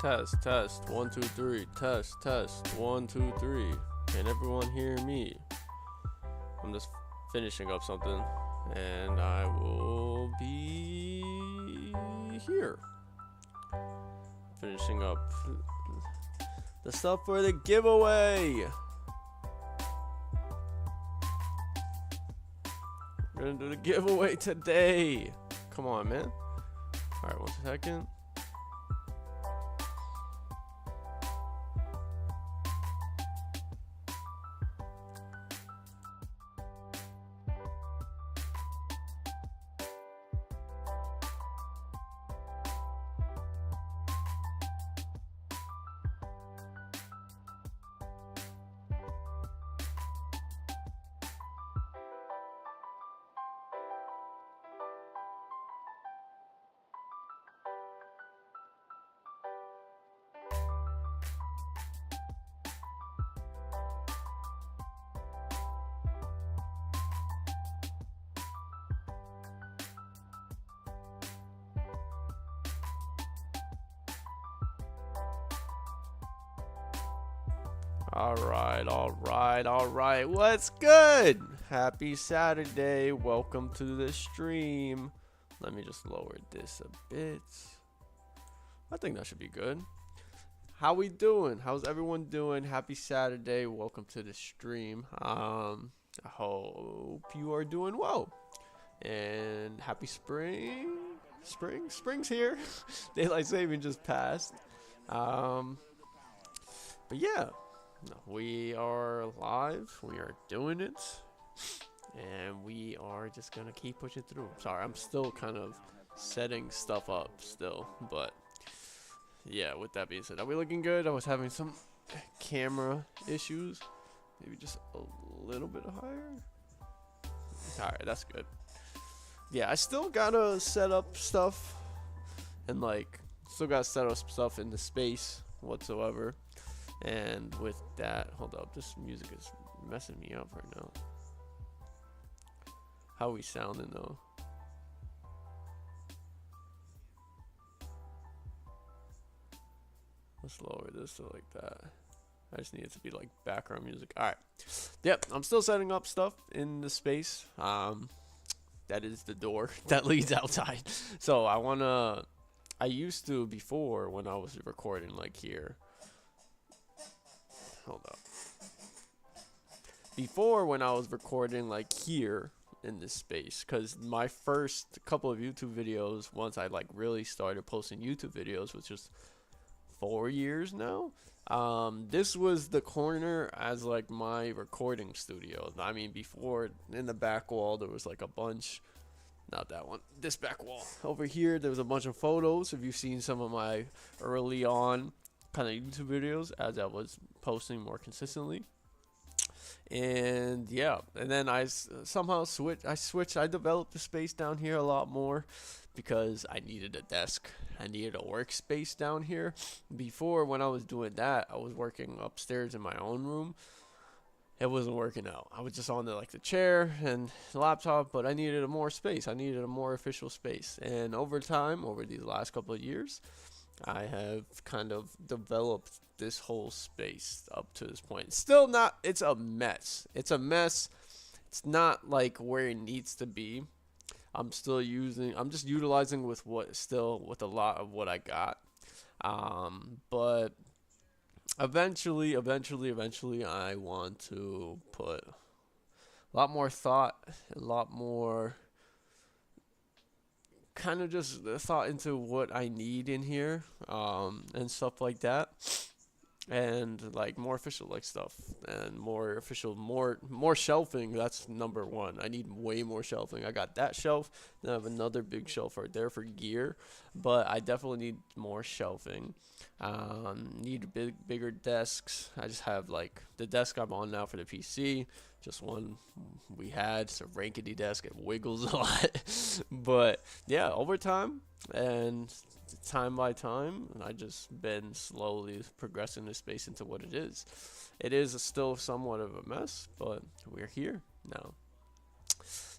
Test. 1, 2, 3. Test. 1, 2, 3. Can everyone hear me? I'm just finishing up something, and I will be here. Finishing up the stuff for the giveaway. We're gonna do the giveaway today. Come on, man. All right, 1 second. All right. What's good? Happy Saturday. Welcome to the stream. Let me just lower this a bit. I think that should be good. How we doing? How's everyone doing? Happy Saturday. Welcome to the stream. I hope you are doing well. And happy spring. Spring's here. Daylight saving just passed. But yeah. We are live, we are doing it, and we are just gonna keep pushing through. Sorry, I'm still kind of setting stuff up still, but yeah, with that being said, are we looking good? I was having some camera issues, maybe just a little bit higher. Alright, that's good. Yeah, I still gotta set up stuff, and still gotta set up stuff in the space whatsoever. And with that, hold up, this music is messing me up right now. How we sounding though? Let's lower this to like that. I just need it to be like background music. Alright. Yep, I'm still setting up stuff in the space. That is the door that leads outside. So I used to before when I was recording like here. Hold up. Before when I was recording like here in this space, because my first couple of YouTube videos, once I really started posting YouTube videos, which is 4 years now, this was the corner as my recording studio. I mean, before in the back wall there was a bunch, not that one, this back wall over here, there was a bunch of photos. If you've seen some of my early on kind of YouTube videos as I was posting more consistently, and yeah, and then I somehow switched. I developed the space down here a lot more because I needed a desk, I needed a workspace down here. Before, when I was doing that, I was working upstairs in my own room. It wasn't working out. I was just on the chair and laptop, but I needed a more space. I needed a more official space, and over time, over these last couple of years, I have kind of developed this whole space up to this point. Still not, it's a mess. It's It's not where it needs to be. I'm just utilizing with a lot of what I got. But eventually, I want to put a lot more thought, a lot more kind of just thought into what I need in here, and stuff like that, and more official stuff, and more official, more shelving. That's number one. I need way more shelving. I got that shelf, then I have another big shelf right there for gear, but I definitely need more shelving. Need bigger desks. I just have the desk I'm on now for the PC, just one we had. It's a rankedy desk. It wiggles a lot. But yeah, over time and time by time, I just been slowly progressing this space into what it is. It is still somewhat of a mess, but we're here now.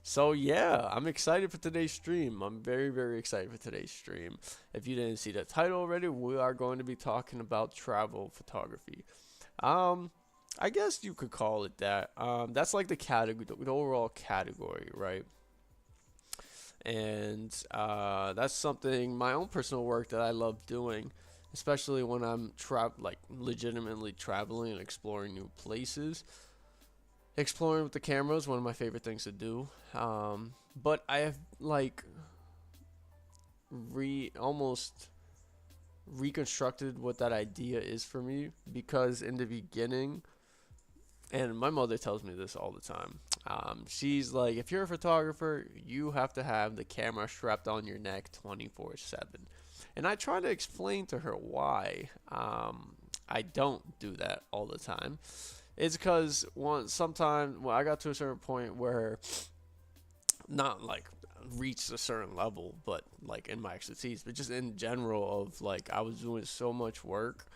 So yeah, I'm excited for today's stream. I'm very, very excited for today's stream. If you didn't see the title already, we are going to be talking about travel photography. Um, I guess you could call it that. That's like the category, the overall category, right? And that's something, my own personal work that I love doing, especially when I'm like legitimately traveling and exploring new places. Exploring with the camera is one of my favorite things to do. But I have like almost reconstructed what that idea is for me, because in the beginning, and my mother tells me this all the time. She's like, if you're a photographer, you have to have the camera strapped on your neck 24/7. And I try to explain to her why I don't do that all the time. It's because sometimes, well, I got to a certain point where, not like reached a certain level, but like in my expertise, but just in general of like I was doing so much work.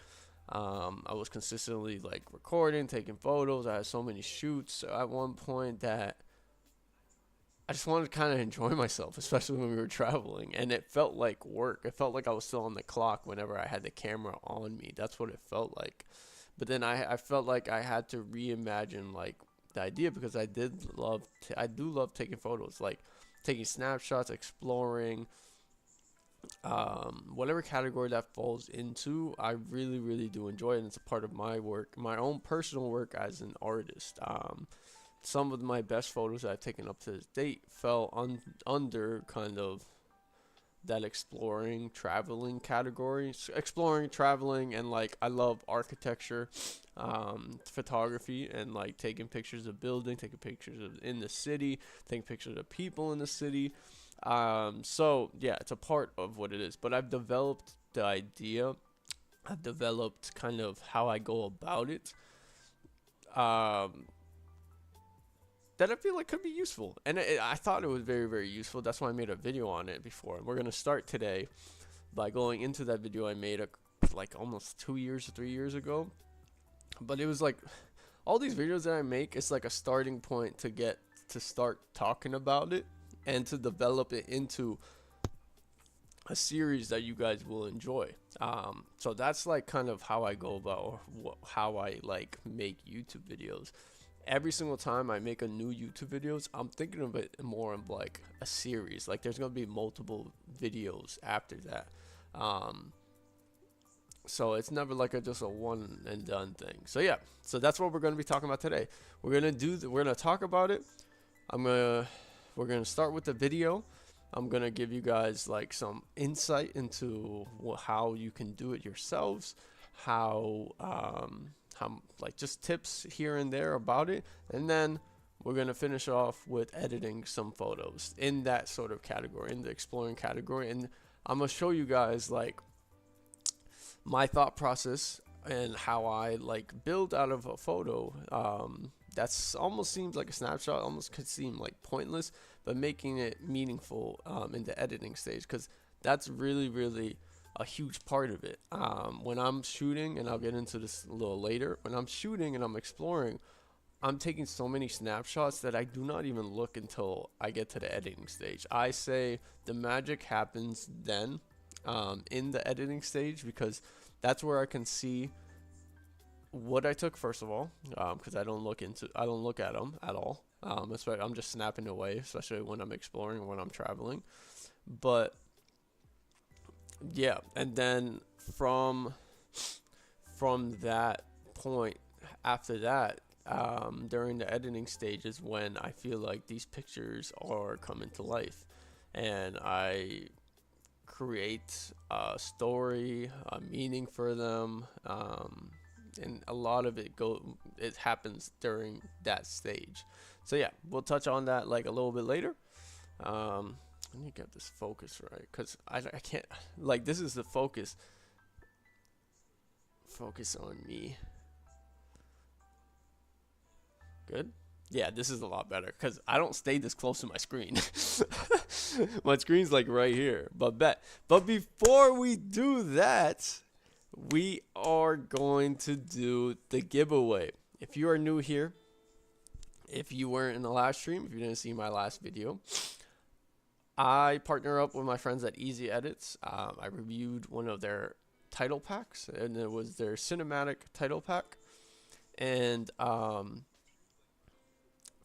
I was consistently like recording, taking photos. I had so many shoots at one point that I just wanted to kind of enjoy myself, especially when we were traveling. And it felt like work. It felt like I was still on the clock whenever I had the camera on me. That's what it felt like. But then I felt like I had to reimagine like the idea, because I do love taking photos, like taking snapshots, exploring, whatever category that falls into. I really, really do enjoy it, and it's a part of my work, my own personal work as an artist. Some of my best photos that I've taken up to this date fell under kind of that exploring, traveling category. Exploring, traveling, and like I love architecture, photography, and like taking pictures of buildings, taking pictures of in the city, taking pictures of people in the city. So yeah, it's a part of what it is. But I've developed the idea. I've developed kind of how I go about it. Um, that I feel like could be useful, and I thought it was very, very useful. That's why I made a video on it before. And we're gonna start today by going into that video I made like almost 2 years or 3 years ago. But it was like all these videos that I make, it's like a starting point to get to start talking about it and to develop it into a series that you guys will enjoy. So that's like kind of how I go about, or how I like make YouTube videos. Every single time I make a new YouTube videos, I'm thinking of it more of like a series. Like there's gonna be multiple videos after that. So it's never like just a one and done thing. So yeah, so that's what we're gonna be talking about today. We're gonna talk about it. We're gonna start with the video. I'm gonna give you guys like some insight into how you can do it yourselves, how like just tips here and there about it, and then we're gonna finish off with editing some photos in that sort of category, in the exploring category, and I'm gonna show you guys like my thought process and how I like build out of a photo. That's almost seems like a snapshot, almost could seem like pointless, but making it meaningful in the editing stage, because that's really, really a huge part of it. When I'm shooting, and I'll get into this a little later, when I'm shooting and I'm exploring, I'm taking so many snapshots that I do not even look until I get to the editing stage. I say the magic happens then, in the editing stage, because that's where I can see what I took first of all, because I don't look at them at all. Especially I'm just snapping away, especially when I'm exploring or when I'm traveling. But yeah, and then from that point, after that, during the editing stage is when I feel like these pictures are coming to life, and I create a story, a meaning for them, and a lot of it happens during that stage. So yeah, we'll touch on that like a little bit later. I need to get this focus right, because I can't, like, this is the focus on me. Good. Yeah, this is a lot better, because I don't stay this close to my screen. My screen's like right here. But before we do that, we are going to do the giveaway. If you are new here, If you weren't in the last stream, if you didn't see my last video, I partner up with my friends at Easy Edits. I reviewed one of their title packs, and it was their cinematic title pack. And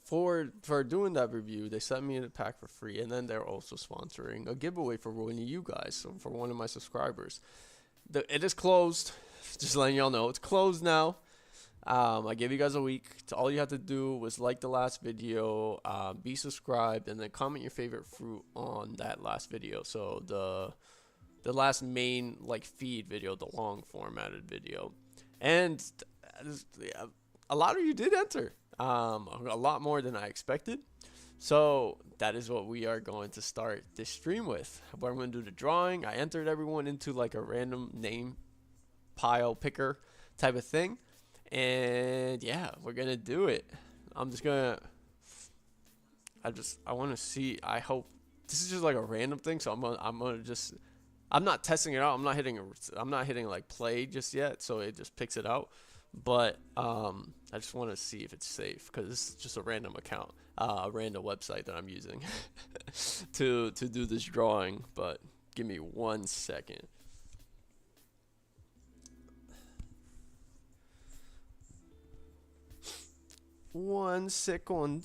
for doing that review, they sent me a pack for free, and then they're also sponsoring a giveaway for one of you guys, so for one of my subscribers. It is closed. Just letting y'all know, it's closed now. I gave you guys a week. All you have to do was like the last video, be subscribed, and then comment your favorite fruit on that last video. So the last main like feed video, the long formatted video, and a lot of you did enter. A lot more than I expected. So that is what we are going to start this stream with. Where I'm going to do the drawing. I entered everyone into like a random name pile picker type of thing. And yeah, we're gonna do it. I'm just gonna. I want to see. I hope this is just like a random thing. So I'm gonna just. I'm not testing it out. I'm not hitting like play just yet. So it just picks it out. But I just want to see if it's safe because this is just a random account, a random website that I'm using to do this drawing. But give me 1 second. One second.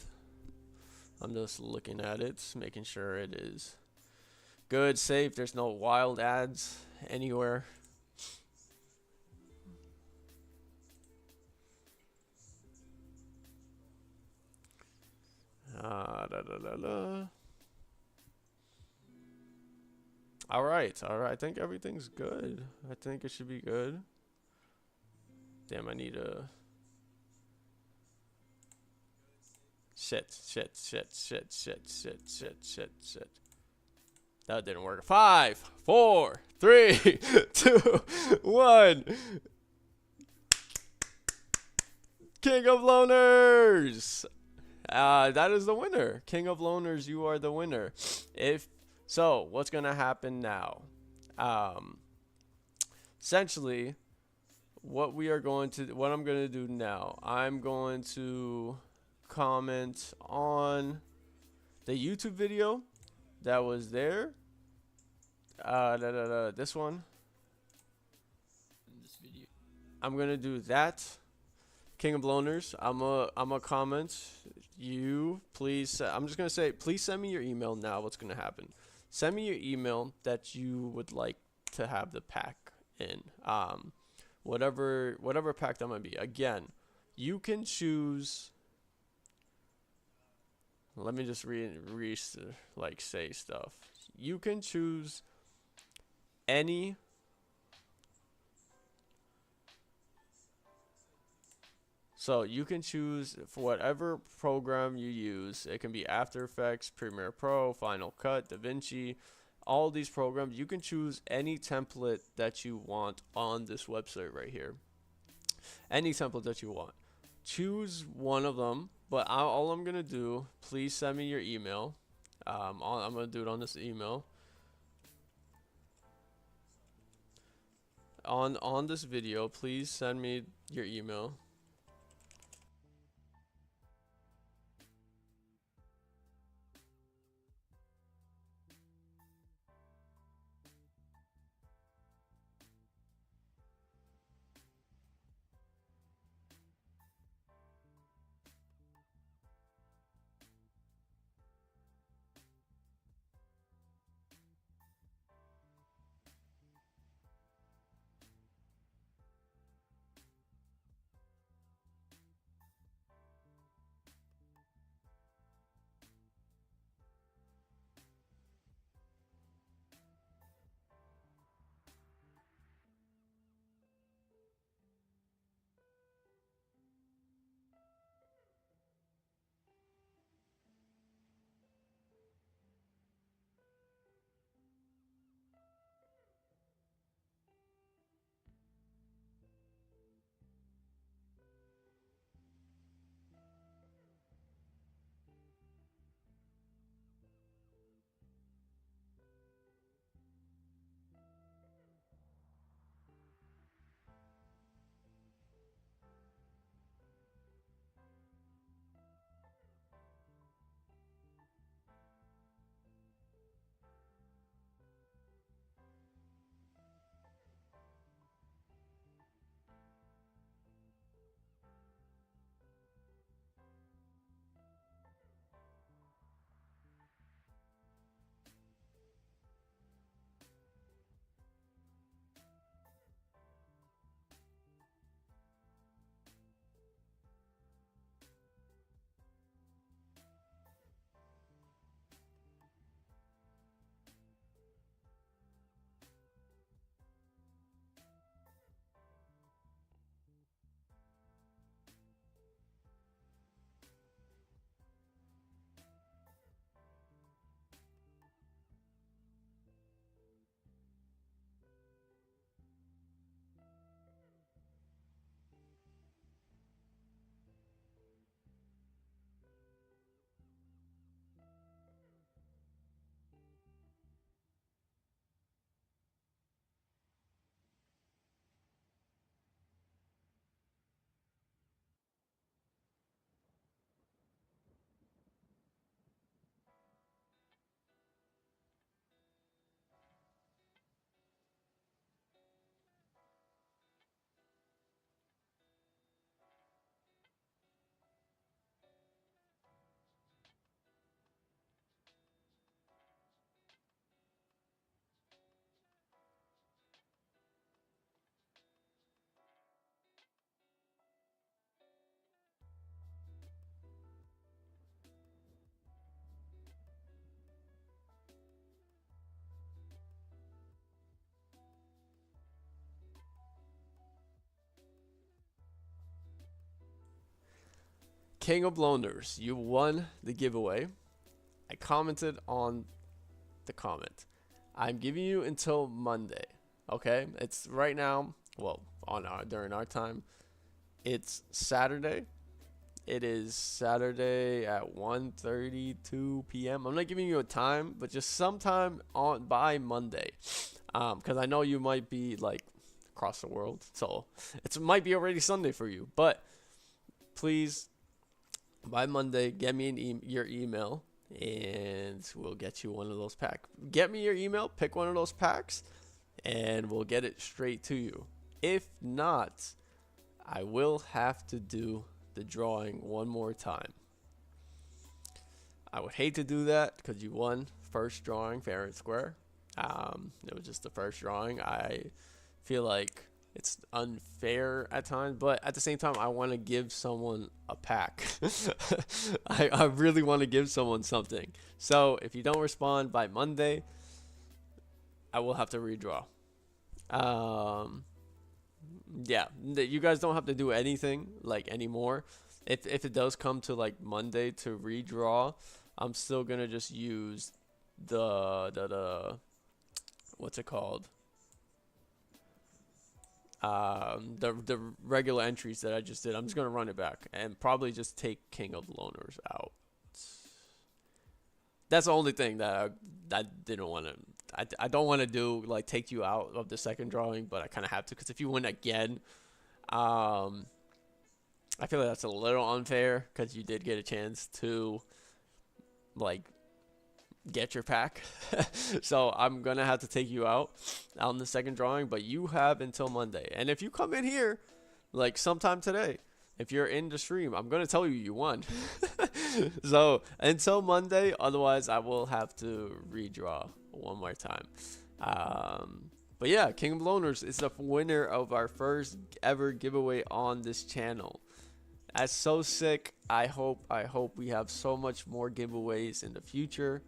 I'm just looking at it, making sure it is good, safe. There's no wild ads anywhere. All right. I think everything's good. I think it should be good. Damn, I need a. Shit. That didn't work. 5, 4, 3, 2, 1. King of Loners. That is the winner. King of Loners, you are the winner. So, what's gonna happen now? Essentially, what I'm gonna do now, I'm going to comment on the YouTube video that was there. This one. This video. I'm gonna do that. King of Loners. I'm a comment. You please. I'm just gonna say, please send me your email now. What's gonna happen? Send me your email that you would like to have the pack in. Whatever pack that might be. Again, you can choose. Let me just say stuff. You can choose any. So you can choose for whatever program you use. It can be After Effects, Premiere Pro, Final Cut, DaVinci, all these programs. You can choose any template that you want on this website right here. Any template that you want. Choose one of them, but all I'm going to do, please send me your email. I'm going to do it on this email. On this video, please send me your email. King of Loners, you won the giveaway. I commented on the comment. I'm giving you until Monday. Okay, it's right now. Well, during our time, it's Saturday. It is Saturday at 1:32 p.m. I'm not giving you a time, but just sometime by Monday, because I know you might be like across the world, so it might be already Sunday for you. But please, by Monday, get me your email, and we'll get you one of those packs. Get me your email, pick one of those packs, and we'll get it straight to you. If not, I will have to do the drawing one more time. I would hate to do that because you won first drawing fair and square. It was just the first drawing. I feel like it's unfair at times, but at the same time, I want to give someone a pack. I really want to give someone something. So if you don't respond by Monday, I will have to redraw. Yeah, you guys don't have to do anything like anymore. If it does come to like Monday to redraw, I'm still gonna just use the what's it called? The regular entries that I just did. I'm just gonna run it back and probably just take King of Loners out. That's the only thing that I didn't want to. I don't want to do like take you out of the second drawing, but I kind of have to because if you win again, I feel like that's a little unfair because you did get a chance to like get your pack. So I'm gonna have to take you out on the second drawing, but you have until Monday. And if you come in here like sometime today, if you're in the stream, I'm gonna tell you won. So until Monday, otherwise I will have to redraw one more time. But yeah, King of Loners is the winner of our first ever giveaway on this channel. That's so sick. I hope we have so much more giveaways in the future.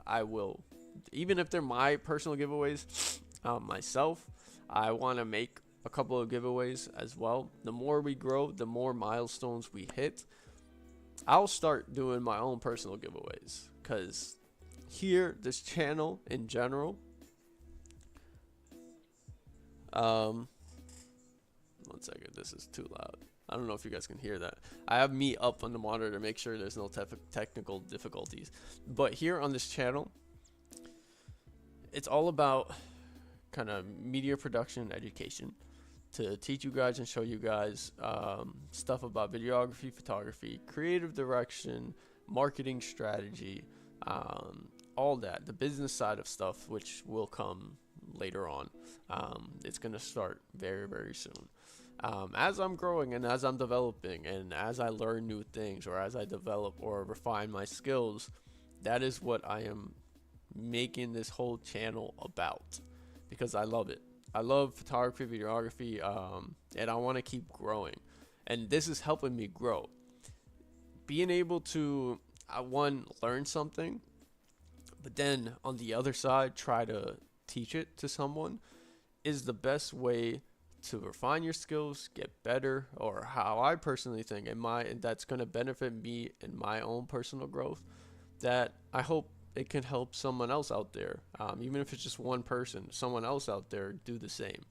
I will, even if they're my personal giveaways, myself, I want to make a couple of giveaways as well. The more we grow, the more milestones we hit. I'll start doing my own personal giveaways because here, this channel in general, one second, this is too loud. I don't know if you guys can hear that. I have me up on the monitor to make sure there's no technical difficulties. But here on this channel, it's all about kind of media production education to teach you guys and show you guys stuff about videography, photography, creative direction, marketing strategy, all that, the business side of stuff, which will come later on. It's going to start very, very soon. As I'm growing and as I'm developing and as I learn new things or as I develop or refine my skills, that is what I am making this whole channel about because I love it. I love photography, videography, and I want to keep growing. And this is helping me grow. Being able to, one, learn something, but then on the other side, try to teach it to someone is the best way to refine your skills, get better, or how I personally think that's going to benefit me in my own personal growth, that I hope it can help someone else out there, even if it's just one person, someone else out there do the same.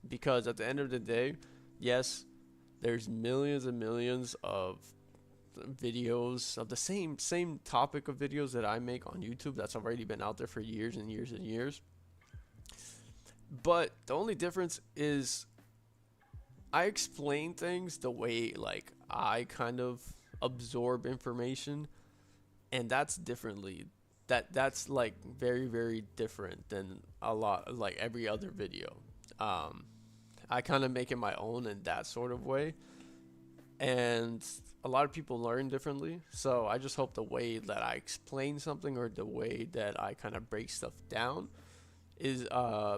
Because at the end of the day, yes, there's millions and millions of videos of the same topic of videos that I make on YouTube that's already been out there for years and years and years. But the only difference is I explain things the way like I kind of absorb information, and that's differently. That's like very, very different than a lot like every other video. I kind of make it my own in that sort of way, and a lot of people learn differently. So I just hope the way that I explain something or the way that I kind of break stuff down is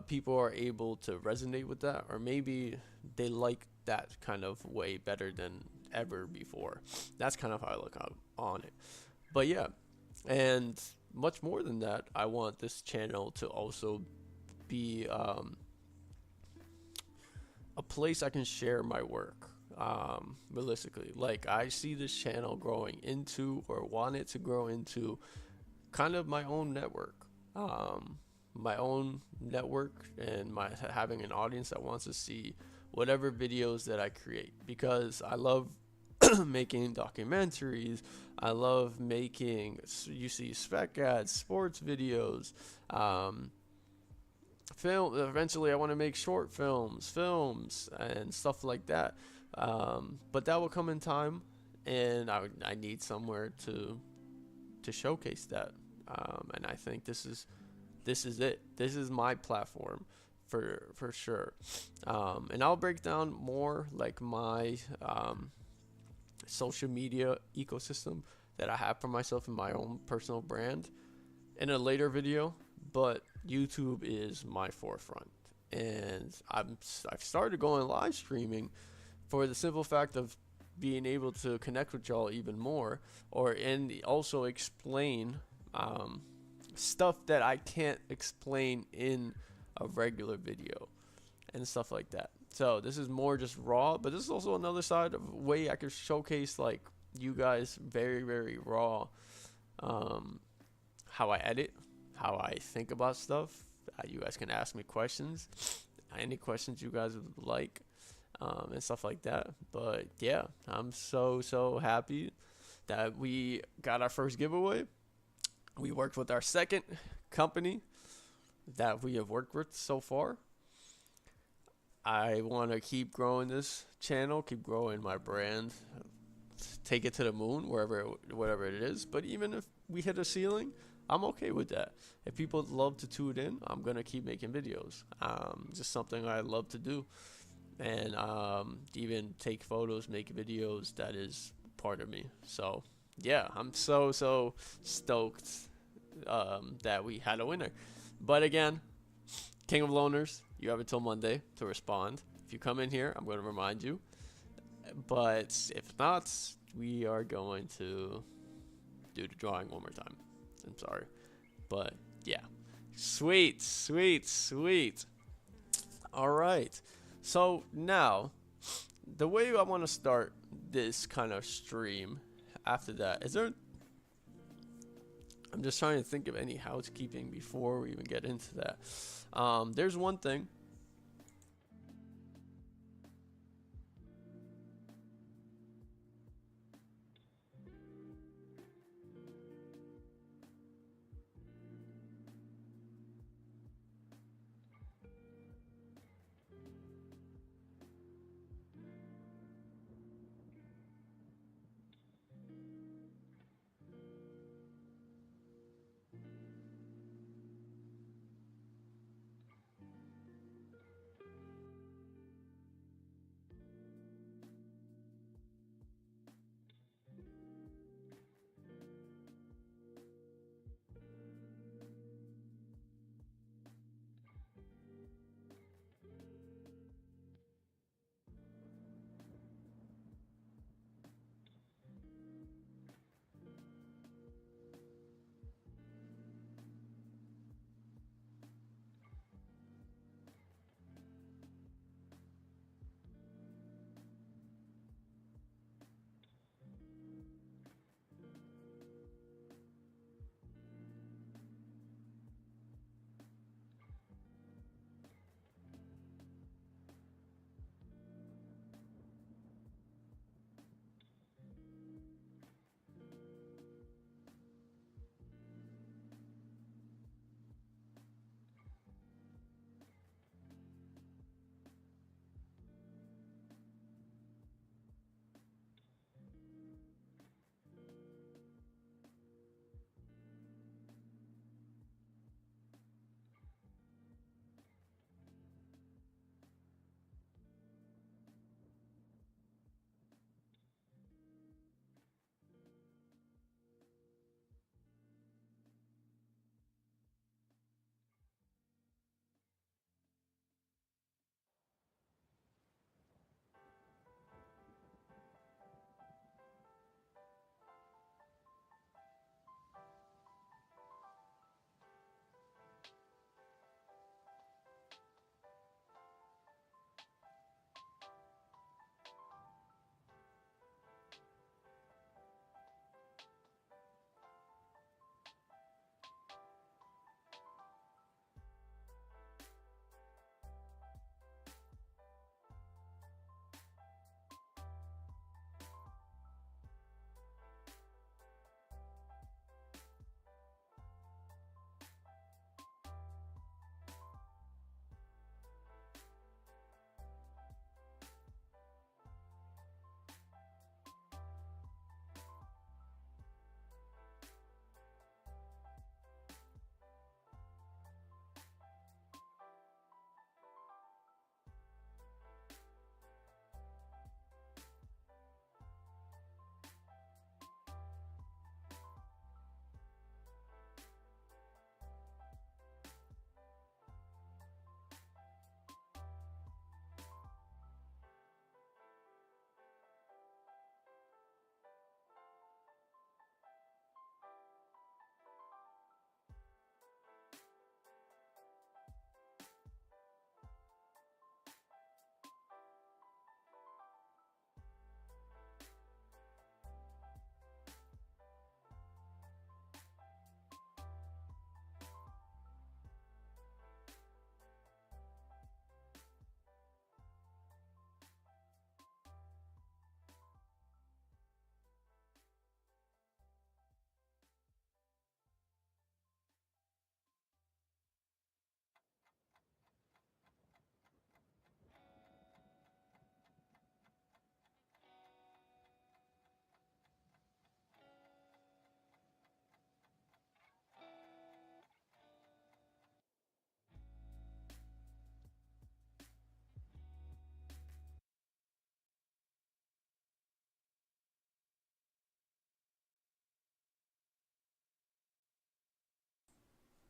people are able to resonate with that, or maybe they like that kind of way better than ever before. That's kind of how I look on it. But yeah, and much more than that, I want this channel to also be a place I can share my work. realistically. Like, I see this channel growing into, or want it to grow into, kind of my own network. My own network, and my having an audience that wants to see whatever videos that I create, because I love making documentaries. I love making, you see, spec ads, sports videos, film. Eventually I want to make short films and stuff like that, but that will come in time, and I need somewhere to showcase that, and I think this is it. This is my platform for sure. And I'll break down more like my social media ecosystem that I have for myself in my own personal brand in a later video, but YouTube is my forefront. And I've started going live streaming for the simple fact of being able to connect with y'all even more, and also explain stuff that I can't explain in a regular video and stuff like that. So this is more just raw, but this is also another side of way I could showcase like you guys very, very raw, how I edit, how I think about stuff. You guys can ask me questions, any questions you guys would like, and stuff like that. But yeah, I'm so happy that we got our first giveaway. We worked with our second company that we have worked with so far. I want to keep growing this channel, keep growing my brand, take it to the moon, whatever it is. But even if we hit a ceiling, I'm okay with that. If people love to tune in, I'm gonna keep making videos. Just something I love to do, and even take photos, make videos. That is part of me. So yeah, I'm so stoked that we had a winner. But again, King of Loners, you have until Monday to respond. If you come in here, I'm going to remind you. But if not, we are going to do the drawing one more time. I'm sorry. But yeah. Sweet. All right. So now, the way I want to start this kind of stream after that, I'm just trying to think of any housekeeping before we even get into that. There's one thing.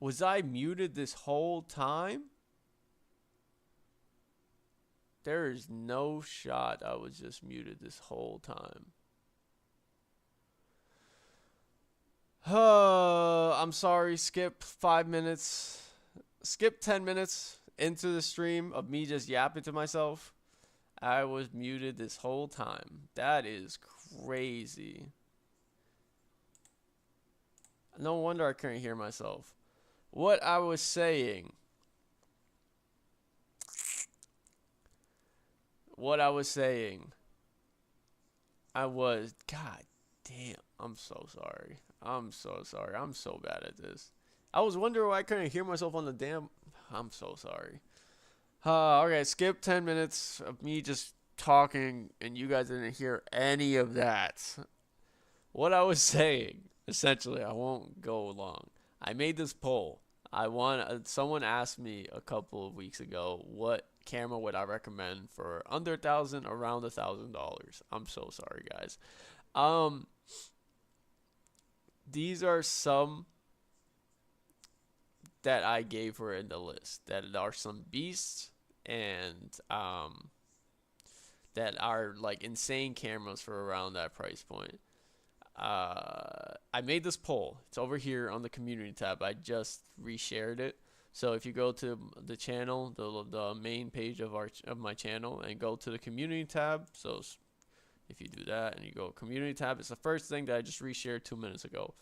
Was I muted this whole time? There is no shot I was just muted this whole time. I'm sorry, skip 5 minutes. Skip 10 minutes into the stream of me just yapping to myself. I was muted this whole time. That is crazy. No wonder I couldn't hear myself. What I was saying. God damn, I'm so sorry. I'm so sorry. I'm so bad at this. I was wondering why I couldn't hear myself on the damn. I'm so sorry. Okay, skip 10 minutes of me just talking and you guys didn't hear any of that. What I was saying, essentially, I won't go long. I made this poll. Someone asked me a couple of weeks ago what camera would I recommend for under $1,000, around $1,000. I'm so sorry, guys. These are some that I gave her in the list. That are some beasts and that are like insane cameras for around that price point. I made this poll. It's over here on the community tab. I just reshared it. So if you go to the channel, the main page of my channel, and go to the community tab, so if you do that and you go community tab, it's the first thing that I just reshared 2 minutes ago.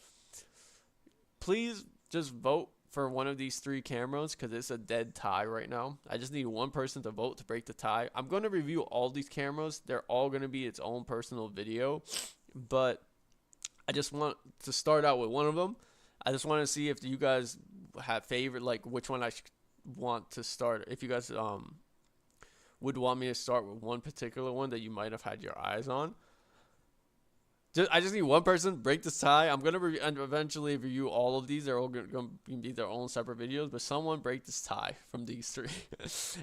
Please just vote for one of these 3 cameras because it's a dead tie right now. I just need one person to vote to break the tie. I'm going to review all these cameras. They're all going to be its own personal video, but I just want to start out with one of them. I just want to see if you guys have favorite, like which one I want to start. If you guys would want me to start with one particular one that you might have had your eyes on. I just need one person break this tie. I'm gonna eventually review all of these. They're all gonna be their own separate videos. But someone break this tie from these 3.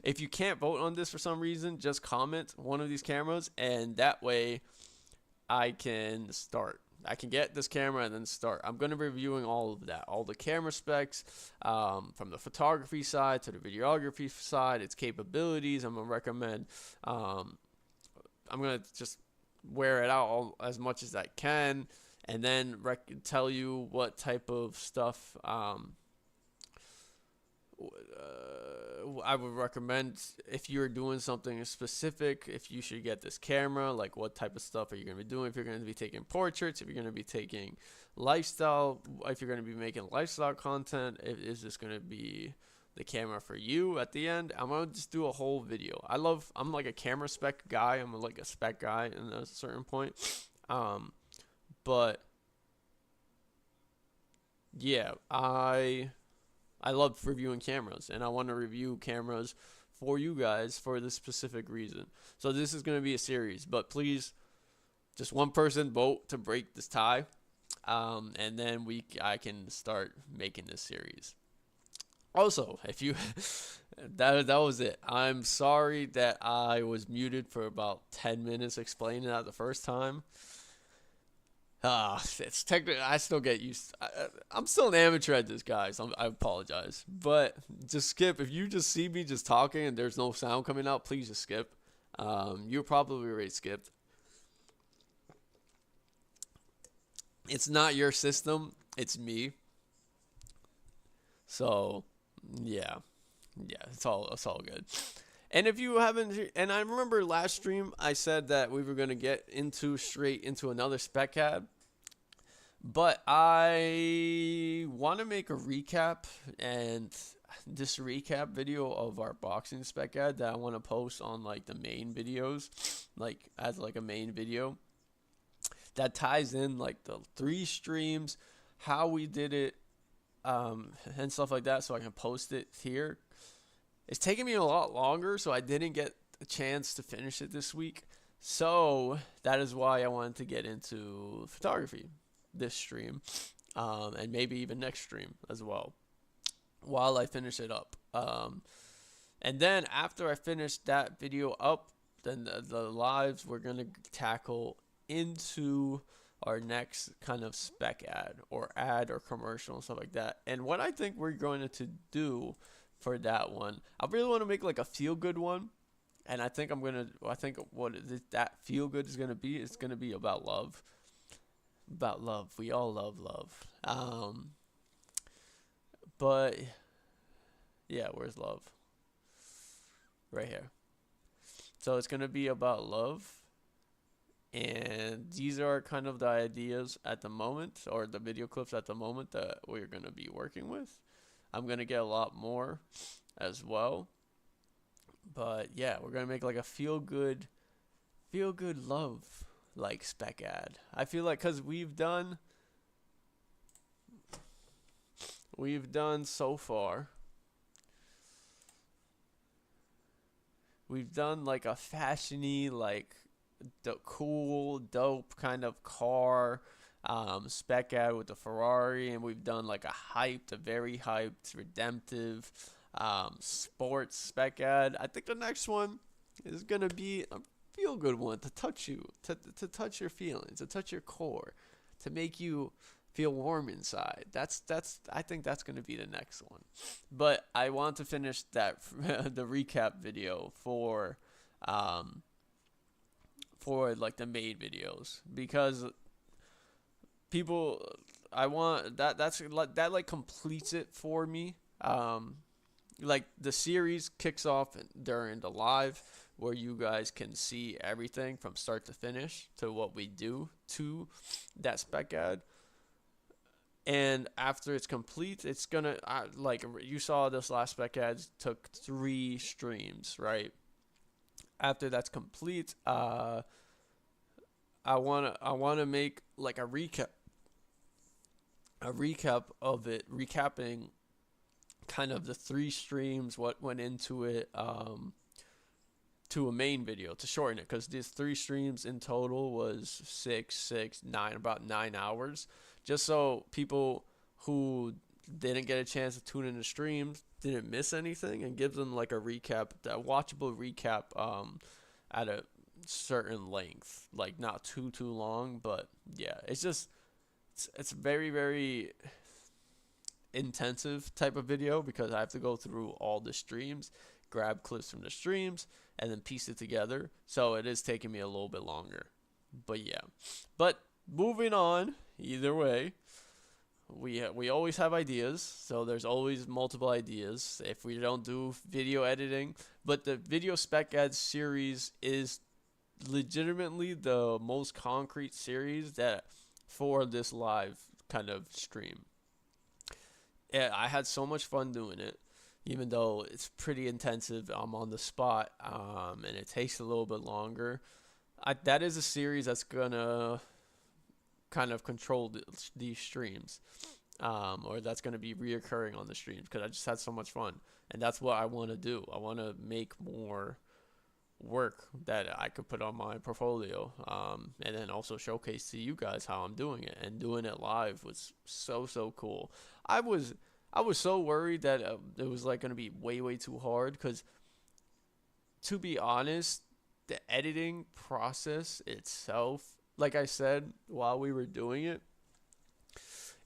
If you can't vote on this for some reason, just comment one of these cameras, and that way I can start. I can get this camera and then start. I'm going to be reviewing all of that, all the camera specs, from the photography side to the videography side, its capabilities. I'm going to recommend, I'm going to just wear it out as much as I can, and then tell you what type of stuff I would recommend if you're doing something specific, if you should get this camera, like what type of stuff are you going to be doing, if you're going to be taking portraits, if you're going to be taking lifestyle, if you're going to be making lifestyle content, is this going to be the camera for you at the end? I'm going to just do a whole video. I'm like a camera spec guy. I'm like a spec guy in a certain point. But yeah, I love reviewing cameras, and I want to review cameras for you guys for this specific reason. So this is going to be a series, but please, just one person vote to break this tie, and then I can start making this series. Also, if you that was it. I'm sorry that I was muted for about 10 minutes explaining that the first time. It's technically, I still get used. I'm still an amateur at this, guys. I apologize, but just skip. If you just see me just talking and there's no sound coming out, please just skip. You're probably already skipped. It's not your system. It's me. So, yeah, it's all good. And if you haven't, and I remember last stream I said that we were gonna get straight into another spec CAD, but I want to make a recap, and this recap video of our boxing spec CAD that I want to post on like the main videos, like as like a main video that ties in like the 3 streams, how we did it, and stuff like that, so I can post it here. It's taken me a lot longer, so I didn't get a chance to finish it this week. So that is why I wanted to get into photography this stream, and maybe even next stream as well, while I finish it up. And then after I finish that video up, then the lives we're going to tackle into our next kind of spec ad or commercial and stuff like that. And what I think we're going to do for that one, I really want to make like a feel good one. And I think that feel good is gonna be. It's gonna be about love. About love. We all love love. But yeah, where's love? Right here. So it's gonna be about love, and these are kind of the ideas at the moment, or the video clips at the moment that we're gonna be working with. I'm gonna get a lot more as well. But yeah, we're gonna make like a feel good love like spec ad. I feel like because we've done so far, we've done like a fashiony, like the cool, dope kind of car spec ad with the Ferrari, and we've done like a very hyped, redemptive sports spec ad. I think the next one is gonna be a feel good one to touch you, to touch your feelings, to touch your core, to make you feel warm inside. I think that's gonna be the next one. But I want to finish that the recap video for like the main videos, because people, I want that like completes it for me. Like the series kicks off during the live, where you guys can see everything from start to finish to what we do to that spec ad. And after it's complete, it's gonna like you saw this last spec ad took 3 streams, right? After that's complete, I wanna make like a recap of it, recapping kind of the 3 streams, what went into it, to a main video to shorten it, because these 3 streams in total was 9, about 9 hours, just so people who didn't get a chance to tune in the streams didn't miss anything, and gives them like a recap, a watchable recap at a certain length, like not too long. But yeah, it's very, very intensive type of video, because I have to go through all the streams, grab clips from the streams, and then piece it together. So it is taking me a little bit longer. But yeah. But moving on, either way, we always have ideas, so there's always multiple ideas if we don't do video editing. But the video spec ads series is legitimately the most concrete series that for this live kind of stream. Yeah, I had so much fun doing it, even though it's pretty intensive. I'm on the spot, and it takes a little bit longer. That is a series that's gonna kind of control these streams, or that's gonna be reoccurring on the streams, because I just had so much fun, and that's what I want to do. I want to make more work that I could put on my portfolio, and then also showcase to you guys how I'm doing it. And doing it live was so cool. I was so worried that it was like gonna be way too hard, because to be honest, the editing process itself, like I said while we were doing it,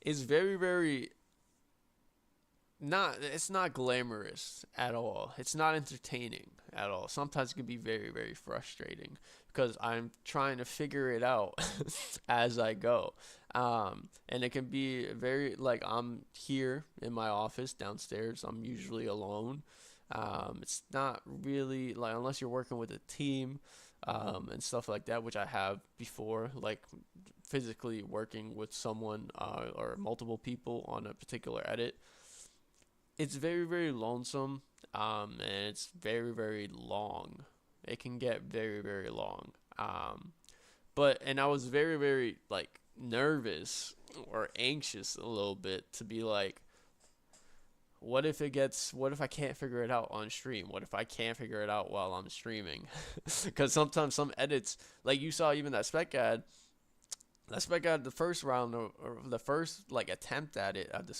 is very it's not glamorous at all. It's not entertaining at all. Sometimes it can be very frustrating, because I'm trying to figure it out as I go. And it can be very, like, I'm here in my office downstairs. I'm usually alone. It's not really like, unless you're working with a team, and stuff like that, which I have before, like physically working with someone, or multiple people on a particular edit. It's very lonesome, and it's very long. It can get very long. And I was very like nervous or anxious a little bit, to be like, what if I can't figure it out on stream? What if I can't figure it out while I'm streaming? Because sometimes some edits, like you saw even that spec ad, the first round, or the first like attempt at it, at the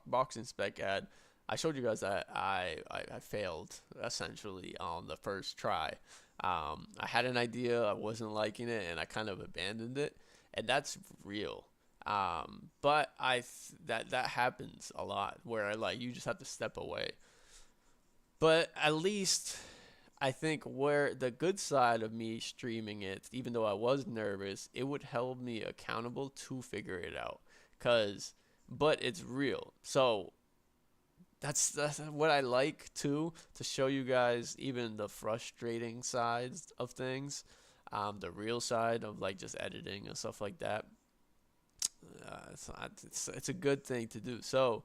boxing spec ad, I showed you guys that I failed essentially on the first try. I had an idea, I wasn't liking it, and I kind of abandoned it. and that's real. But that happens a lot where like you just have to step away. But at least I think where the good side of me streaming it, even though I was nervous, it would hold me accountable to figure it out. But it's real. So that's what I like too, to show you guys even the frustrating sides of things, the real side of like just editing and stuff like that. It's a good thing to do. So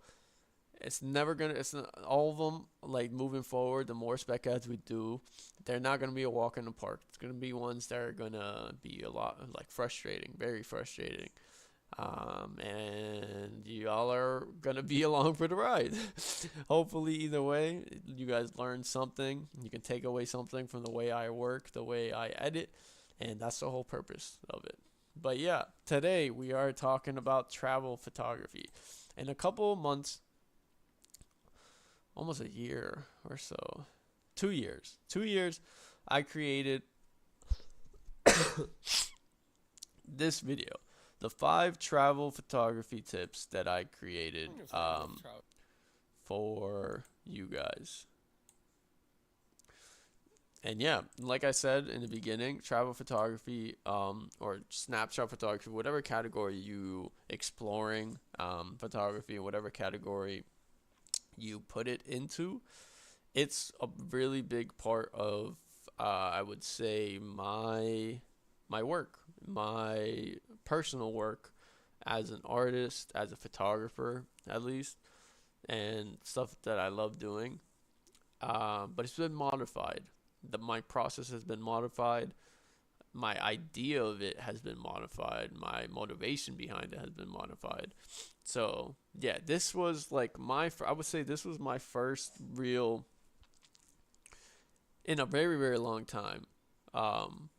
it's never gonna. It's not, all of them like moving forward. The more spec ads we do, they're not gonna be a walk in the park. It's gonna be ones that are gonna be a lot like frustrating, very frustrating. And y'all are gonna be along for the ride. Hopefully, either way, you guys learn something. You can take away something from the way I work, the way I edit, and that's the whole purpose of it. But yeah, today we are talking about travel photography. In a couple of months, almost a year or so, 2 years, I created this video, the 5 travel photography tips that I created for you guys. And yeah, like I said in the beginning, travel photography, or snapshot photography, whatever category you exploring, photography, whatever category you put it into, it's a really big part of, I would say, my work, my personal work as an artist, as a photographer, at least, and stuff that I love doing. But it's been modified. My process has been modified. My idea of it has been modified. My motivation behind it has been modified. So yeah, this was like I would say this was my first real, in a very, very long time. Now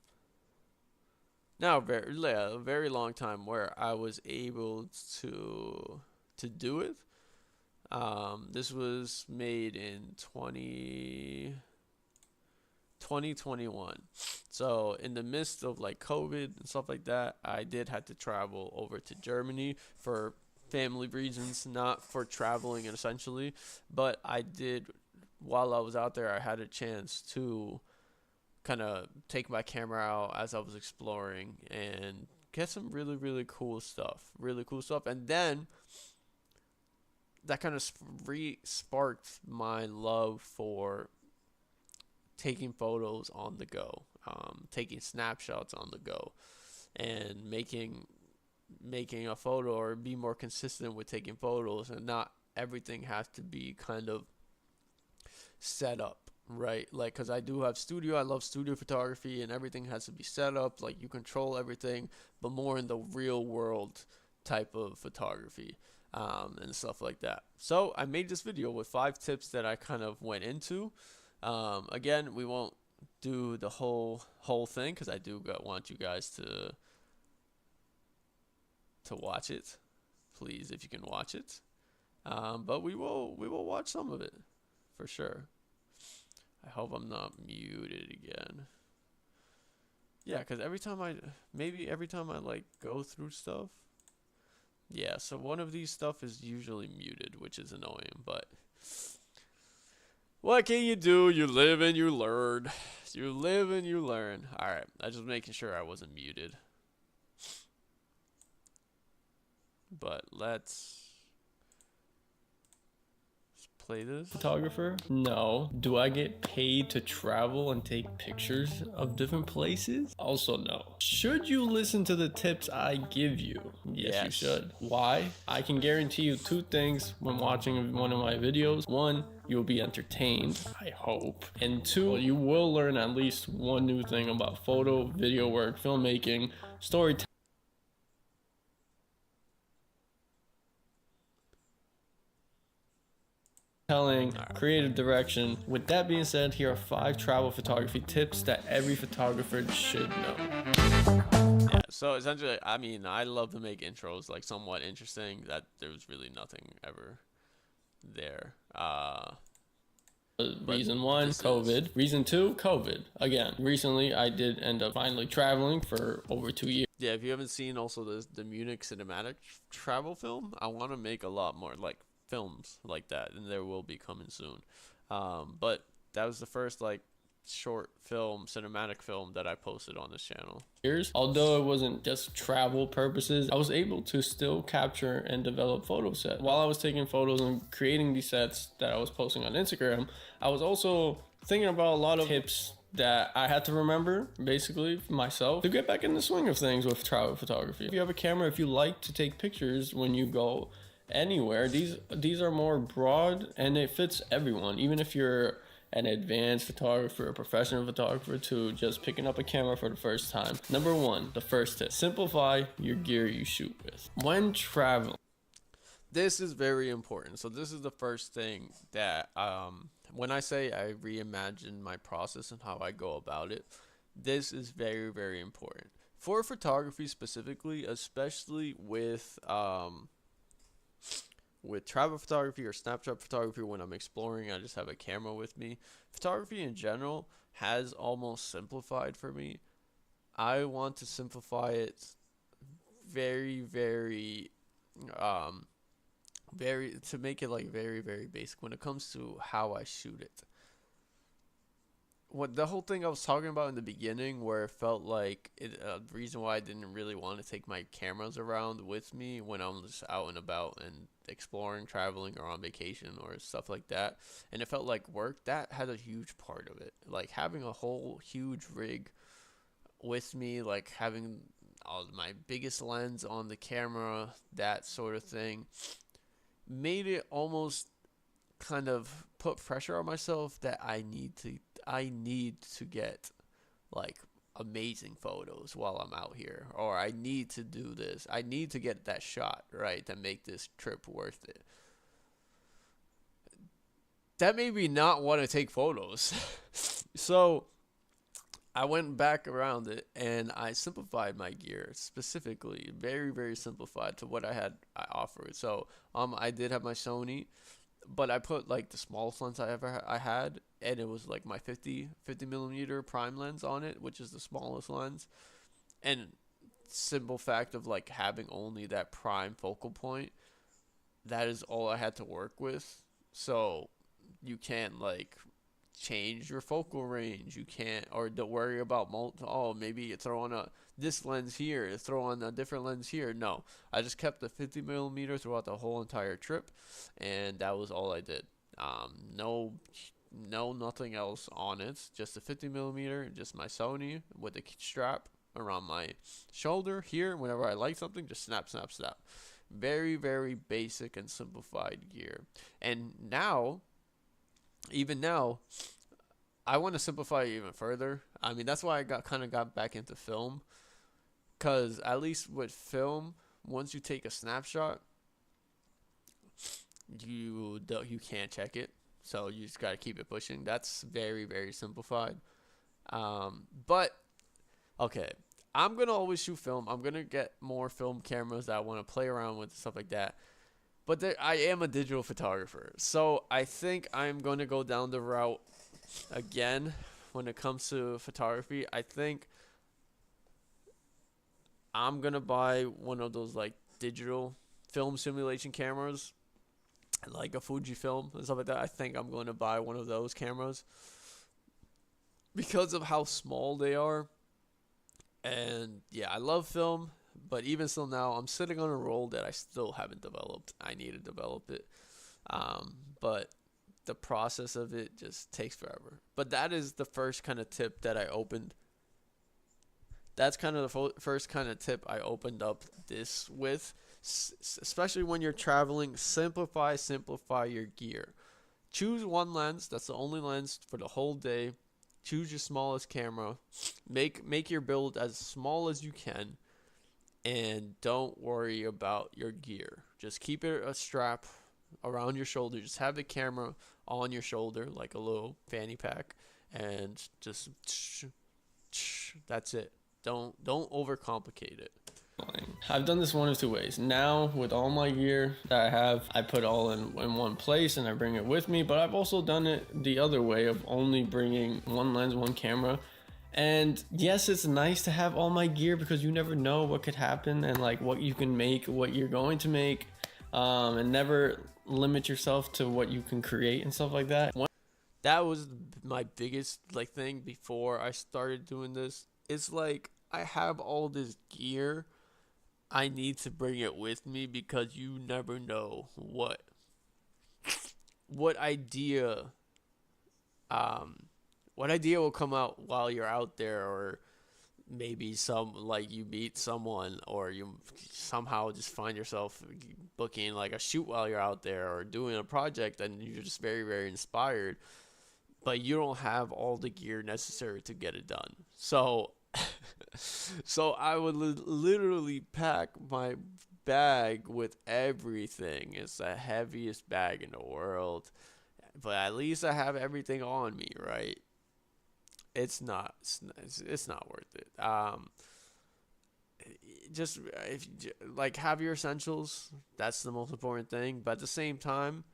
a very long time where I was able to do it. This was made in 2021. So in the midst of like COVID and stuff like that, I did have to travel over to Germany for family reasons, not for traveling essentially, but I did, while I was out there, I had a chance to kind of take my camera out as I was exploring and get some really, really cool stuff, and then that kind of sparked my love for taking photos on the go, taking snapshots on the go, and making a photo, or be more consistent with taking photos, and not everything has to be kind of set up, right? Like, because I love studio photography, and everything has to be set up, like you control everything, but more in the real world type of photography, and stuff like that. So I made this video with 5 tips that I kind of went into. Again, we won't do the whole thing, because I do want you guys to watch it, please, if you can watch it. But we will watch some of it for sure. I hope I'm not muted again. Yeah, because every time I like go through stuff, yeah, so one of these stuff is usually muted, which is annoying, but what can you do? You live and you learn. You live and you learn. Alright, I was just making sure I wasn't muted. But let's play this. Photographer? No. Do I get paid to travel and take pictures of different places? Also no. Should you listen to the tips I give you? Yes, you should. Why? I can guarantee you 2 things when watching one of my videos. 1, you'll be entertained, I hope. And 2, you will learn at least 1 new thing about photo, video work, filmmaking, storytelling, creative direction. With that being said, here are 5 travel photography tips that every photographer should know. Yeah, so essentially, I mean, I love to make intros like somewhat interesting. That there was really nothing ever there. Reason one, COVID. Reason two, COVID. Again, recently I did end up finally traveling for over 2 years. Yeah, if you haven't seen also the Munich cinematic travel film, I want to make a lot more like films like that, and there will be coming soon. But that was the first like short film, cinematic film that I posted on this channel. Although it wasn't just travel purposes, I was able to still capture and develop photo sets. While I was taking photos and creating these sets that I was posting on Instagram, I was also thinking about a lot of tips that I had to remember, basically, myself, to get back in the swing of things with travel photography. If you have a camera, if you like to take pictures when you go anywhere, these are more broad and it fits everyone, even if you're an advanced photographer, a professional photographer, to just picking up a camera for the first time. Number one, the first tip: simplify your gear you shoot with when traveling. This is very important. So this is the first thing that when I say I reimagine my process and how I go about it, this is very, very important for photography specifically, especially with travel photography or snapshot photography. When I'm exploring, I just have a camera with me. Photography in general has almost simplified for me. I want to simplify it very, very to make it like very, very basic when it comes to how I shoot it. What the whole thing I was talking about in the beginning, where it felt like the reason why I didn't really want to take my cameras around with me when I'm just out and about and exploring, traveling, or on vacation or stuff like that, and it felt like work, that had a huge part of it. Like having a whole huge rig with me, like having my biggest lens on the camera, that sort of thing, made it almost kind of put pressure on myself that I need to get like amazing photos while I'm out here, or I need to do this. I need to get that shot right to make this trip worth it. That made me not want to take photos. So I went back around it and I simplified my gear, specifically very, very simplified to what I offered. So I did have my Sony, but I put like the smallest lens I had, and it was like my 50 millimeter prime lens on it, which is the smallest lens. And simple fact of like having only that prime focal point, that is all I had to work with. So you can't like change your focal range. You can't, or don't worry about maybe you throw on this lens here, throw on a different lens here. No, I just kept the 50 millimeter throughout the whole entire trip, and that was all I did. Nothing else on it, just a 50 millimeter, just my Sony with the strap around my shoulder here. Whenever I like something, just snap. Very, very basic and simplified gear. And even now, I want to simplify it even further. I mean, that's why I got back into film, because at least with film, once you take a snapshot, you can't check it, so you just got to keep it pushing. That's very, very simplified. But okay, I'm gonna always shoot film. I'm gonna get more film cameras that I want to play around with, stuff like that. But I am a digital photographer, so I think I'm going to go down the route again when it comes to photography. I think I'm going to buy one of those like digital film simulation cameras, like a Fujifilm and stuff like that. I think I'm going to buy one of those cameras because of how small they are. And yeah, I love film. But even still now, I'm sitting on a roll that I still haven't developed. I need to develop it. But the process of it just takes forever. But that is the first kind of tip that I opened. That's kind of the first kind of tip I opened up this with. Especially when you're traveling, simplify your gear. Choose one lens. That's the only lens for the whole day. Choose your smallest camera. Make your build as small as you can. And don't worry about your gear. Just keep it a strap around your shoulder. Just have the camera on your shoulder like a little fanny pack, and just that's it. Don't overcomplicate it. I've done this one of two ways. Now, with all my gear that I have, I put all in one place and I bring it with me, but I've also done it the other way of only bringing one lens, one camera. And yes, it's nice to have all my gear because you never know what could happen and like what you can make, what you're going to make, and never limit yourself to what you can create and stuff like that. That was my biggest like thing before I started doing this. It's like I have all this gear. I need to bring it with me because you never know what idea what idea will come out while you're out there, or maybe some like you meet someone or you somehow just find yourself booking like a shoot while you're out there or doing a project and you're just very, very inspired, but you don't have all the gear necessary to get it done. So so I would literally pack my bag with everything. It's the heaviest bag in the world, but at least I have everything on me, right? It's not worth it. Just if like have your essentials, that's the most important thing. But at the same time,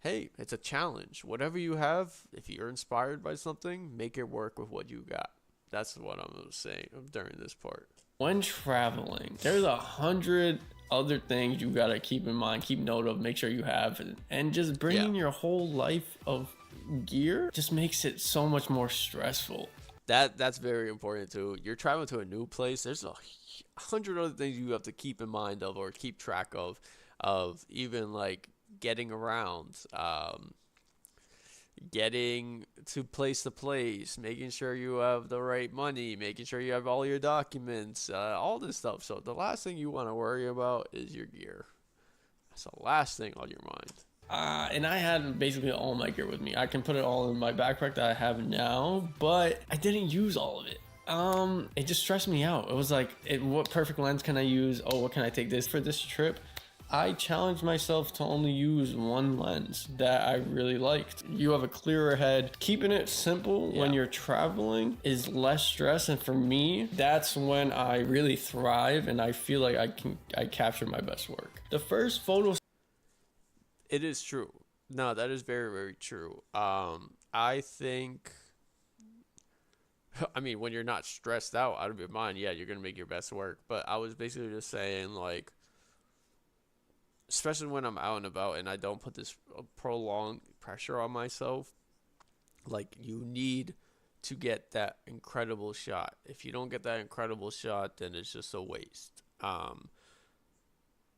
hey, it's a challenge. Whatever you have, if you're inspired by something, make it work with what you got. That's what I'm saying during this part. When traveling, there's 100 other things you gotta keep in mind, keep note of, make sure you have, and just bringing your whole life of gear just makes it so much more stressful. That's very important too. You're traveling to a new place. There's 100 other things you have to keep in mind of or keep track of even like getting around, getting to place, making sure you have the right money, making sure you have all your documents, all this stuff. So the last thing you want to worry about is your gear. That's the last thing on your mind. And I had basically all my gear with me. I can put it all in my backpack that I have now, but I didn't use all of it. It just stressed me out. It was like, what perfect lens can I use? Oh, what can I take this for this trip? I challenged myself to only use one lens that I really liked. You have a clearer head. Keeping it simple when you're traveling is less stress, and for me, that's when I really thrive and I feel like I capture my best work. The first photo. It is true. No, that is very, very true. I think, I mean, when you're not stressed out of your mind, yeah, you're gonna make your best work. But I was basically just saying, like, especially when I'm out and about and I don't put this prolonged pressure on myself, like, you need to get that incredible shot. If you don't get that incredible shot, then it's just a waste.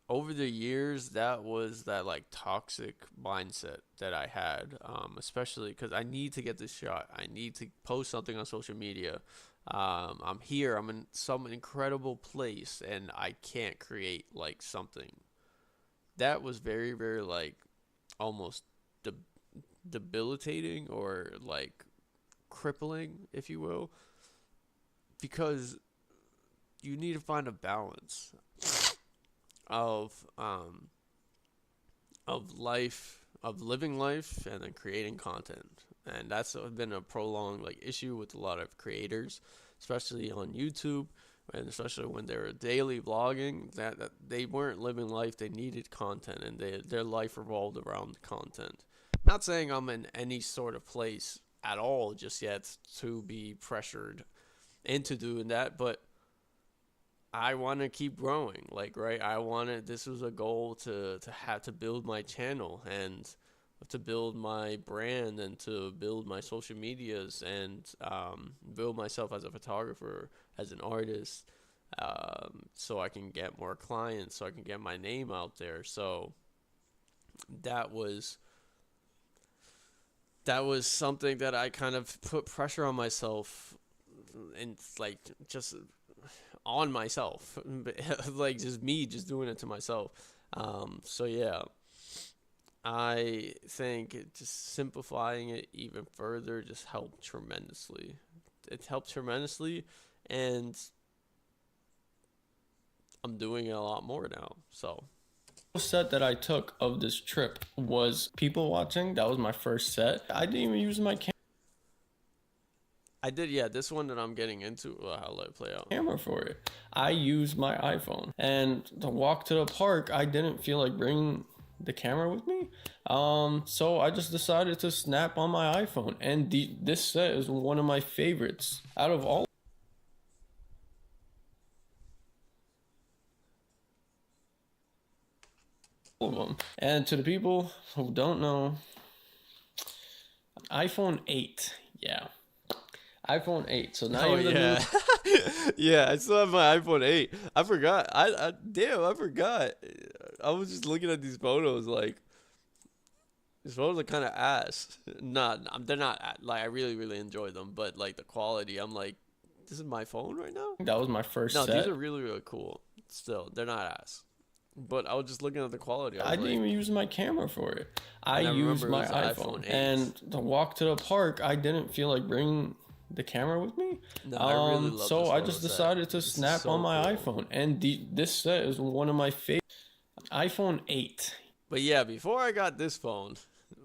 Over the years, that was that like toxic mindset that I had, especially because I need to get this shot. I need to post something on social media. I'm here. I'm in some incredible place, and I can't create like something. That was very, very like almost debilitating or like crippling, if you will, because you need to find a balance of life, of living life, and then creating content. And that's been a prolonged like issue with a lot of creators, especially on YouTube, and especially when they were daily vlogging, that they weren't living life. They needed content, and their life revolved around the content. Not saying I'm in any sort of place at all just yet to be pressured into doing that, but I want to keep growing, like, right? This was a goal to have to build my channel and to build my brand and to build my social medias and build myself as a photographer, as an artist, so I can get more clients, so I can get my name out there. So that was something that I kind of put pressure on myself, and like just on myself, like just me just doing it to myself. So yeah, I think just simplifying it even further just helped tremendously. It helped tremendously, and I'm doing it a lot more now. So Set that I took of this trip was people watching. That was my first set. I didn't even use my camera. I did, yeah. This one that I'm getting into, I'll let it play out. Camera for it. I use my iPhone, and to walk to the park, I didn't feel like bringing the camera with me. So I just decided to snap on my iPhone, and this set is one of my favorites out of all of them. And to the people who don't know, iPhone 8, yeah. iPhone 8. So now you yeah. Yeah, I still have my iPhone 8. I forgot. Damn, I forgot. I was just looking at these photos like these photos are kind of ass. They're not like I really really enjoy them, but like the quality, I'm like, this is my phone right now. that was my first No, set. these are really really cool. Still, they're not ass. But I was just looking at the quality. I didn't even use my camera for it. I used my iPhone. 8. And to walk to the park, I didn't feel like bringing the camera with me. No, I really love so this I just photo decided to set. snap on my iPhone. And this set is one of my favorite. iPhone 8. But yeah, before I got this phone,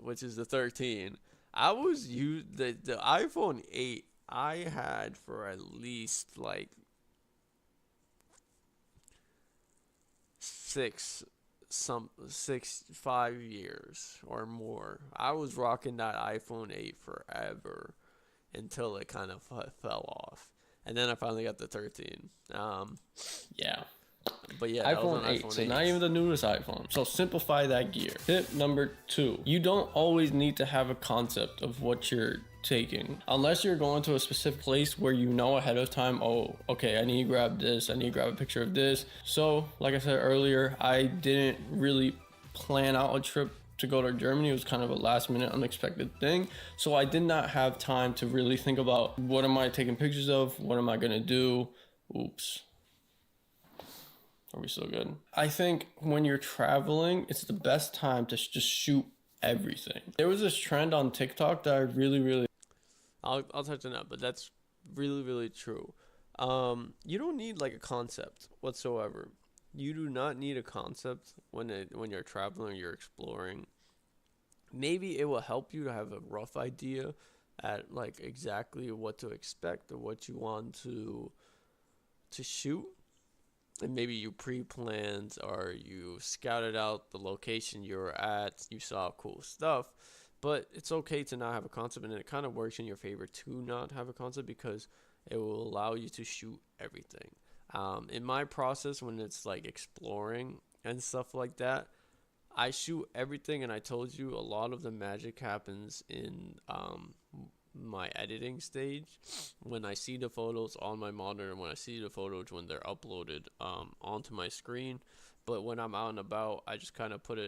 which is the 13, I was the iPhone 8 I had for at least like 5 years or more. I was rocking that iPhone 8 forever until it kind of fell off. And then I finally got the 13. Yeah. But yeah, that was iPhone an 8, iPhone so 8. not even the newest iPhone. So simplify that gear. Tip number 2, you don't always need to have a concept of what you're taking. Unless you're going to a specific place where you know ahead of time, oh, okay, I need to grab this, I need to grab a picture of this. So, like I said earlier, I didn't really plan out a trip to go to Germany. It was kind of a last minute unexpected thing. So I did not have time to really think about what am I taking pictures of? What am I gonna do? Oops. Are we still good? I think when you're traveling, it's the best time to just shoot everything. There was this trend on TikTok that I really I'll touch on that, but that's really really true. You don't need like a concept whatsoever. You do not need a concept when you're traveling or you're exploring. Maybe it will help you to have a rough idea at like exactly what to expect or what you want to shoot. And maybe you pre-planned or you scouted out the location you were at, you saw cool stuff. But it's okay to not have a concept, and it kind of works in your favor to not have a concept because it will allow you to shoot everything. In my process, when it's like exploring and stuff like that, I shoot everything, and I told you a lot of the magic happens in my editing stage when I see the photos on my monitor and when I see the photos when they're uploaded onto my screen. But when I'm out and about, I just kind of put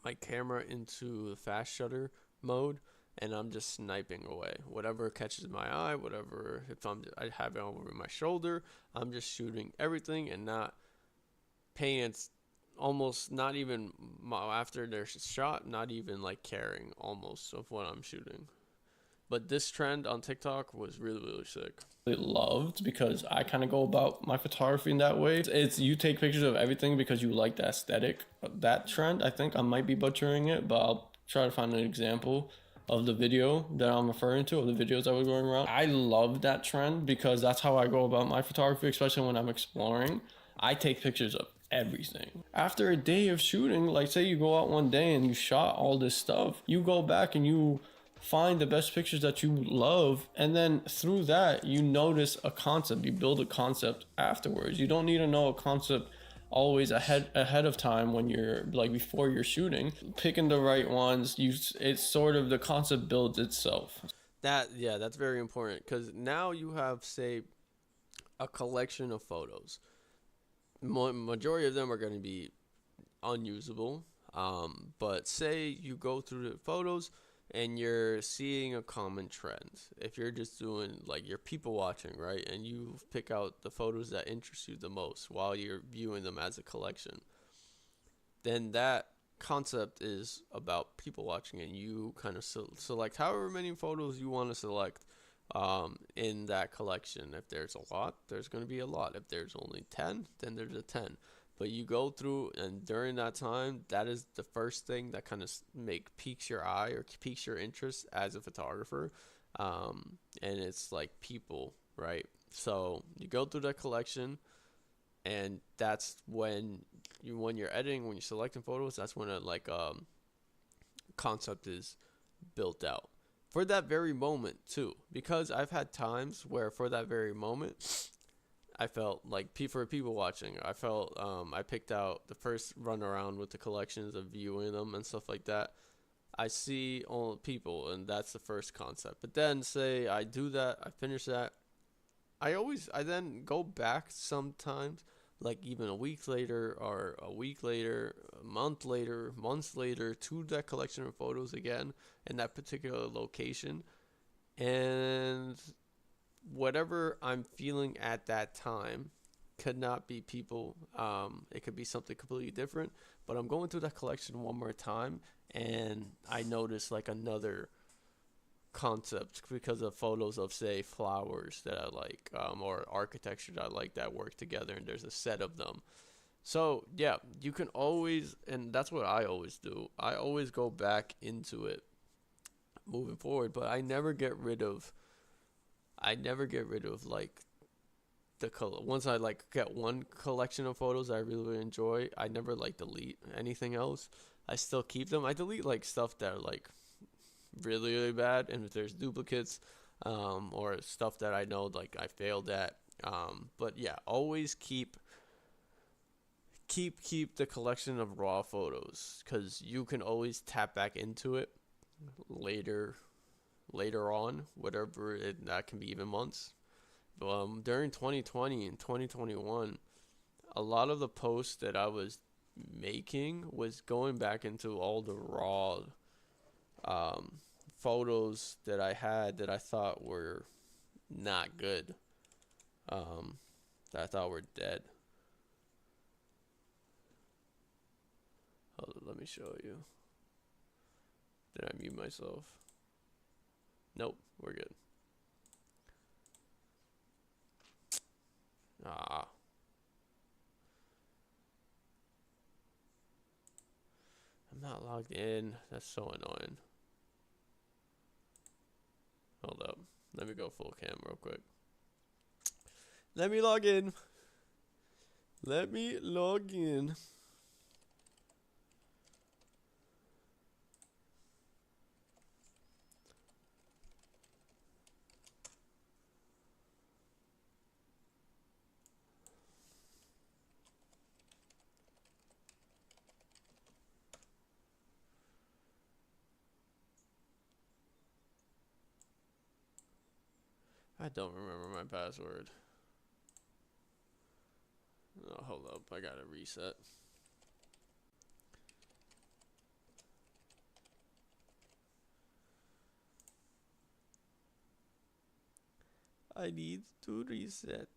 my camera into the fast shutter mode, and I'm just sniping away whatever catches my eye, whatever. If I have it over my shoulder, I'm just shooting everything and not paying it, almost not even after they're shot, not even like caring almost of what I'm shooting. But this trend on TikTok was really really sick. loved because I kind of go about my photography in that way. It's you take pictures of everything because you like the aesthetic. That trend, I think I might be butchering it, but I'll try to find an example of the video that I'm referring to, of the videos that were going around. I love that trend because that's how I go about my photography, especially when I'm exploring. I take pictures of everything. After a day of shooting, like say you go out one day and you shot all this stuff, you go back and you find the best pictures that you love, and then through that you notice a concept, you build a concept afterwards. You don't need to know a concept always ahead of time when you're like before you're shooting. Picking the right ones, it's sort of the concept builds itself. That's very important because now you have, say, a collection of photos. Majority of them are going to be unusable, but say you go through the photos and you're seeing a common trend. If you're just doing like you're people watching, right, and you pick out the photos that interest you the most while you're viewing them as a collection, then that concept is about people watching, and you kind of select however many photos you want to select in that collection. If there's a lot, there's going to be a lot. If there's only 10, then there's a 10. But you go through, and during that time, that is the first thing that kind of piques your eye or piques your interest as a photographer. and it's like people, right? So you go through that collection, and that's when you're editing, when you're selecting photos, that's when a like concept is built out for that very moment too. Because I've had times where for that very moment I felt like for people watching, I felt I picked out the first run around with the collections of viewing them and stuff like that. I see all people, and that's the first concept. But then, say I do that, I finish that. I then go back sometimes, like even a week later, or a week later, a month later, months later, to that collection of photos again in that particular location, and whatever I'm feeling at that time could not be people. It could be something completely different. But I'm going through that collection one more time, and I notice like another concept because of photos of, say, flowers that I like, or architecture that I like that work together, and there's a set of them. So yeah, you can always, and that's what I always do. I always go back into it moving forward, but I never get rid of like the color. Once I like get one collection of photos I really enjoy, I never like delete anything else. I still keep them. I delete like stuff that are like really bad, and if there's duplicates, or stuff that I know like I failed at. But yeah, always keep the collection of raw photos, because you can always tap back into it later on, whatever that can be, even months. During 2020 and 2021, a lot of the posts that I was making was going back into all the raw um, photos that I had that I thought were not good, that I thought were dead. Hold on, let me show you. Did I mute myself? Nope, we're good. Ah, I'm not logged in. That's so annoying. Hold up. Let me go full cam real quick. Let me log in. Let me log in. I don't remember my password. Oh, hold up. I gotta reset. I need to reset.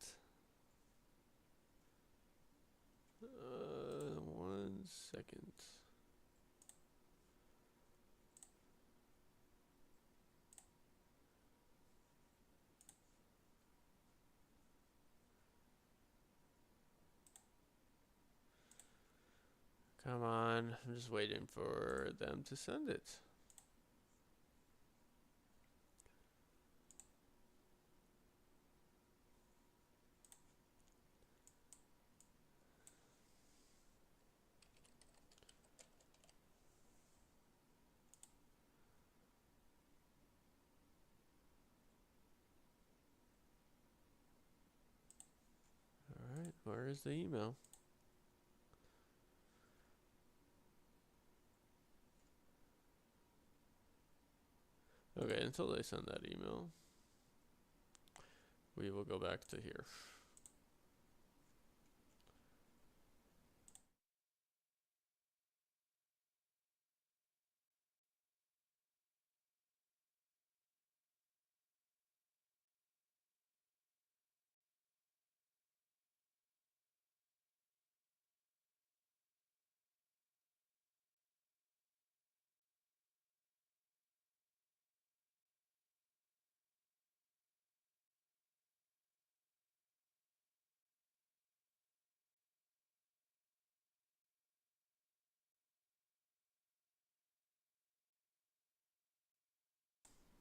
1 second. Come on. I'm just waiting for them to send it. Alright, where is the email? Okay, until they send that email, we will go back to here.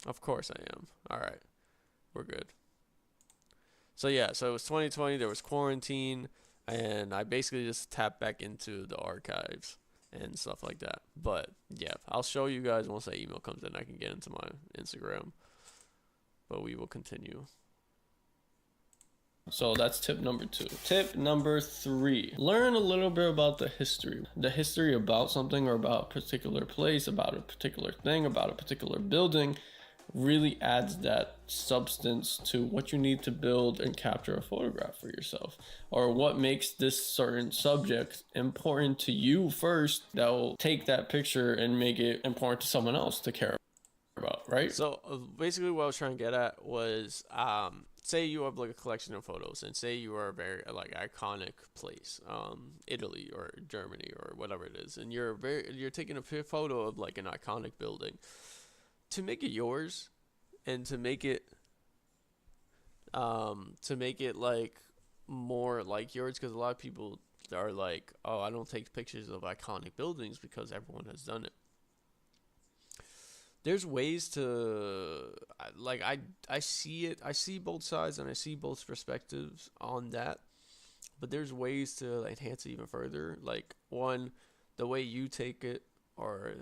Of course I am. All right, we're good. So yeah, so it was 2020. There was quarantine, and I basically just tapped back into the archives and stuff like that. But yeah, I'll show you guys once that email comes in. I can get into my Instagram, but we will continue. So that's tip number 2. Tip number 3, learn a little bit about the history. The history about something or about a particular place, about a particular thing, about a particular building really adds that substance to what you need to build and capture a photograph for yourself, or what makes this certain subject important to you first that will take that picture and make it important to someone else to care about, right? So basically, what I was trying to get at was, say you have like a collection of photos, and say you are a very like iconic place, Italy or Germany or whatever it is, and you're taking a photo of like an iconic building. To make it yours, and to make it like more like yours, because a lot of people are like, oh, I don't take pictures of iconic buildings because everyone has done it. There's ways to like I see it. I see both sides and I see both perspectives on that. But there's ways to enhance it even further. Like, one, the way you take it or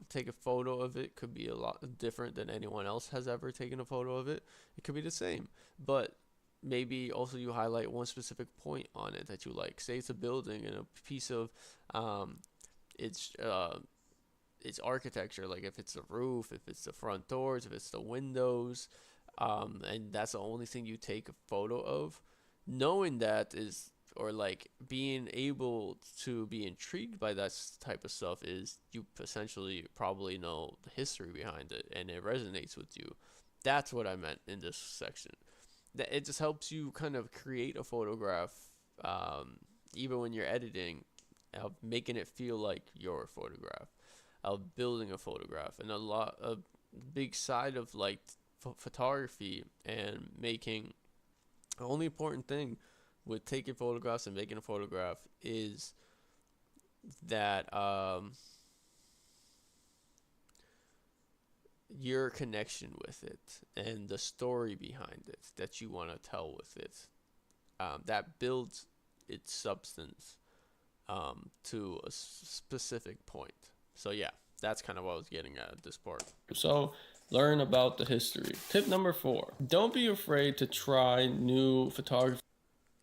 take a photo of it could be a lot different than anyone else has ever taken a photo of it. It could be the same, but maybe also you highlight one specific point on it that you like. Say it's a building and a piece of its its architecture, like if it's the roof, if it's the front doors, if it's the windows, and that's the only thing you take a photo of. Knowing that is, or like being able to be intrigued by that type of stuff, is you essentially probably know the history behind it and it resonates with you. That's what I meant in this section. That it just helps you kind of create a photograph, even when you're editing, of making it feel like your photograph, of building a photograph. And a big side of like photography and making, the only important thing with taking photographs and making a photograph is that your connection with it and the story behind it that you want to tell with it, that builds its substance to a specific point. So yeah, that's kind of what I was getting at this part. So learn about the history. Tip number 4, don't be afraid to try new photography.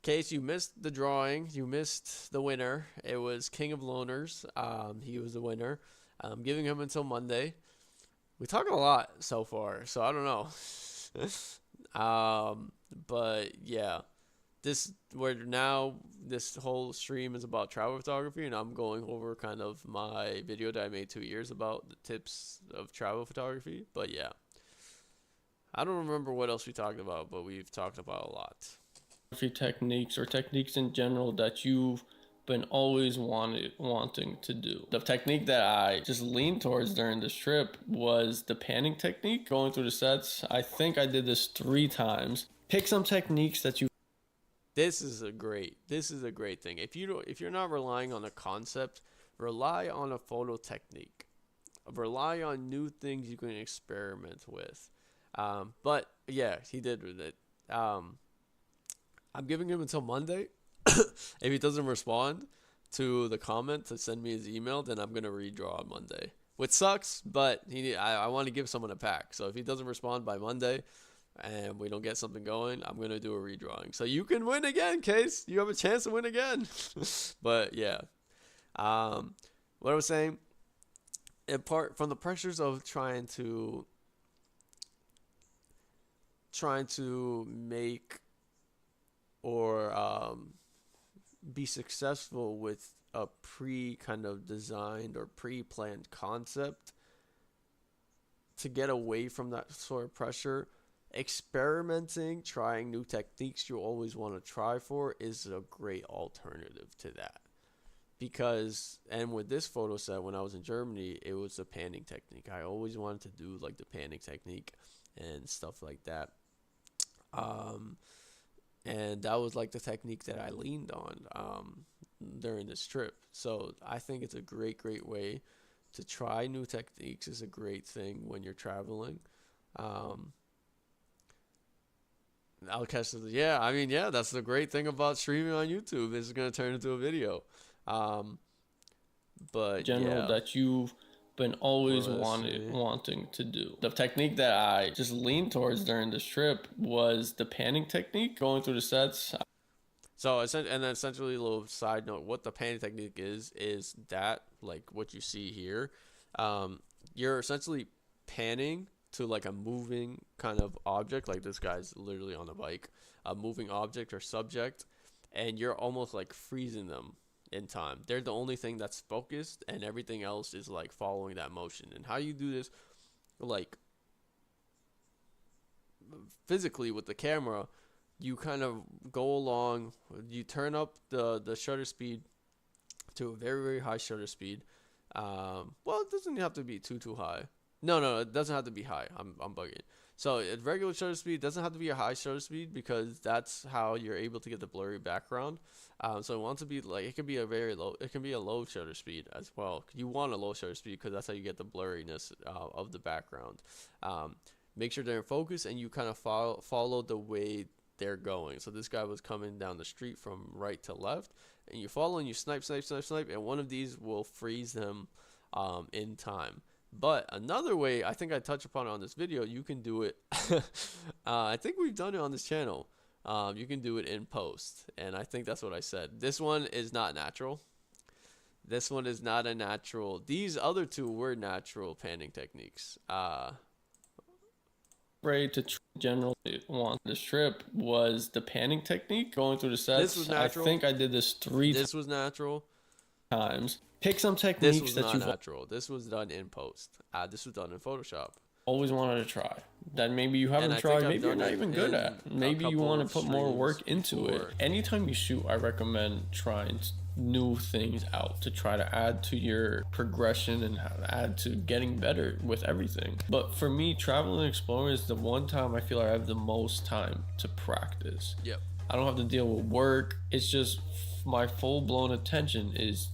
In case you missed the drawing, you missed the winner. It was King of Loners. He was the winner. I'm giving him until Monday. We talking a lot so far, so I don't know. But yeah, this whole stream is about travel photography, and I'm going over kind of my video that I made 2 years about the tips of travel photography. But yeah, I don't remember what else we talked about, but we've talked about a lot. Techniques, or techniques in general, that you've been always wanting to do. The technique that I just leaned towards during this trip was the panning technique. Going through the sets, I think I did this 3 times. Pick some techniques that you. This is a great thing. If you're not relying on a concept, rely on a photo technique. Rely on new things you can experiment with. But yeah, he did with it. I'm giving him until Monday. If he doesn't respond to the comment to send me his email, then I'm gonna redraw on Monday, which sucks. But I want to give someone a pack. So if he doesn't respond by Monday, and we don't get something going, I'm gonna do a redrawing. So you can win again, Case. You have a chance to win again. But yeah, what I was saying, apart from the pressures of trying to make or be successful with a kind of designed or pre-planned concept, to get away from that sort of pressure, experimenting, trying new techniques you always want to try for is a great alternative to that. Because, and with this photo set, when I was in Germany, it was a panning technique. I always wanted to do like the panning technique and stuff like that. And that was like the technique that I leaned on during this trip. So I think it's a great way to try new techniques. Is a great thing when you're traveling. Um, I'll catch the, yeah, I mean, yeah, that's the great thing about streaming on YouTube. It's going to turn into a video. Um, but General yeah, that you've been always let's see. wanting to do. The technique that I just leaned towards during this trip was the panning technique, going through the sets. So, and then essentially, a little side note: what the panning technique is that like what you see here. You're essentially panning to like a moving kind of object, like this guy's literally on a bike, a moving object or subject, and you're almost like freezing them in time. They're the only thing that's focused, and everything else is like following that motion. And how you do this, like physically with the camera, you kind of go along, you turn up the shutter speed to a very, very high shutter speed. Well, it doesn't have to be too high. No, it doesn't have to be high. I'm bugging. So at regular shutter speed doesn't have to be a high shutter speed because that's how you're able to get the blurry background. So it wants to be like, it can be a very low, it can be a low shutter speed as well. You want a low shutter speed because that's how you get the blurriness of the background. Make sure they're in focus and you kind of follow the way they're going. So this guy was coming down the street from right to left, and you follow and you snipe, and one of these will freeze them in time. But another way, I think I touched upon it on this video, you can do it. I think we've done it on this channel. You can do it in post, and I think that's what I said. This one is not natural. This one is not a natural. These other two were natural panning techniques. Afraid to generally want this trip was the panning technique, going through the sets. This was natural. I think I did this This was natural. times. Pick some techniques This was that not you've natural. This was done in post. This was done in Photoshop. always wanted to try, that maybe you haven't tried, maybe you're not even good at, maybe you want to put more work into it. Anytime you shoot, I recommend trying new things out to try to add to your progression and add to getting better with everything. But for me, traveling and exploring is the one time I feel like I have the most time to practice. Yep. I don't have to deal with work. It's just my full-blown attention is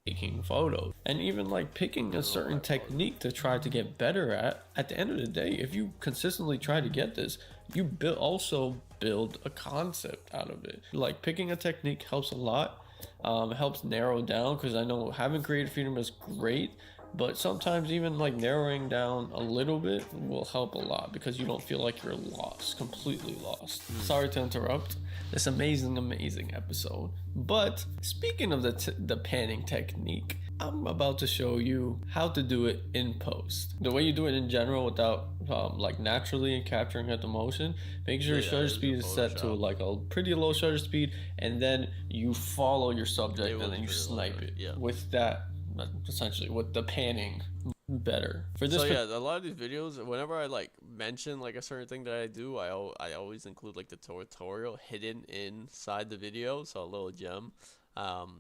taking photos, and even like picking a certain technique to try to get better at the end of the day, if you consistently try to get this, you also build a concept out of it. Like picking a technique helps a lot. Helps narrow down, because I know having creative freedom is great, but sometimes even like narrowing down a little bit will help a lot, because you don't feel like you're lost, completely lost. Sorry to interrupt this amazing episode, but speaking of the panning technique, I'm about to show you how to do it in post. The way you do it in general without like naturally and capturing at the motion, make sure your shutter speed is set to like a pretty low shutter speed, and then you follow your subject and then you snipe it with that, essentially with the panning better. For this, so yeah, a lot of these videos, whenever I like mention like a certain thing that I do, I always include like the tutorial hidden inside the video, so a little gem.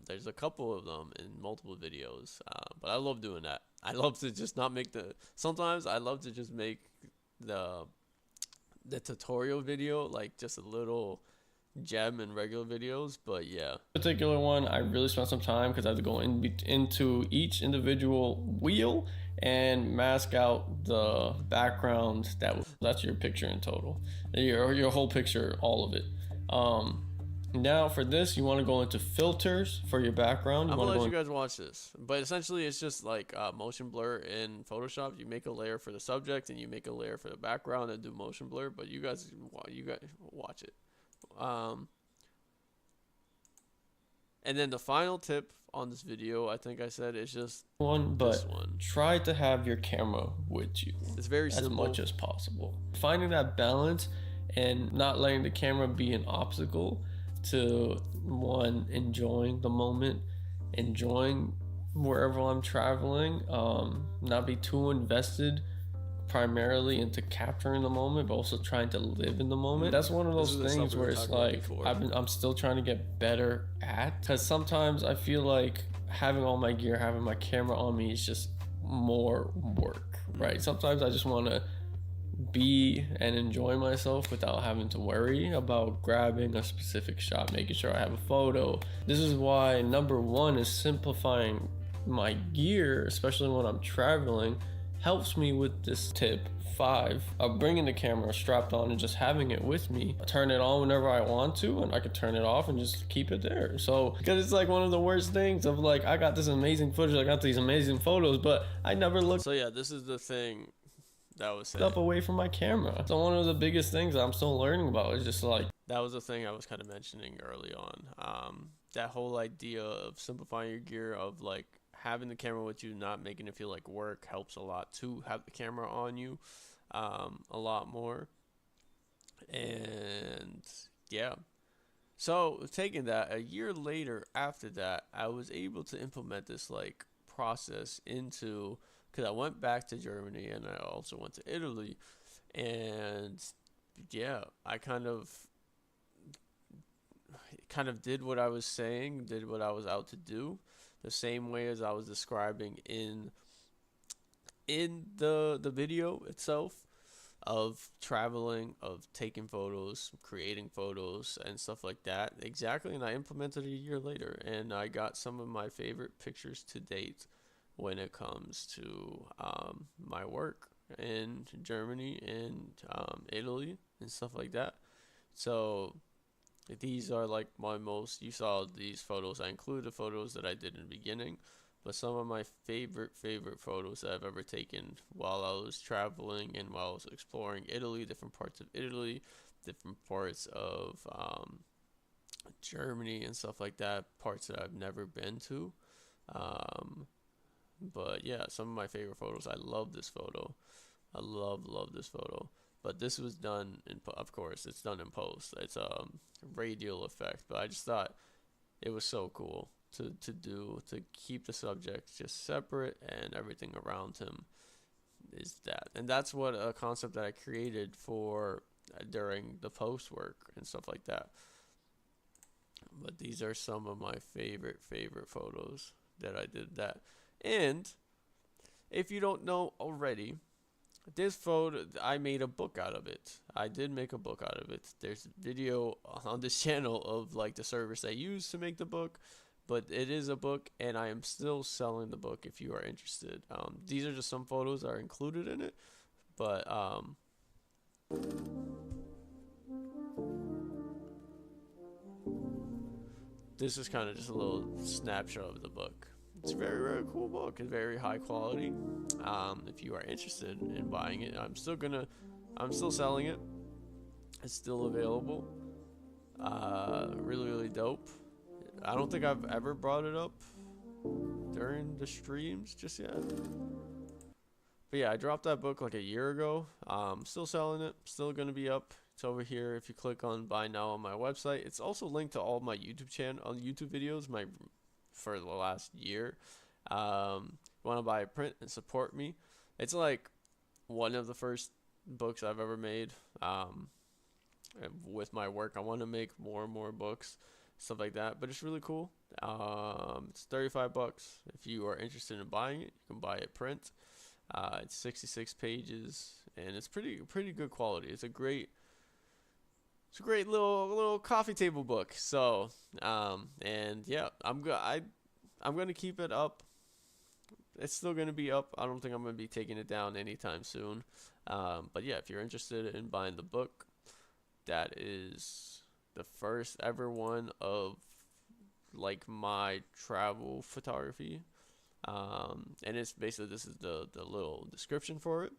There's a couple of them in multiple videos, but I love doing that. I love to just not make sometimes I love to just make the tutorial video like just a little gem in regular videos. But yeah, particular one, I really spent some time because I had to go into each individual wheel and mask out the background. That's your picture in total, your whole picture, all of it. Now for this, you want to go into filters for your background. I'm gonna let you guys watch this, but essentially it's just like motion blur in Photoshop. You make a layer for the subject and you make a layer for the background and do motion blur. But you guys watch it. And then the final tip on this video, I think I said, is just this one. Try to have your camera with you. It's very simple. As much as possible. Finding that balance and not letting the camera be an obstacle to one, enjoying the moment, enjoying wherever I'm traveling, not be too invested primarily into capturing the moment, but also trying to live in the moment. That's one of those things where it's like I'm still trying to get better at, because sometimes I feel like having all my gear, having my camera on me is just more work, right? Sometimes I just want to be and enjoy myself without having to worry about grabbing a specific shot, making sure I have a photo. This is why number one is simplifying my gear, especially when I'm traveling, helps me with this tip 5 of bringing the camera strapped on and just having it with me. I turn it on whenever I want to, and I could turn it off and just keep it there. So, because it's like one of the worst things of like, I got this amazing footage, I got these amazing photos, but I never looked So yeah, this is the thing that was saying. up away from my camera. So one of the biggest things I'm still learning about is just like, That was the thing I was kind of mentioning early on. That whole idea of simplifying your gear, of like having the camera with you, not making it feel like work, helps a lot to have the camera on you, a lot more. And yeah, so taking that a year later after that, I was able to implement this like process into, because I went back to Germany and I also went to Italy, and yeah, I kind of did what I was saying, did what I was out to do, the same way as I was describing in the video itself, of traveling, of taking photos, creating photos, and stuff like that. Exactly, and I implemented it a year later, and I got some of my favorite pictures to date when it comes to my work in Germany and Italy and stuff like that. So these are like my most, you saw these photos. I included the photos that I did in the beginning, but some of my favorite photos that I've ever taken while I was traveling and while I was exploring Italy, different parts of Italy, different parts of Germany and stuff like that, parts that I've never been to. Um, but yeah, some of my favorite photos. I love this photo. I love this photo. But this was done in, of course, it's done in post. It's a radial effect, but I just thought it was so cool to keep the subject just separate, and everything around him is that. And that's what a concept that I created for during the post work and stuff like that. But these are some of my favorite photos that I did that. And if you don't know already, this photo, I made a book out of it. I did make a book out of it. There's a video on this channel of like the service I used to make the book, but it is a book, and I am still selling the book if you are interested. These are just some photos that are included in it, but this is kind of just a little snapshot of the book. It's a very cool book. It's very high quality. If you are interested in buying it, I'm still selling it. It's still available. Really dope. I don't think I've ever brought it up during the streams just yet. But yeah, I dropped that book like a year ago. Still selling it. Still gonna be up. It's over here if you click on buy now on my website. It's also linked to all my YouTube channel on YouTube videos for the last year. Want to buy a print and support me? It's like one of the first books I've ever made. With my work, I want to make more and more books, stuff like that. But it's really cool. It's $35. If you are interested in buying it, you can buy it print. It's 66 pages, and it's pretty good quality. It's a great little coffee table book. So, and yeah, I'm gonna keep it up. It's still gonna be up. I don't think I'm gonna be taking it down anytime soon. But yeah, if you're interested in buying the book, that is the first ever one of like my travel photography. And it's basically, this is the little description for it.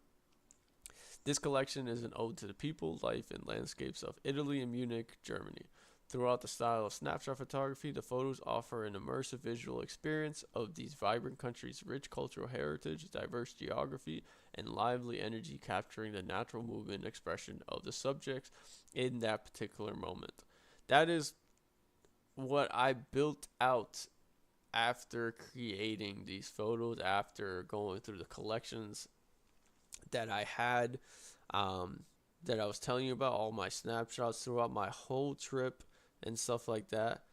This collection is an ode to the people, life, and landscapes of Italy and Munich, Germany. Throughout the style of snapshot photography, the photos offer an immersive visual experience of these vibrant countries' rich cultural heritage, diverse geography, and lively energy, capturing the natural movement and expression of the subjects in that particular moment. That is what I built out after creating these photos, after going through the collections that I had, that I was telling you about, all my snapshots throughout my whole trip and stuff like that.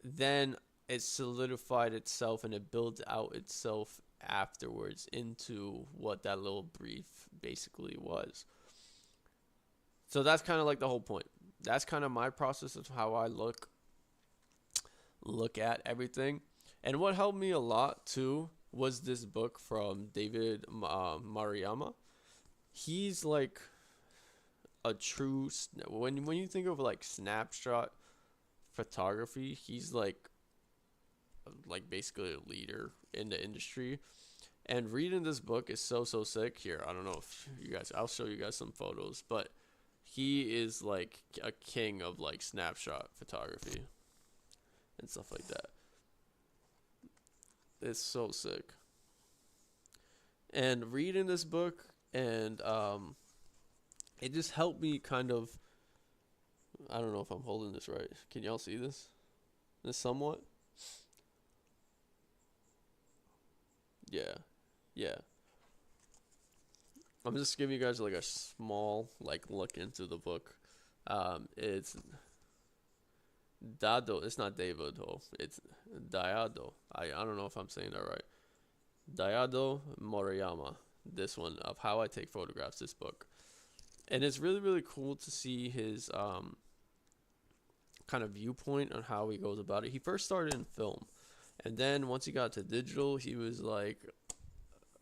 Then it solidified itself and it built out itself afterwards into what that little brief basically was. So that's kind of like the whole point. That's kind of my process of how I look at everything. And what helped me a lot too was this book from David Maruyama. He's like a true when you think of like snapshot photography, he's like basically a leader in the industry. And reading this book is so sick. Here, I don't know if you guys, I'll show you guys some photos, but he is like a king of like snapshot photography and stuff like that. It's so sick. And reading this book, and it just helped me kind of, I don't know if I'm holding this right. Can y'all see this? This somewhat? Yeah. Yeah. I'm just giving you guys like a small like look into the book. It's Dado. It's not David. It's Daido. I don't know if I'm saying that right. Daido Moriyama. This one of How I Take Photographs. This book, and it's really cool to see his kind of viewpoint on how he goes about it. He first started in film, and then once he got to digital, he was like,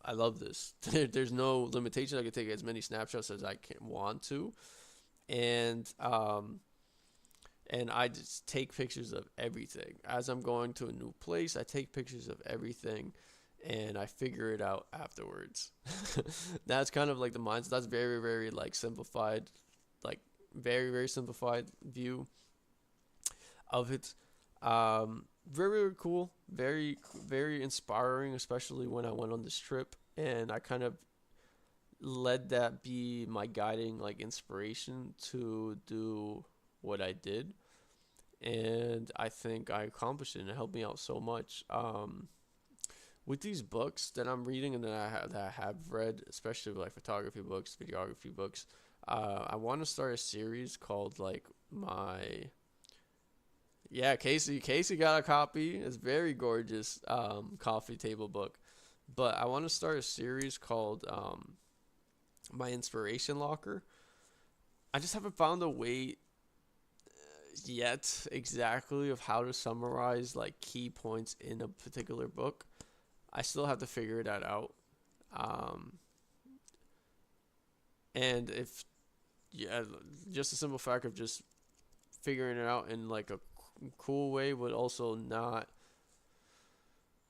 I love this. There's no limitation. I can take as many snapshots as I can want to, and I just take pictures of everything. As I'm going to a new place, I take pictures of everything, and I figure it out afterwards. That's kind of like the mindset. That's very like simplified, like very simplified view of it. Very cool, very inspiring, especially when I went on this trip, and I kind of let that be my guiding like inspiration to do what I did, and I think I accomplished it, and it helped me out so much. With these books that I'm reading and that I have read, especially like photography books, videography books, I want to start a series called like my. Yeah, Casey got a copy. It's very gorgeous coffee table book. But I want to start a series called My Inspiration Locker. I just haven't found a way yet exactly of how to summarize like key points in a particular book. I still have to figure that out. And if just a simple fact of just figuring it out in like a cool way would also not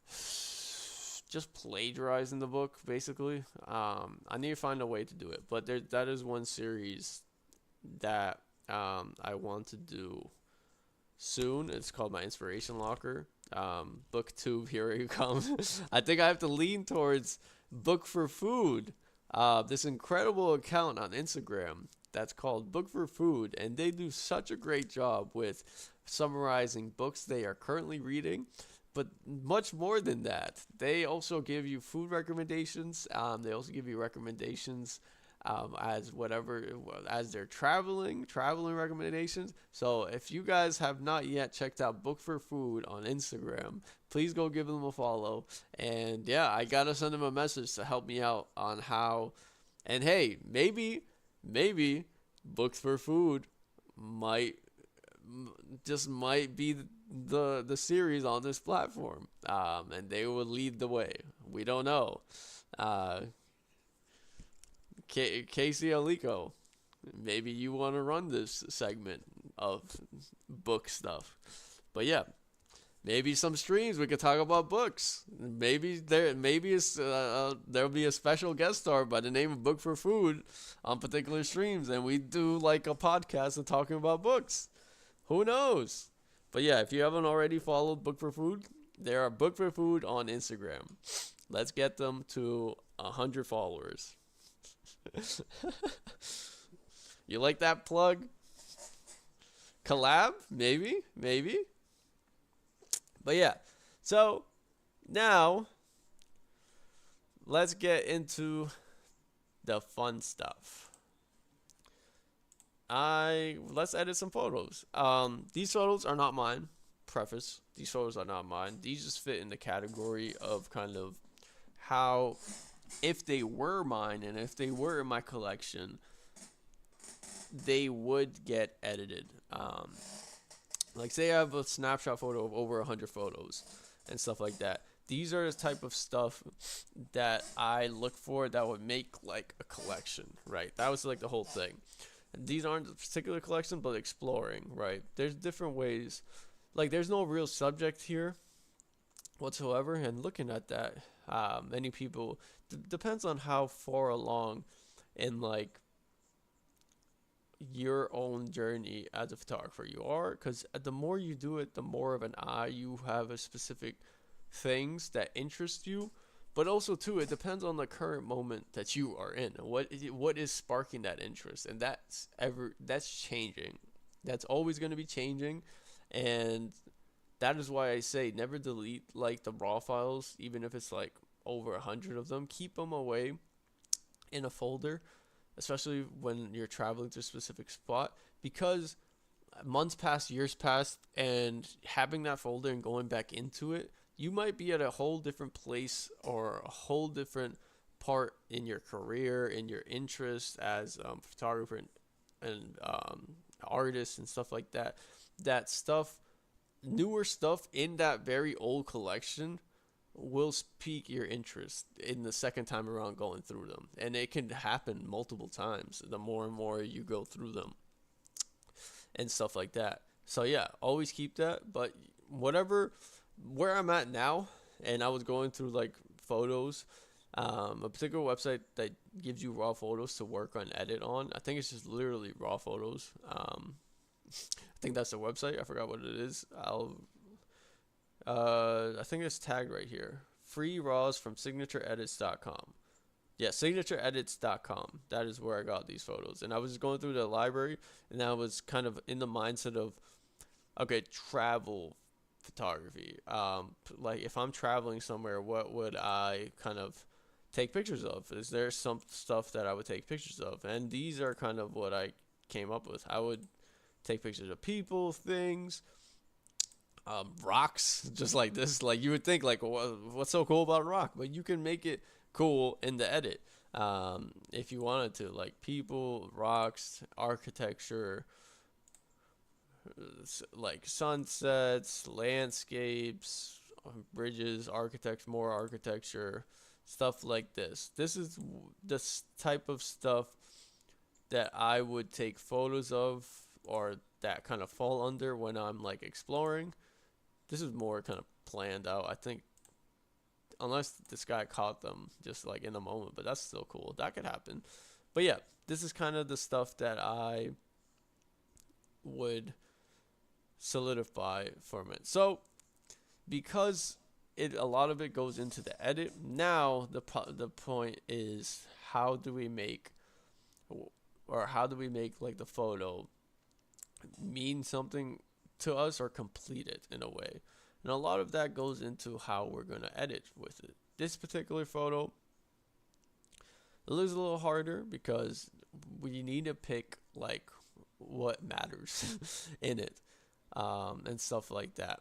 just plagiarizing the book basically. I need to find a way to do it, but that is one series that I want to do soon. It's called My Inspiration Locker. Book 2, here it comes. I think I have to lean towards Book for Food, this incredible account on Instagram that's called Book for Food, and they do such a great job with summarizing books they are currently reading. But much more than that, they also give you food recommendations. They also give you recommendations as they're traveling recommendations. So if you guys have not yet checked out Book for Food on Instagram, please go give them a follow. And yeah, I gotta send them a message to help me out on how. And hey, maybe Books for Food might be the series on this platform, and they will lead the way. We don't know. XherdAliko, maybe you want to run this segment of book stuff. But yeah, maybe some streams we could talk about books. Maybe there'll be a special guest star by the name of Book for Food on particular streams, and we do like a podcast of talking about books. Who knows? But yeah, if you haven't already followed Book for Food, there are Book for Food on Instagram. Let's get them to 100 followers. You like that plug? Collab? Maybe. But yeah, so now let's get into the fun stuff. Let's edit some photos. These photos are not mine. Preface: these photos are not mine. These just fit in the category of kind of how, if they were mine and if they were in my collection, they would get edited. Like say I have a snapshot photo of over 100 photos. and stuff like that. These are the type of stuff that I look for that would make like a collection, right? That was like the whole thing. And these aren't a particular collection, but exploring, right? There's different ways. Like there's no real subject here whatsoever, and looking at that, many people depends on how far along in like your own journey as a photographer you are, because the more you do it, the more of an eye you have of specific things that interest you. But also too, it depends on the current moment that you are in, what is sparking that interest, and that's changing. That's always going to be changing, and that is why I say never delete like the raw files, even if it's like over 100 of them. Keep them away in a folder, especially when you're traveling to a specific spot, because months pass, years pass, and having that folder and going back into it, you might be at a whole different place or a whole different part in your career, in your interest as a photographer and artist and stuff like that. That stuff, newer stuff in that very old collection will pique your interest in the second time around going through them, and it can happen multiple times the more and more you go through them and stuff like that. So yeah, always keep that. But where I'm at now, and I was going through like photos, a particular website that gives you raw photos to work on, edit on. I think it's just literally raw photos. I think that's the website. I forgot what it is. I think it's tagged right here. Free raws from signatureedits.com. Yeah, signatureedits.com. That is where I got these photos. And I was going through the library, and I was kind of in the mindset of, okay, travel photography. Like if I'm traveling somewhere, what would I kind of take pictures of? Is there some stuff that I would take pictures of? And these are kind of what I came up with. I would take pictures of people, things, rocks, just like this. Like you would think like, what's so cool about a rock? But you can make it cool in the edit, if you wanted to, like people, rocks, architecture, like sunsets, landscapes, bridges, more architecture, stuff like this. This is the type of stuff that I would take photos of, or that kind of fall under when I'm like exploring. This is more kind of planned out, I think, unless this guy caught them just like in a moment, but that's still cool. That could happen. But yeah, this is kind of the stuff that I would solidify for me. So because a lot of it goes into the edit, now the point is, how do we make like the photo mean something to us or complete it in a way. And a lot of that goes into how we're going to edit with it. This particular photo, it looks a little harder because we need to pick like what matters in it, and stuff like that.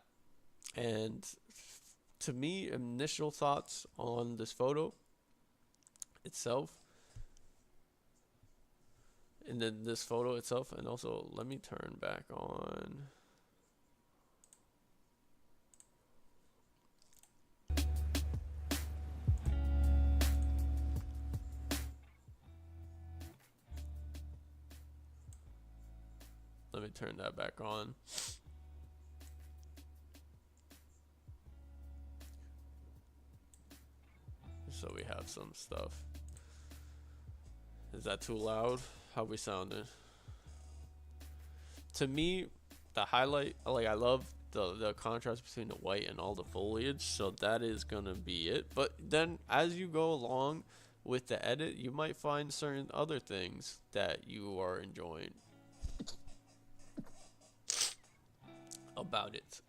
And to me, initial thoughts on this photo itself, and then this photo itself, and also let me turn back on. Let me turn that back on. So we have some stuff. Is that too loud? How we sounding? To me, the highlight, like I love the contrast between the white and all the foliage, so that is gonna be it. But then as you go along with the edit, you might find certain other things that you are enjoying about it.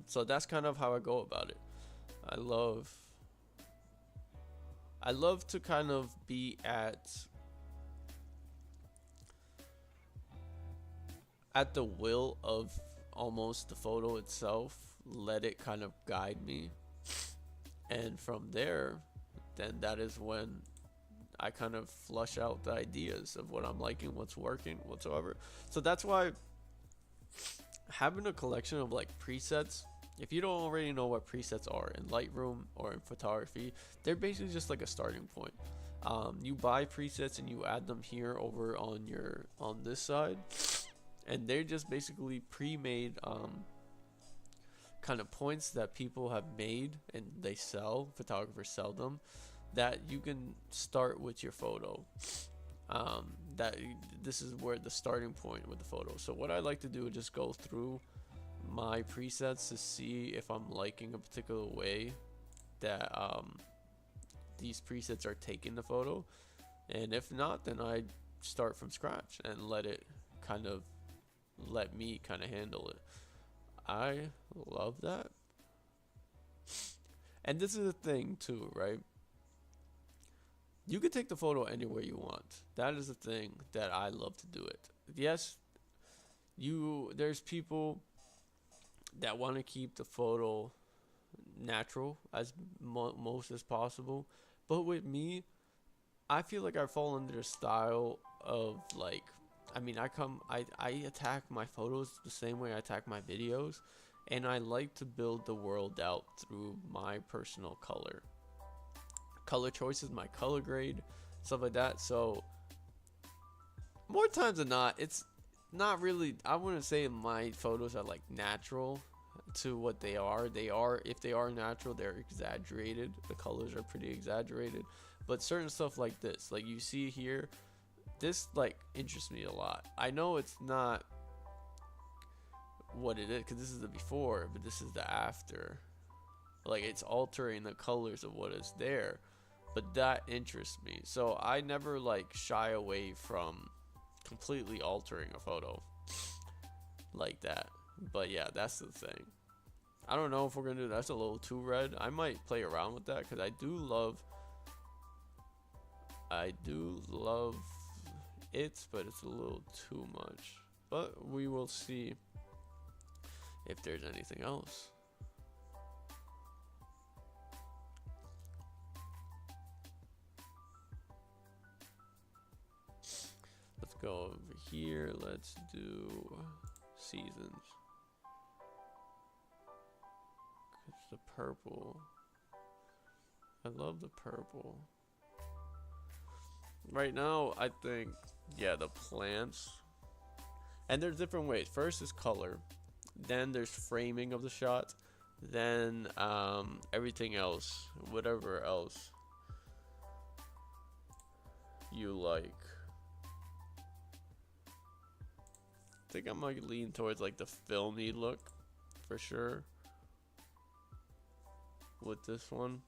So that's kind of how I go about it. I love to kind of be at the will of almost the photo itself, let it kind of guide me, and from there, then that is when I kind of flush out the ideas of what I'm liking, what's working, whatsoever. So that's why having a collection of like presets if you don't already know what presets are in Lightroom or in photography, they're basically just like a starting point. You buy presets and you add them here over on this side, and they're just basically pre-made kind of points that people have made and they sell, photographers sell them, that you can start with your photo. That this is where the starting point with the photo. So what I like to do is just go through my presets to see if I'm liking a particular way that these presets are taking the photo, and if not, then I start from scratch and let me kind of handle it. I love that. And this is a thing too, right? You can take the photo anywhere you want. That is the thing that I love to do it. Yes, there's people that want to keep the photo natural as most as possible, but with me, I feel like I fall under the style of like, I mean, I attack my photos the same way I attack my videos, and I like to build the world out through my personal color choices, my color grade, stuff like that. So more times than not, it's not really, I wouldn't say my photos are like natural to what they are. If they are natural, they're exaggerated. The colors are pretty exaggerated. But certain stuff like this, like you see here, this like interests me a lot. I know it's not what it is because this is the before, but this is the after. Like it's altering the colors of what is there, but that interests me. So I never like shy away from completely altering a photo like that. But yeah, that's the thing. I don't know if we're gonna do that's a little too red. I might play around with that because I do love it, but it's a little too much. But we will see if there's anything else. Let's go over here. Let's do seasons. It's the purple. I love the purple. Right now, I think, yeah, the plants. And there's different ways. First is color. Then there's framing of the shot. Then everything else. Whatever else you like. I think I might lean towards like the filmy look for sure with this one.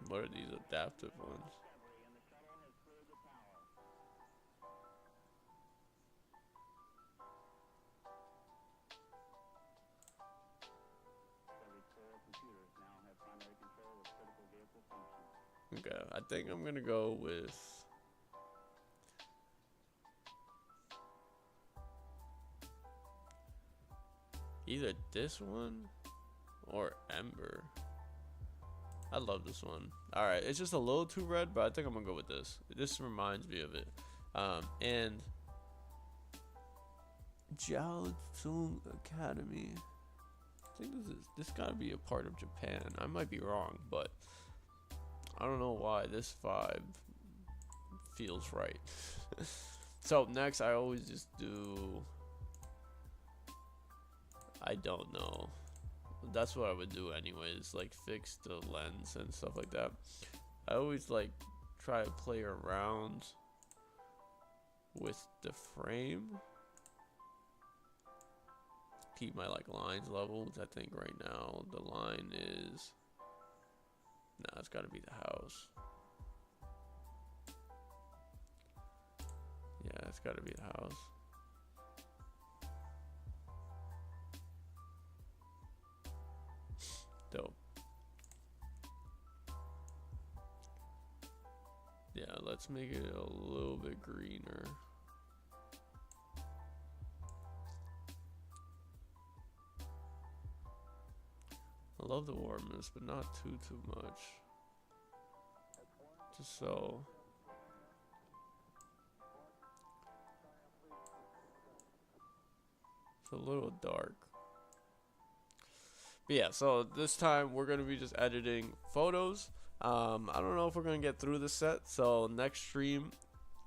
What are these adaptive ones? Okay, I think I'm gonna go with either this one or Ember. I love this one. Alright, it's just a little too red, but I think I'm gonna go with this. This reminds me of it. And Jiaozhong Academy. I think this gotta be a part of Japan. I might be wrong, but I don't know why this vibe feels right. So next, I always just do, I don't know. That's what I would do anyways, like fix the lens and stuff like that. I always like try to play around with the frame. Keep my like lines leveled. I think right now the line is, nah, it's gotta be the house. Yeah, it's gotta be the house. Dope. Yeah, let's make it a little bit greener. A love the warmness, but not too much. Just so. It's a little dark. But yeah, so this time we're gonna be just editing photos. I don't know if we're gonna get through the set, so next stream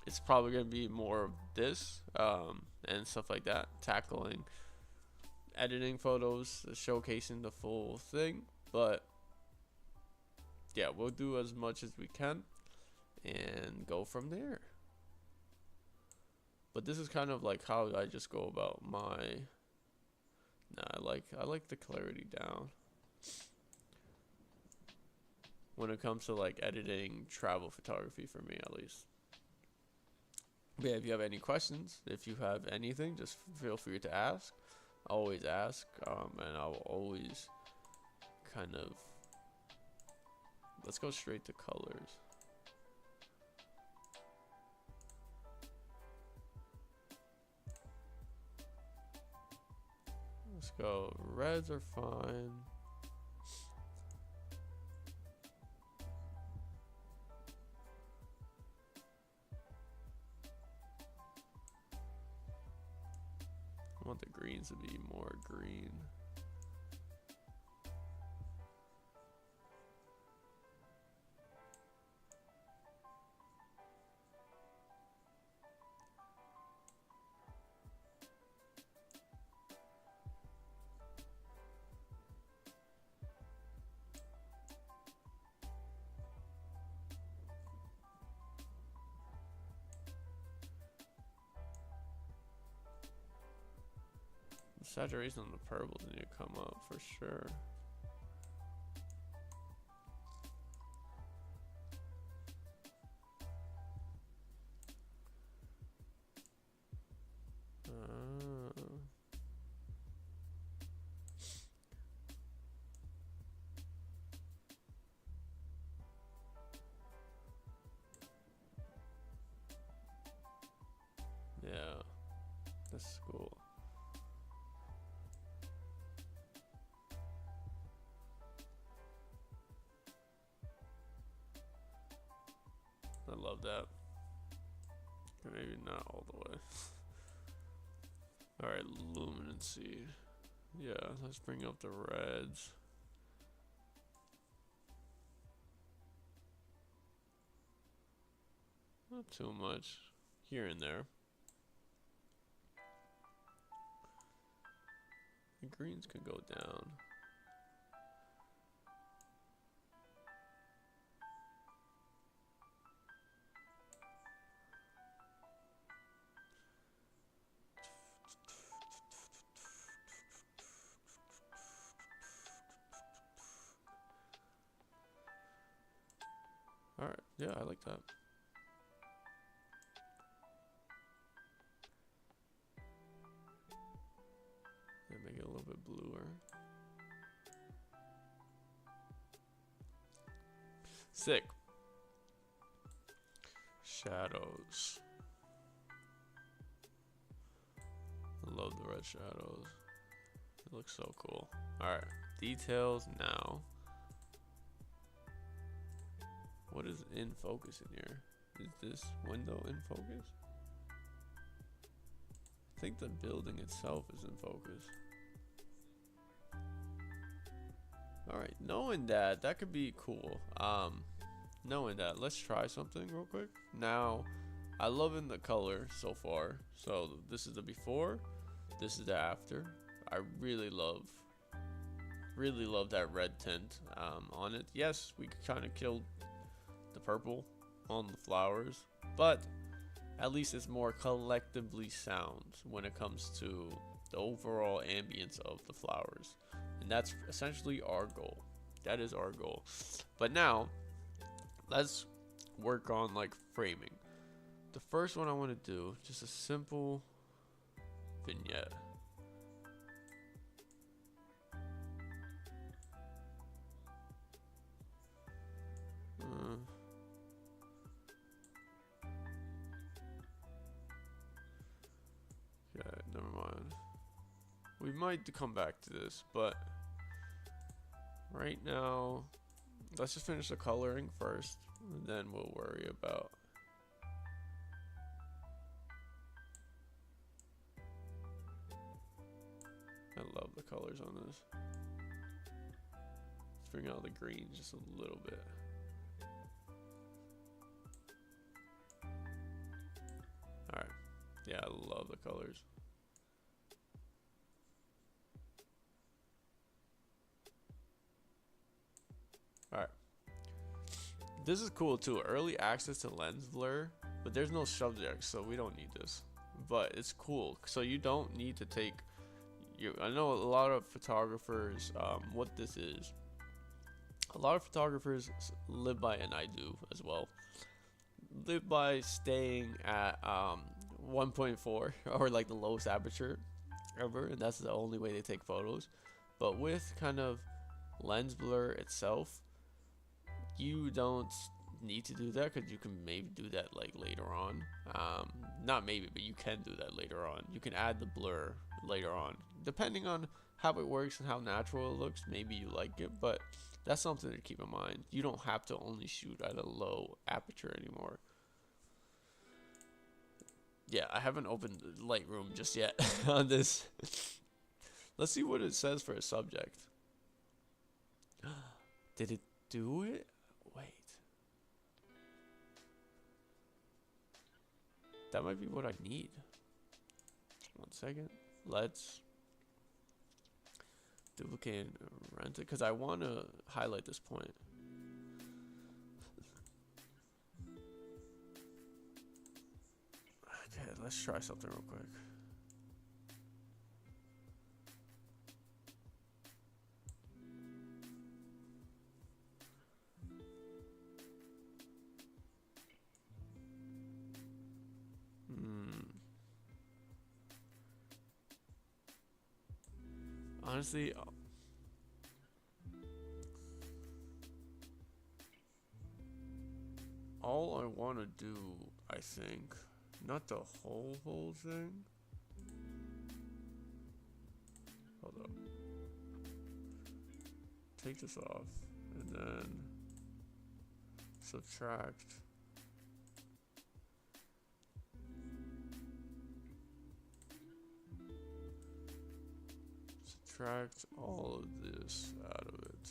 it's probably gonna be more of this and stuff like that, tackling editing photos, showcasing the full thing. But yeah, we'll do as much as we can and go from there. But this is kind of like how I just go about my. Nah, I like the clarity down when it comes to like editing travel photography, for me at least. But yeah, if you have any questions, if you have anything, just feel free to ask. Always ask, and I'll always kind of. Let's go straight to colors. Let's go. Reds are fine. I want the greens to be more green. Saturation on the purples need to come up for sure. Yeah, that's cool. I love that. Maybe not all the way. Alright, luminancy. Yeah, let's bring up the reds. Not too much. Here and there. The greens could go down. Alright, yeah, I like that. Yeah, make it a little bit bluer. Sick. Shadows. I love the red shadows. It looks so cool. Alright, details now. What is in focus in here? Is this window in focus? I think the building itself is in focus. Alright, knowing that, that could be cool. Knowing that, let's try something real quick. Now, I love in the color so far. So this is the before, this is the after. I really love that red tint on it. Yes, we kind of killed the purple on the flowers, but at least it's more collectively sound when it comes to the overall ambience of the flowers, and that's essentially our goal. That is our goal. But now let's work on like framing. The first one I want to do, just a simple vignette. Yeah, never mind. We might come back to this, but right now, let's just finish the coloring first, and then we'll worry about. I love the colors on this. Let's bring out the green just a little bit. Alright. Yeah, I love the colors. Alright. This is cool too. Early access to lens blur, but there's no subject, so we don't need this. But it's cool. So you don't need to take I know a lot of photographers, what this is. A lot of photographers live by, and I do as well, live by staying at 1.4 or like the lowest aperture ever, and that's the only way they take photos. But with kind of lens blur itself, you don't need to do that, because you can maybe do that like later on. Not maybe, but you can do that later on. You can add the blur later on, depending on how it works and how natural it looks. Maybe you like it, but that's something to keep in mind. You don't have to only shoot at a low aperture anymore. Yeah, I haven't opened Lightroom just yet on this. Let's see what it says for a subject. Did it do it? Wait. That might be what I need. 1 second. Let's duplicate and rent it, because I want to highlight this point. Okay, let's try something real quick. Honestly, all I want to do, I think, not the whole thing. Hold up. Take this off, and then subtract. Subtract all of this out of it.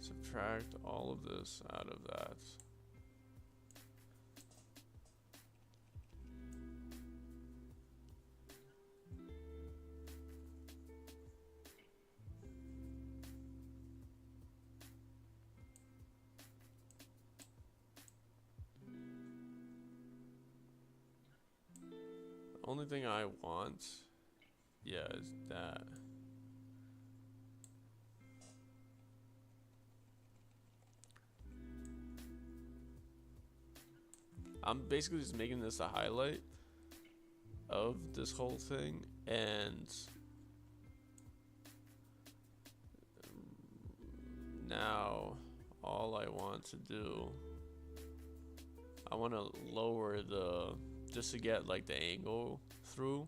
Subtract all of this out of that. Only thing I want, yeah, is that. I'm basically just making this a highlight of this whole thing, and now all I want to do, I want to lower the, just to get like the angle through,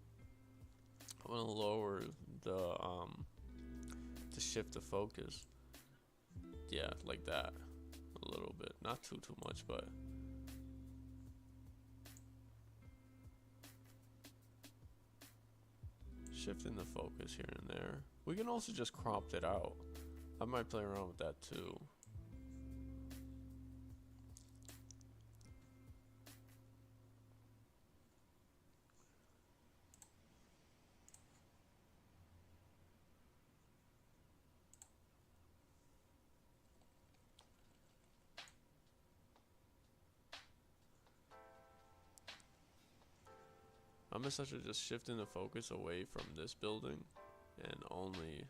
I want to lower the to shift the focus, yeah, like that a little bit, not too much, but shifting the focus here and there. We can also just crop it out. I might play around with that too. I'm essentially just shifting the focus away from this building and only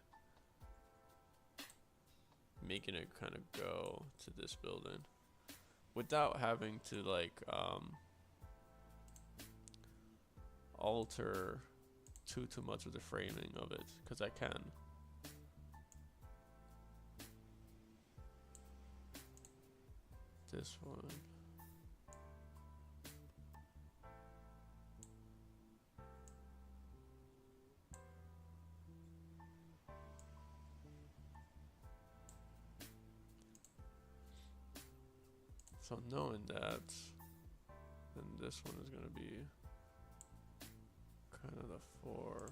making it kind of go to this building without having to like alter too much of the framing of it, because I can. This one. So knowing that, then this one is gonna be kind of the 4.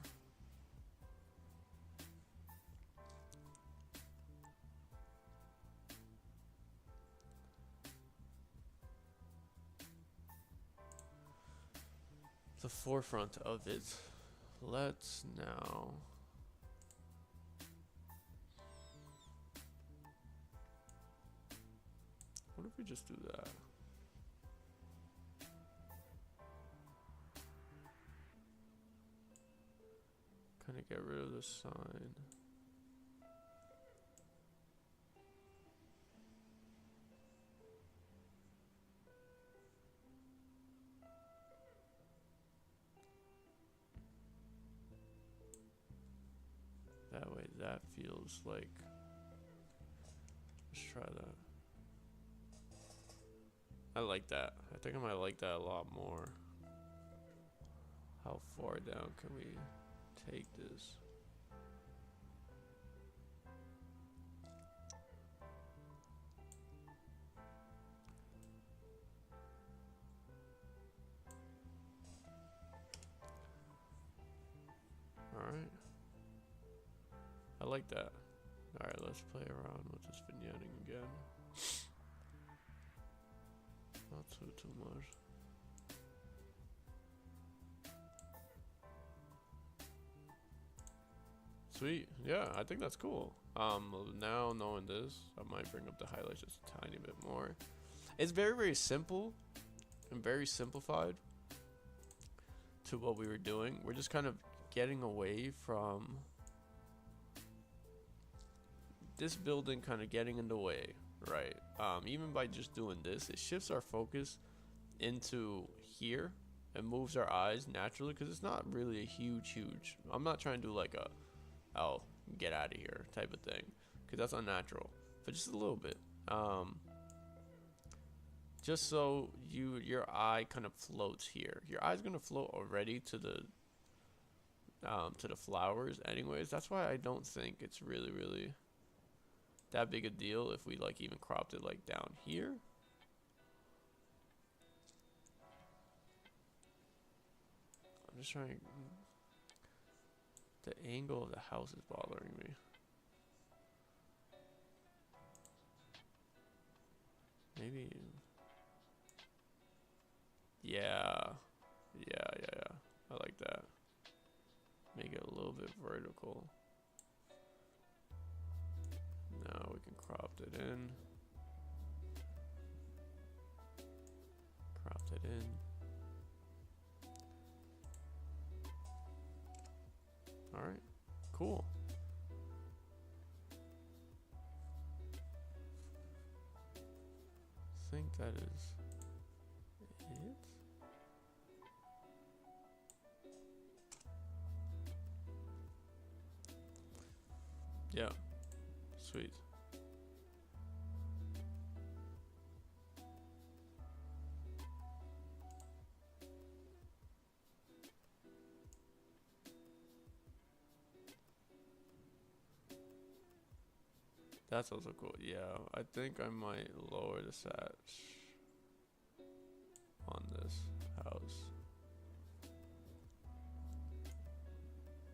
The forefront of it. Let's now what if we just do that? Kind of get rid of the sign. That way that feels like, let's try that. I like that. I think I might like that a lot more. How far down can we take this? Alright. I like that. Alright, let's play around with this vignetting again. Not too much. Sweet. Yeah, I think that's cool. Now knowing this, I might bring up the highlights just a tiny bit more. It's very, very simple and very simplified to what we were doing. We're just kind of getting away from this building kind of getting in the way, right? Even by just doing this, it shifts our focus into here and moves our eyes naturally, because it's not really a huge I'm not trying to do like a oh get out of here type of thing, because that's unnatural, but just a little bit, just so your eye kind of floats here. Your eye's gonna float already to the flowers anyways. That's why I don't think it's really that big a deal if we like even cropped it like down here. I'm just trying. The angle of the house is bothering me. Maybe. Yeah. I like that. Make it a little bit vertical. Now we can crop it in. Crop it in. Alright, cool. I think that is it. Yeah, sweet. That's also cool. Yeah, I think I might lower the sat on this house.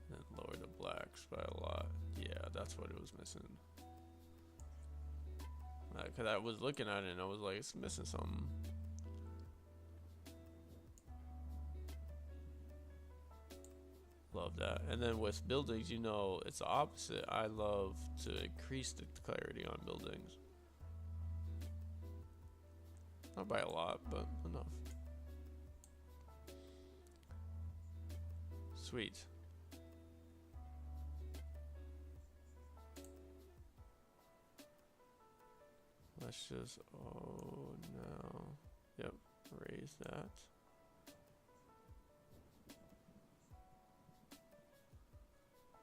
And lower the blacks by a lot. Yeah, that's what it was missing. Because I was looking at it and I was like, it's missing something. Love that. And then with buildings, you know, it's the opposite. I love to increase the clarity on buildings. Not by a lot, but enough. Sweet. Let's just, oh no. Yep, raise that.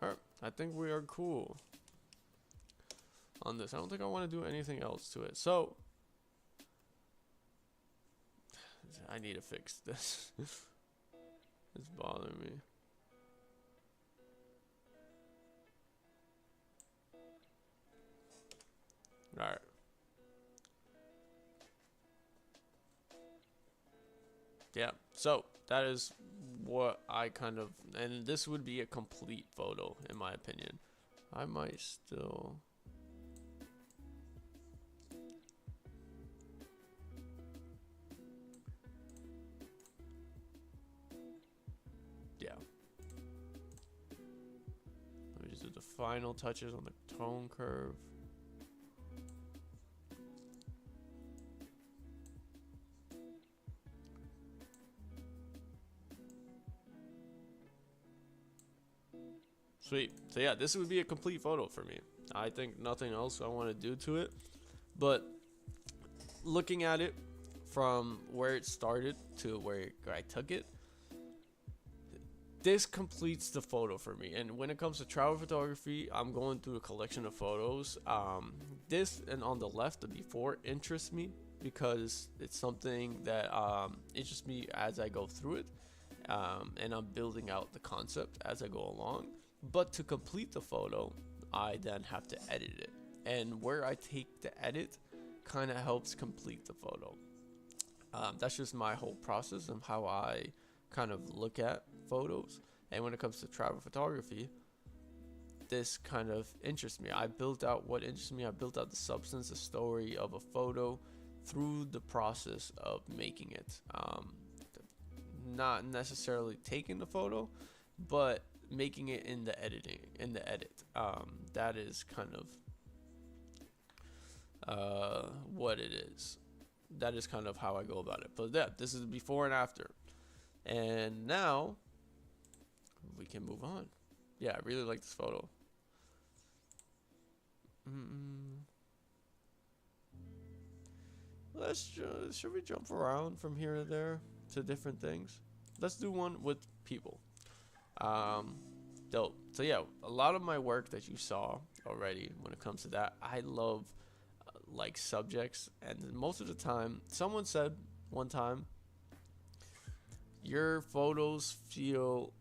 Alright, I think we are cool on this. I don't think I want to do anything else to it. So, I need to fix this. It's bothering me. Alright. yeah, so that is what I kind of, and this would be a complete photo in my opinion. I might still, yeah, let me just do the final touches on the tone curve. Sweet. So yeah, this would be a complete photo for me. I think nothing else I want to do to it. But looking at it from where it started to where I took it, this completes the photo for me. And when it comes to travel photography, I'm going through a collection of photos. This and on the left, the before, interests me because it's something that interests me as I go through it. And I'm building out the concept as I go along. But to complete the photo, I then have to edit it. And where I take the edit kind of helps complete the photo. That's just my whole process of how I kind of look at photos. And when it comes to travel photography, this kind of interests me. I built out what interests me. I built out the substance, the story of a photo through the process of making it. Not necessarily taking the photo, but making it in the editing, in the edit. That is kind of what it is. That is kind of how I go about it. But yeah, this is before and after. And now we can move on. Yeah, I really like this photo. Should we jump around from here to there to different things? Let's do one with people. Dope. So yeah, a lot of my work that you saw already when it comes to that, I love like subjects, and most of the time, someone said one time, your photos feel,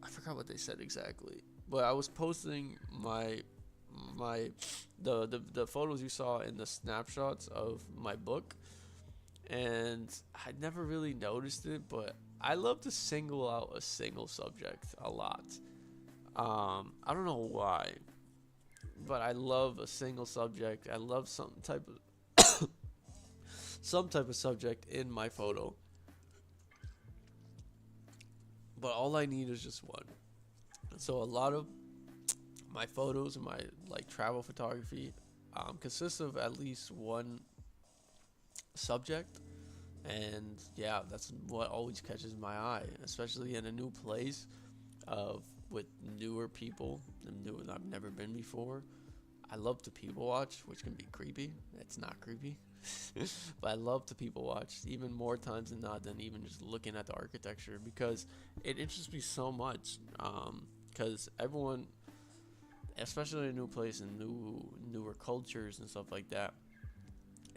I forgot what they said exactly, but I was posting the photos you saw in the snapshots of my book, and I never really noticed it, but I love to single out a single subject a lot. I don't know why, but I love a single subject. I love some type of subject in my photo, but all I need is just one. So a lot of my photos and my like travel photography consists of at least one subject. And yeah, that's what always catches my eye, especially in a new place with newer people, and I've never been before. I love to people watch, which can be creepy. It's not creepy, but I love to people watch even more times than not, than even just looking at the architecture, because it interests me so much. Because everyone, especially in a new place and newer cultures and stuff like that,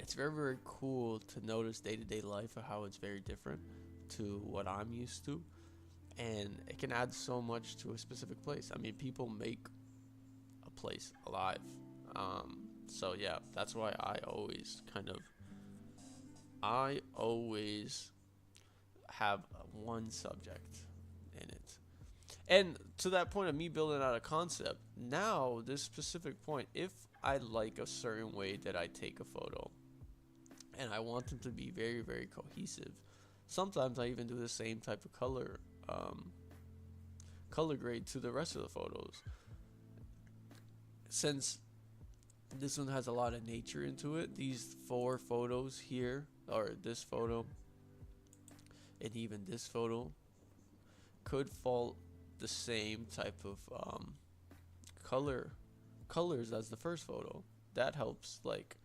it's very, very cool to notice day-to-day life of how it's very different to what I'm used to, and it can add so much to a specific place. I mean, people make a place alive. So yeah, that's why I always have one subject in it. And to that point of me building out a concept, now this specific point, if I like a certain way that I take a photo, and I want them to be very, very cohesive, sometimes I even do the same type of color grade to the rest of the photos. Since this one has a lot of nature into it, these 4 photos here, or this photo, and even this photo, could fall the same type of colors as the first photo. That helps, like,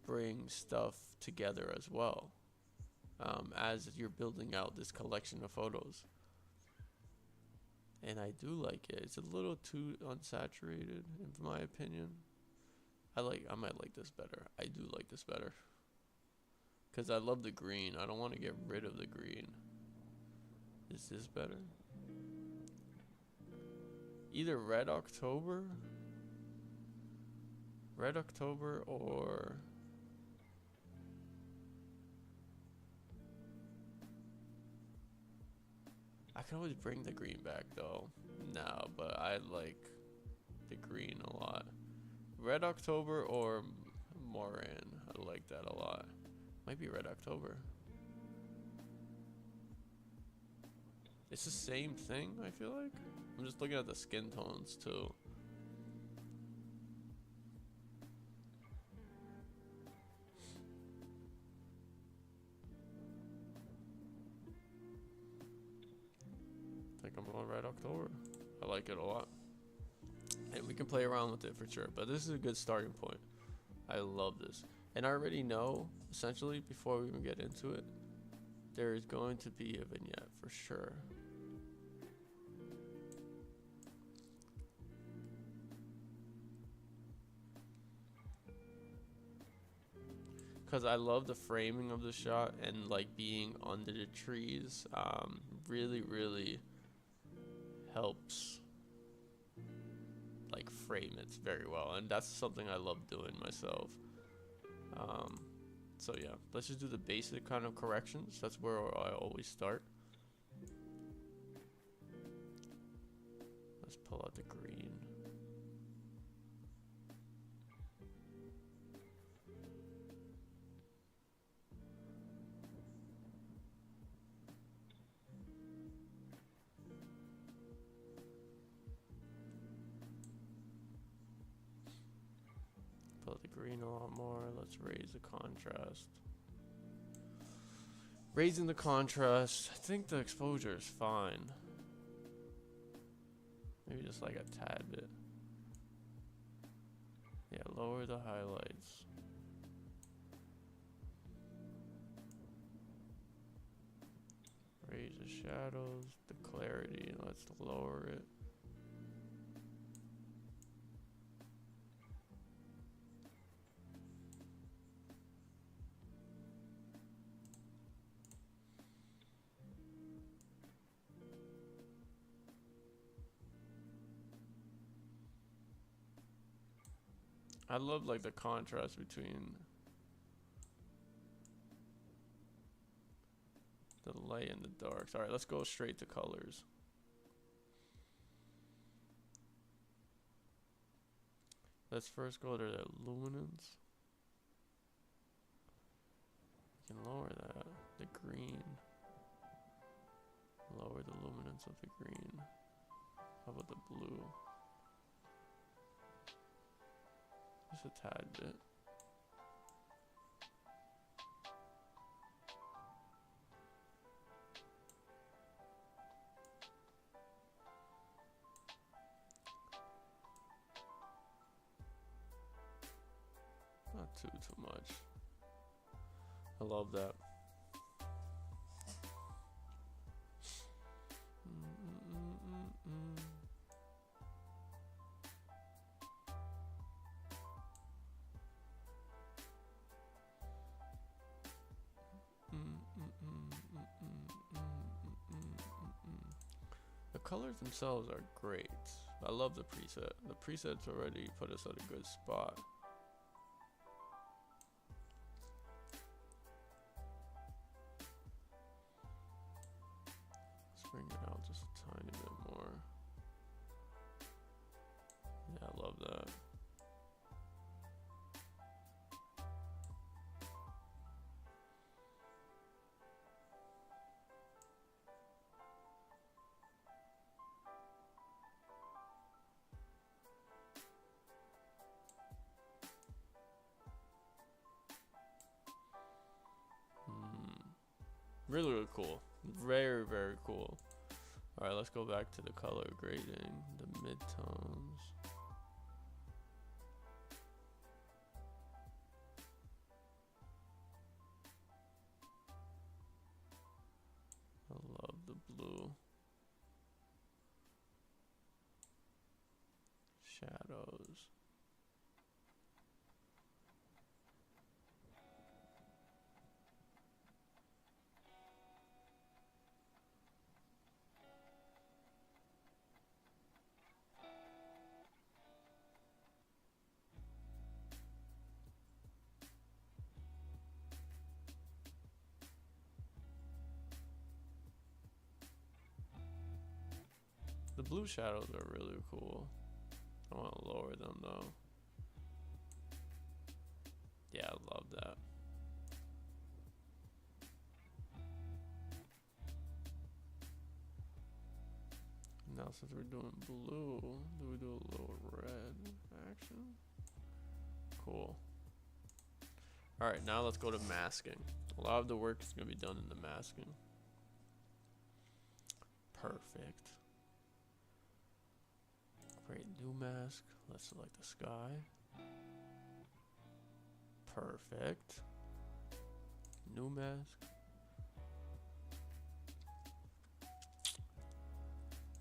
bring stuff together as well, as you're building out this collection of photos. And I do like it. It's a little too unsaturated, in my opinion. I might like this better. I do like this better, because I love the green. I don't want to get rid of the green. Is this better? Either Red October Red October or... I can always bring the green back though. No, but I like the green a lot. Red October or Moran. I like that a lot. Might be Red October. It's the same thing, I feel like. I'm just looking at the skin tones too. I think I'm going Red October. I like it a lot. And we can play around with it for sure. But this is a good starting point. I love this. And I already know, essentially, before we even get into it, there is going to be a vignette for sure. Because I love the framing of the shot and like being under the trees. Really helps like frame it very well. And that's something I love doing myself. So yeah, let's just do the basic kind of corrections. That's where I always start. Let's pull out the green. Pull out the green a lot more. Let's raise the contrast. Raising the contrast. I think the exposure is fine. Maybe just like a tad bit. Yeah, lower the highlights. Raise the shadows, the clarity, let's lower it. I love like the contrast between the light and the dark. All right, let's go straight to colors. Let's first go to the luminance. We can lower that. The green. Lower the luminance of the green. How about the blue? Just a tad bit. Not too much. I love that. The colors themselves are great. I love the preset. The presets already put us at a good spot. Let's bring it out just a tiny bit more. Yeah, I love that. Really cool. Very cool. Alright, let's go back to the color grading, the midtones. I love the blue. Shadows. The blue shadows are really cool. I want to lower them though. Yeah, I love that. Now since we're doing blue, do we do a little red action? Cool. Alright, now let's go to masking. A lot of the work is going to be done in the masking. Perfect. Create new mask. Let's select the sky. Perfect. New mask.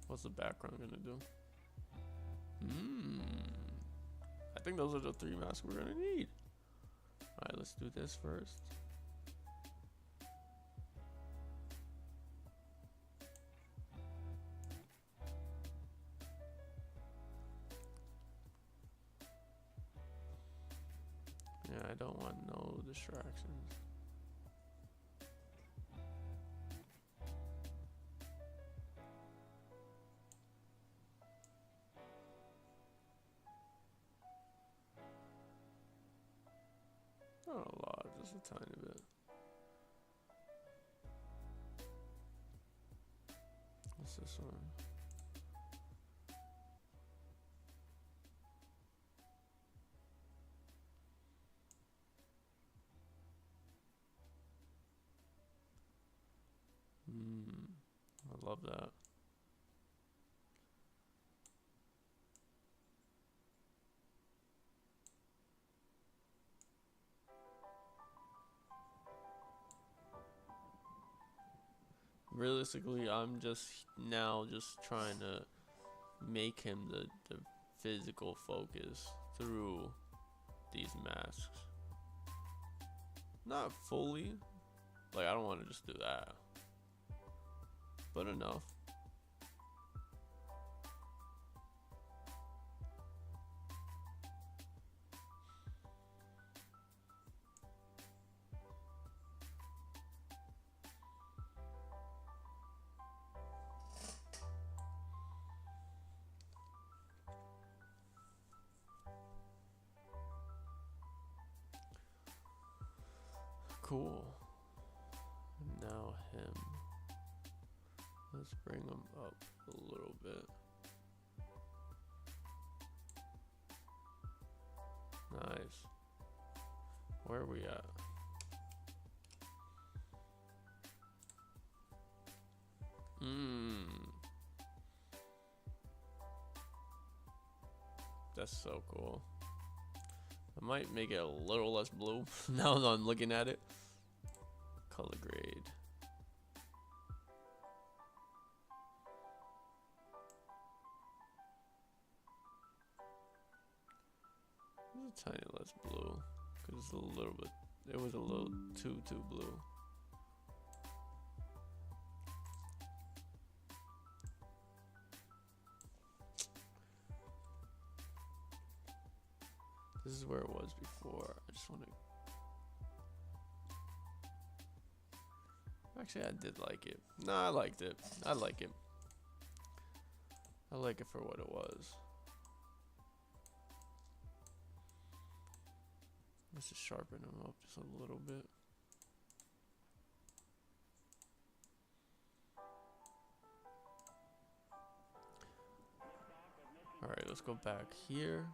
What's the background gonna do? I think those are the 3 masks we're gonna need. Alright, let's do this first. Yeah, I don't want no distractions. Not a lot, just a tiny bit. What's this one? I love that. Realistically, I'm just trying to make him the physical focus through these masks. Not fully. Like, I don't want to just do that. But enough. Cool. Now him. Let's bring him up a little bit. Nice. Where are we at? That's so cool. I might make it a little less blue now that I'm looking at it. Color grade. It's a tiny less blue because it's a little bit. It was a little too blue. This is where it was before. I just want to. Actually, I did like it. No, I liked it. I like it. I like it for what it was. Let's just sharpen them up just a little bit. Alright, let's go back here.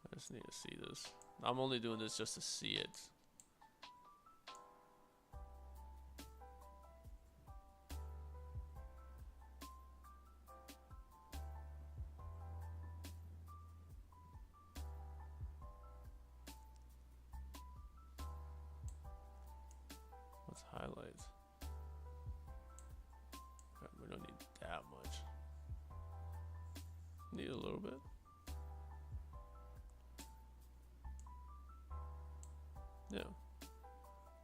I just need to see this. I'm only doing this just to see it. What's highlights? God, we don't need that much. Need a little bit. Yeah,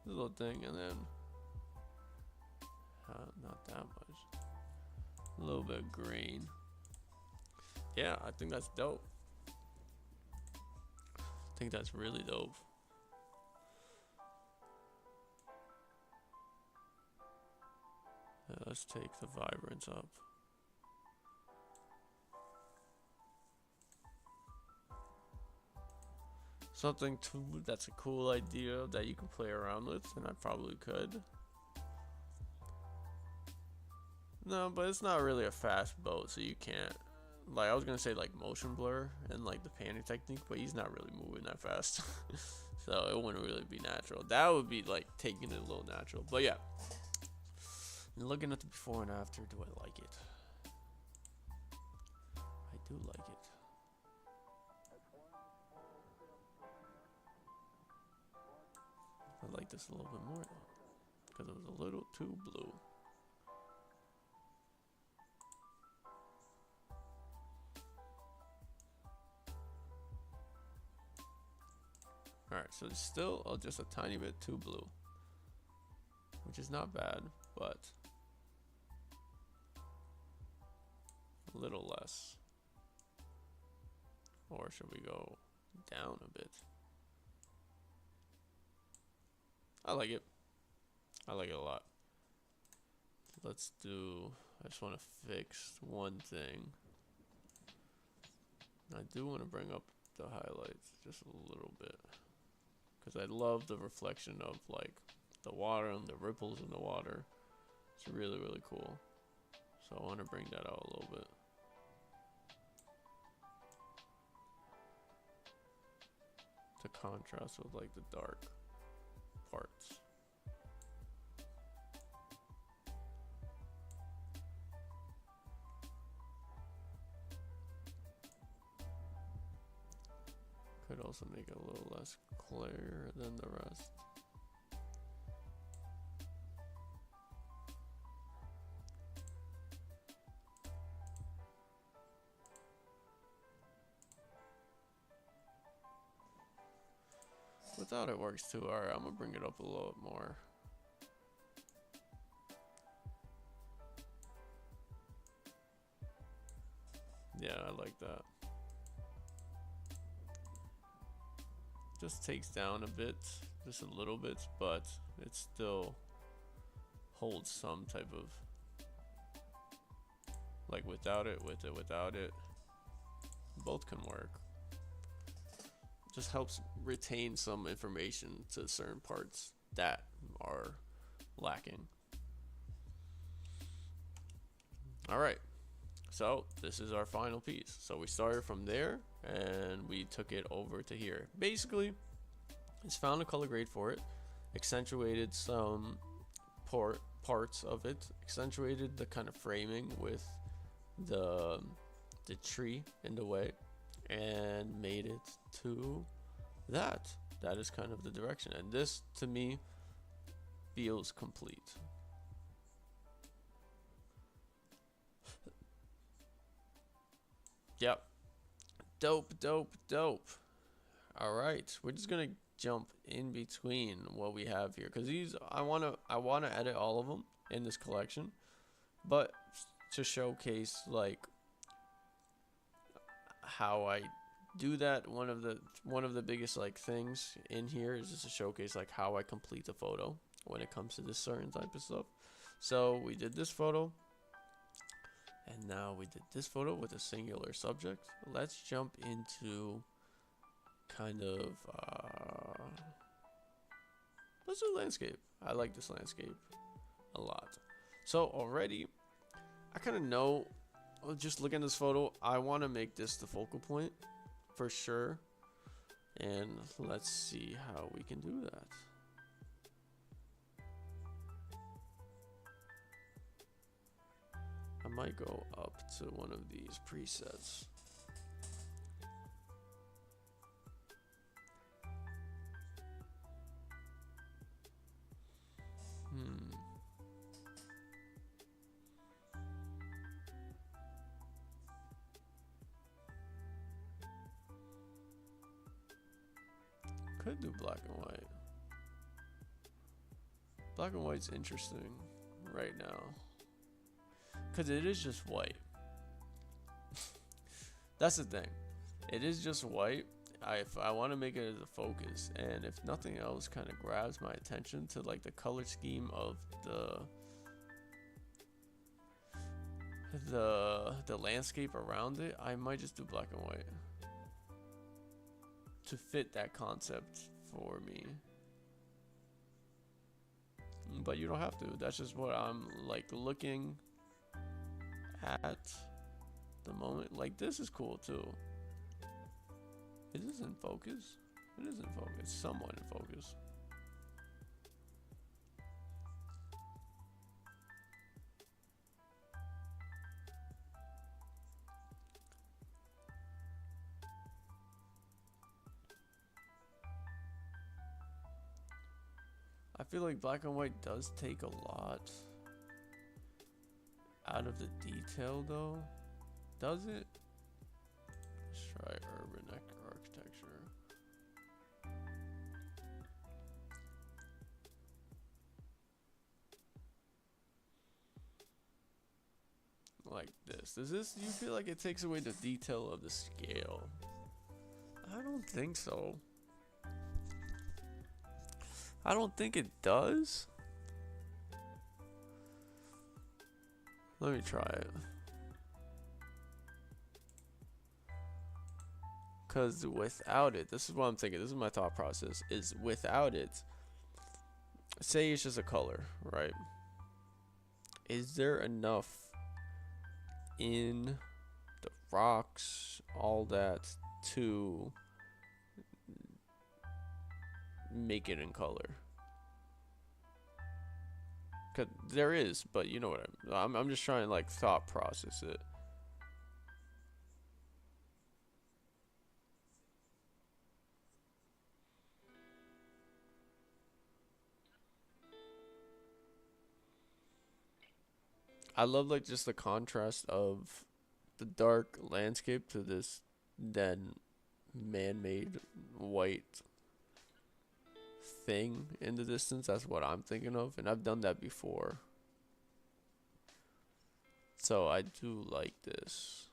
this little thing, and then not that much. A little bit of green. Yeah, I think that's dope. I think that's really dope. Yeah, let's take the vibrance up. Something that's a cool idea that you can play around with, and I probably could. No, but it's not really a fast boat, so you can't. Like, I was gonna say like motion blur and like the panning technique, but he's not really moving that fast. So it wouldn't really be natural. That would be like taking it a little natural. But yeah. Looking at the before and after, do I like it? I do like it. I like this a little bit more though, because it was a little too blue. Alright, so it's still just a tiny bit too blue, which is not bad, but a little less. Or should we go down a bit? I like it. I like it a lot. Let's do, I just want to fix one thing. I do want to bring up the highlights just a little bit, because I love the reflection of like the water and the ripples in the water. It's really, really cool. So I want to bring that out a little bit. To contrast with like the dark parts. Could also make it a little less clear than the rest. Without it works too. Alright, I'm gonna bring it up a little more. Yeah, I like that. Just takes down a bit, just a little bit, but it still holds some type of, like without it, with it, without it. Both can work. Just helps retain some information to certain parts that are lacking. All right, so this is our final piece. So we started from there and we took it over to here. Basically, it's found a color grade for it, accentuated some parts of it, accentuated the kind of framing with the tree in the way, and made it to that. That is kind of the direction, and this to me feels complete. Yep. Dope, dope, dope. All right, we're just gonna jump in between what we have here, because these I wanna edit all of them in this collection, but to showcase like how I do that, one of the biggest like things in here is just to showcase like how I complete the photo when it comes to this certain type of stuff. So we did this photo, and now we did this photo with a singular subject. Let's jump into kind of let's do landscape. I like this landscape a lot. So already I kind of know, just looking at this photo, I want to make this the focal point for sure, and let's see how we can do that. I might go up to one of these presets. Could do black and white. Black and white's interesting right now. because it is just white. That's the thing. It is just white. If I want to make it as a focus, and if nothing else kind of grabs my attention to like the color scheme of the landscape around it, I might just do black and white to fit that concept for me. But you don't have to. That's just what I'm like looking at the moment. Like, this is cool too. Is this in focus? It is in focus. Somewhat in focus. I feel like black and white does take a lot out of the detail though. Does it? Let's try urban architecture. Like this. Does this, you feel like it takes away the detail of the scale? I don't think so. I don't think it does. Let me try it. Because without it, this is what I'm thinking. This is my thought process. Is without it, say it's just a color, right? Is there enough in the rocks, all that, to make it in color? Cause there is, but you know what I'm just trying to like thought process it. I love like just the contrast of the dark landscape to this then man-made white thing in the distance. That's what I'm thinking of, and I've done that before, so I do like this.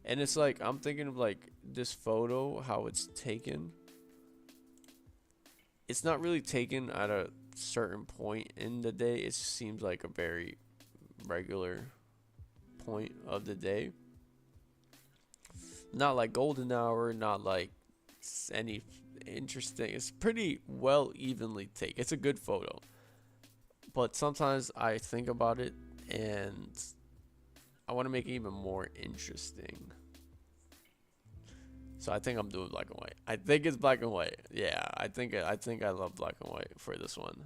And it's like I'm thinking of like this photo, how it's taken. It's not really taken at a certain point in the day. It seems like a very regular point of the day, not like golden hour, not like any interesting. It's pretty well evenly taken. It's a good photo, but sometimes I think about it and I want to make it even more interesting. So I think I'm doing black and white. I think it's black and white. Yeah, I think I love black and white for this one.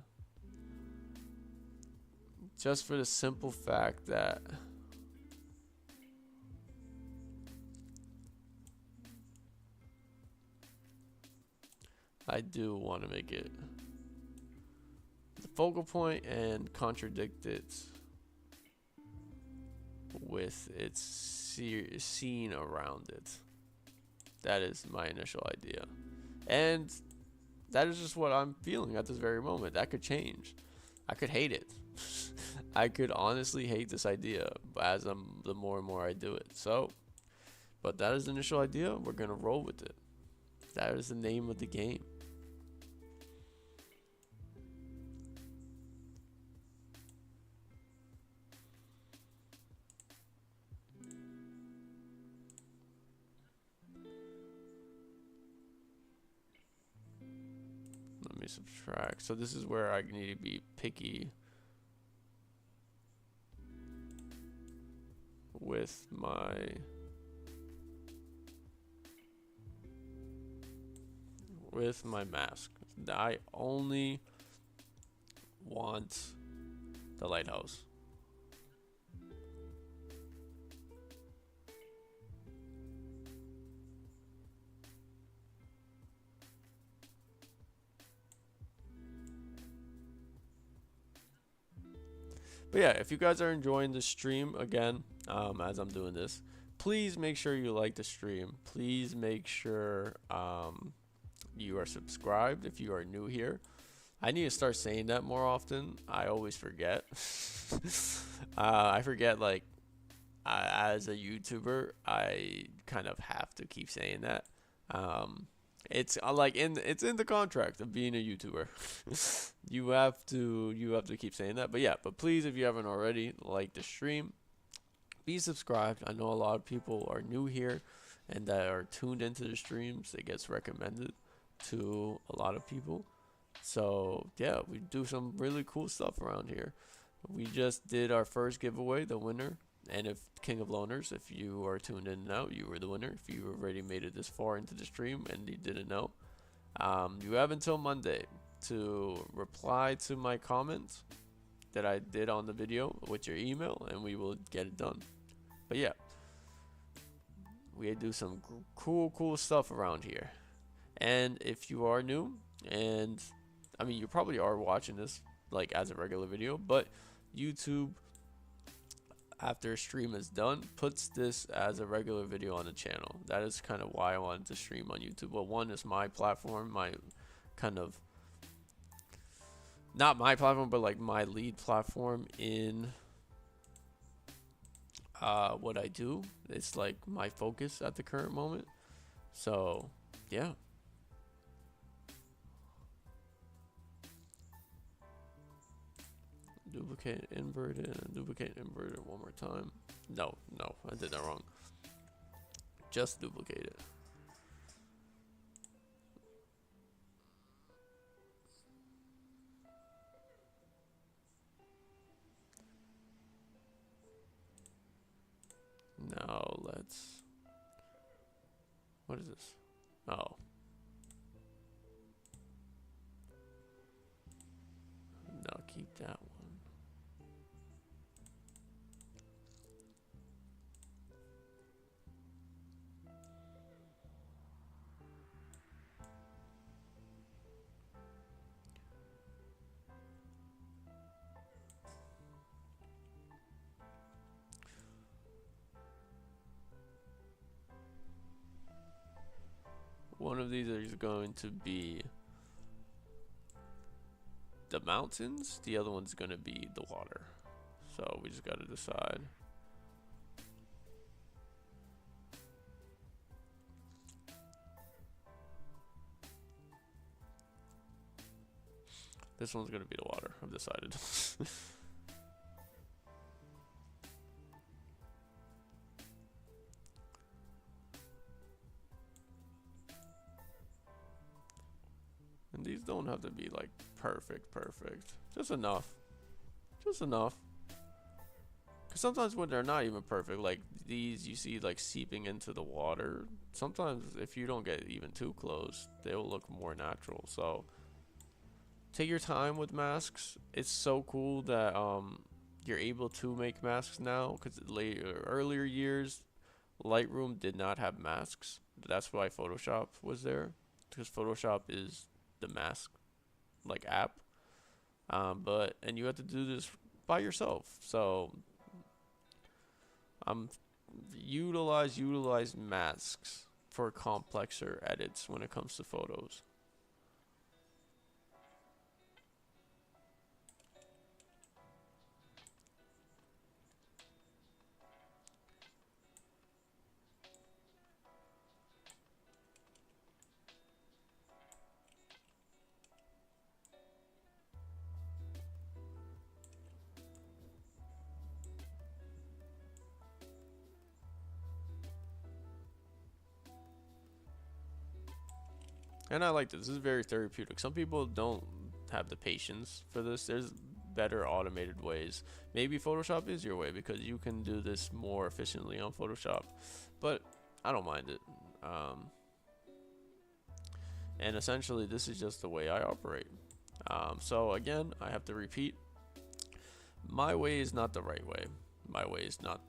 Just for the simple fact that I do want to make it the focal point and contradict it with its scene around it. That is my initial idea. And that is just what I'm feeling at this very moment. That could change. I could hate it. I could honestly hate this idea as the more and more I do it. So, but that is the initial idea. We're going to roll with it. That is the name of the game. Let me subtract. So this is where I need to be picky with my mask. I only want the lighthouse. But yeah, if you guys are enjoying the stream again, as I'm doing this, please make sure you like the stream. Please make sure you are subscribed if you are new here. I need to start saying that more often. I always forget. I forget, like, as a YouTuber, I kind of have to keep saying that. Um, it's like it's in the contract of being a YouTuber. You have to keep saying that. But yeah, but please, if you haven't already, like the stream, be subscribed. I know a lot of people are new here and that are tuned into the streams. It gets recommended to a lot of people. So yeah, we do some really cool stuff around here. We just did our first giveaway, the winner. And if King of Loners, if you are tuned in now, you were the winner. If you already made it this far into the stream and you didn't know, you have until Monday to reply to my comment that I did on the video with your email, and we will get it done. But yeah, we do some cool stuff around here. And if you are new, and I mean, you probably are watching this like as a regular video, but YouTube, after a stream is done, puts this as a regular video on the channel. That is kind of why I wanted to stream on YouTube. Well, one is my platform, my kind of, not my platform, but like my lead platform in what I do. It's like my focus at the current moment. So yeah. Duplicate inverted and duplicate inverted one more time. No, I did that wrong. Just duplicate it. Now let's, what is this? Oh. No, keep that one. One of these is going to be the mountains. The other one's going to be the water. So we just got to decide. This one's going to be the water. I've decided. And these don't have to be like perfect. Just enough. Cause sometimes when they're not even perfect, like these you see like seeping into the water. Sometimes if you don't get even too close, they'll look more natural. So take your time with masks. It's so cool that you're able to make masks now, because earlier years Lightroom did not have masks. That's why Photoshop was there, because Photoshop is the mask like app. And you have to do this by yourself. So utilize masks for complexer edits when it comes to photos. And I like this. This is very therapeutic. Some people don't have the patience for this. There's better automated ways. Maybe Photoshop is your way because you can do this more efficiently on Photoshop. But I don't mind it. And essentially, this is just the way I operate. So again, I have to repeat. My way is not the right way. My way is not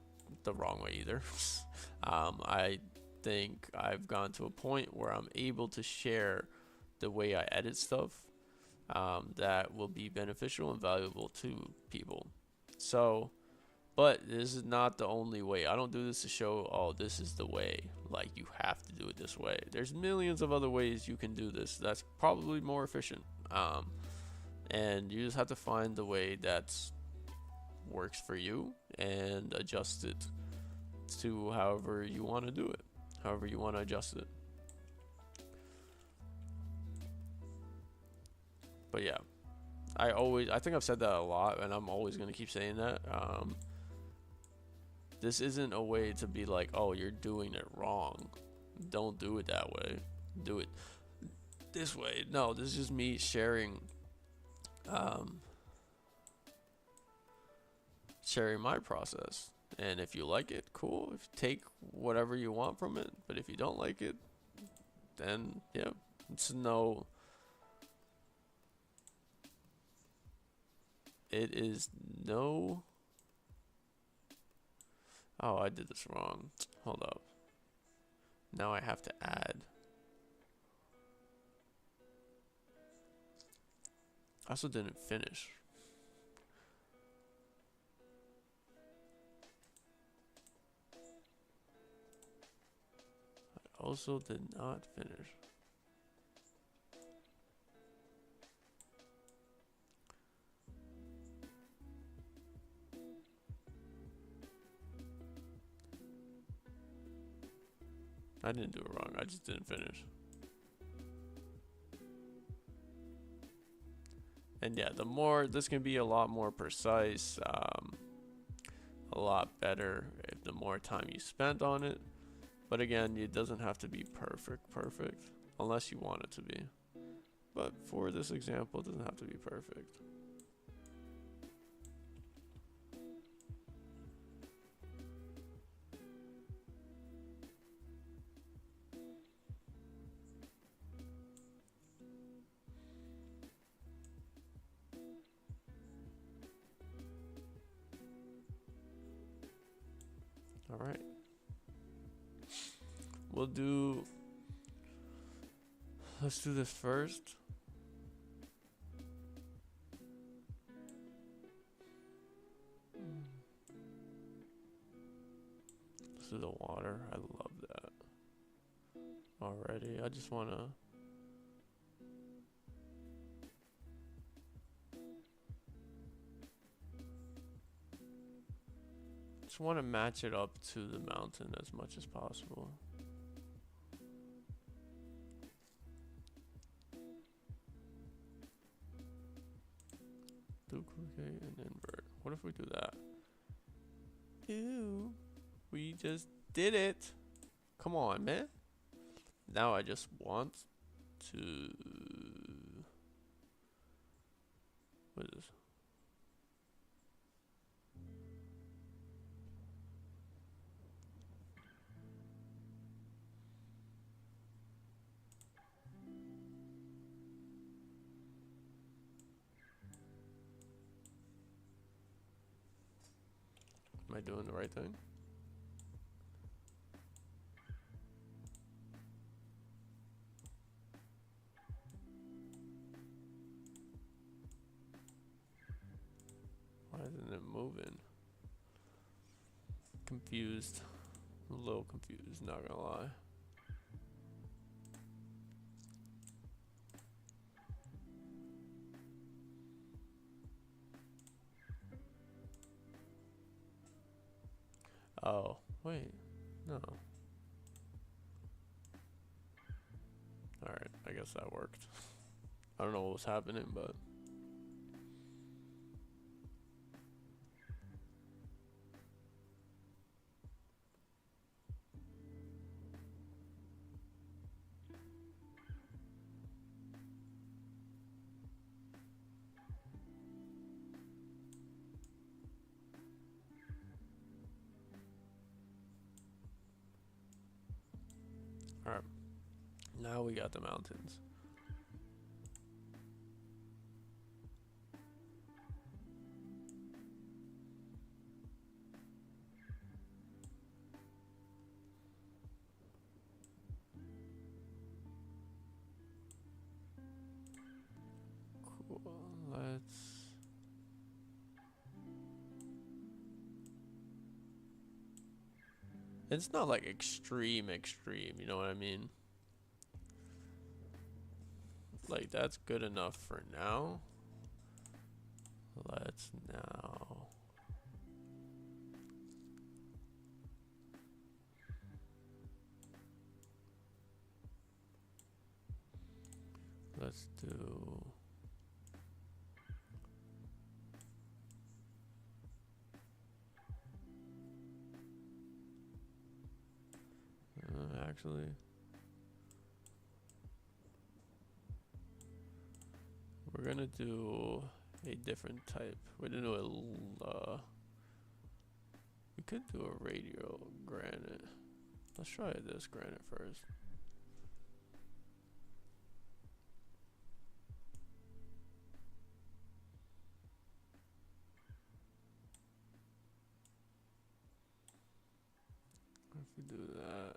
the wrong way either. I think I've gone to a point where I'm able to share the way I edit stuff that will be beneficial and valuable to people. So, but this is not the only way. I don't do this to show, oh, this is the way, like you have to do it this way. There's millions of other ways you can do this that's probably more efficient. and you just have to find the way that works for you and adjust it to however you want to do it, however you want to adjust it. But yeah, I think I've said that a lot, and I'm always going to keep saying that. This isn't a way to be like, oh, you're doing it wrong. Don't do it that way. Do it this way. No, this is just me sharing sharing my process. And if you like it, cool. If you take whatever you want from it, but if you don't like it, then yeah, it's no. It is no. Oh, I did this wrong. Hold up. Now I have to add. I also didn't finish. I also did not finish. I didn't do it wrong. I just didn't finish. And yeah, the more, this can be a lot more precise, a lot better if the more time you spent on it. But again, it doesn't have to be perfect, unless you want it to be. But for this example, it doesn't have to be perfect. All right. Let's do this first. Let's do the water. I love that. Already, I just want to. Just want to match it up to the mountain as much as possible. Duplicate and invert. What if we do that? Ew. We just did it. Come on, man. Now I just want to. What is this? Am I doing the right thing? Why isn't it moving? Confused. A little confused, not gonna lie. Oh, wait. No. Alright, I guess that worked. I don't know what was happening, but. Alright. Now we got the mountains. Cool. Let's. It's not like extreme, you know what I mean? Like, that's good enough for now. Let's now let's do actually we're gonna do a different type. We're gonna do a we could do a radio granite. Let's try this granite first. If we do that,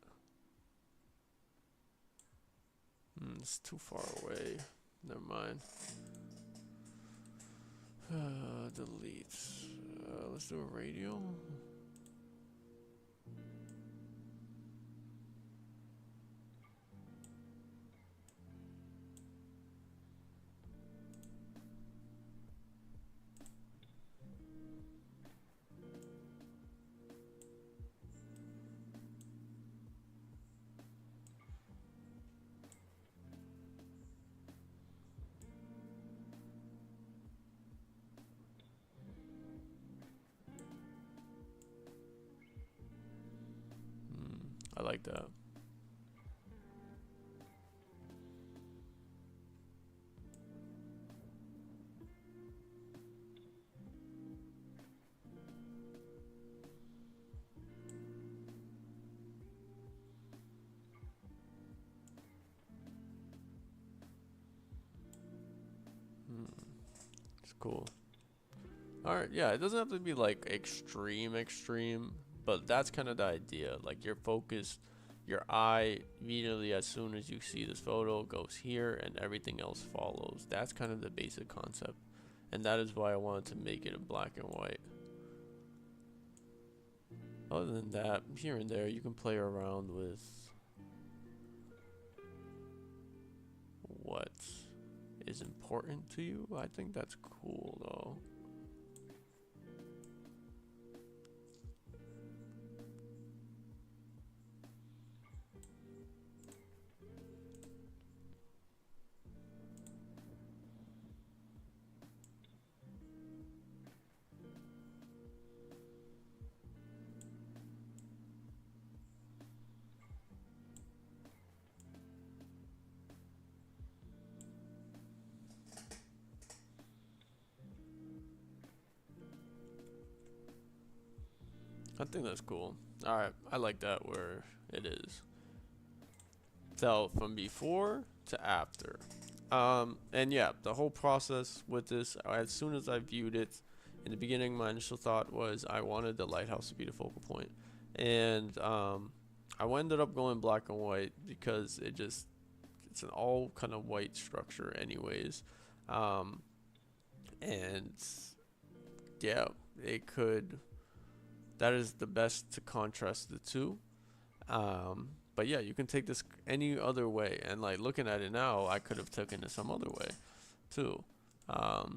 it's too far away. Never mind. Delete. Let's do a radio. I like that. It's cool. Alright, yeah, it doesn't have to be like extreme, but that's kind of the idea. Like your focus, your eye immediately as soon as you see this photo goes here and everything else follows. That's kind of the basic concept. And that is why I wanted to make it in black and white. Other than that, here and there you can play around with what is important to you. I think that's cool though. I think that's cool. Alright, I like that where it is. So from before to after. And yeah, the whole process with this, as soon as I viewed it, in the beginning my initial thought was I wanted the lighthouse to be the focal point. And I ended up going black and white because it's an all kind of white structure anyways. And yeah, that is the best to contrast the two. But yeah, you can take this any other way, and like looking at it now, I could have taken it some other way too.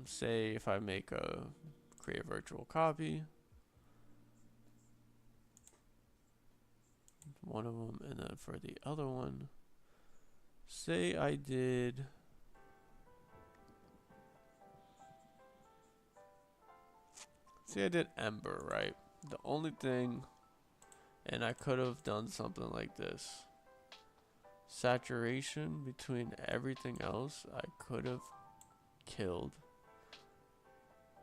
Say if I create a virtual copy, one of them, and then for the other one, say I did Ember, right? The only thing, and I could have done something like this. Saturation between everything else, I could have killed.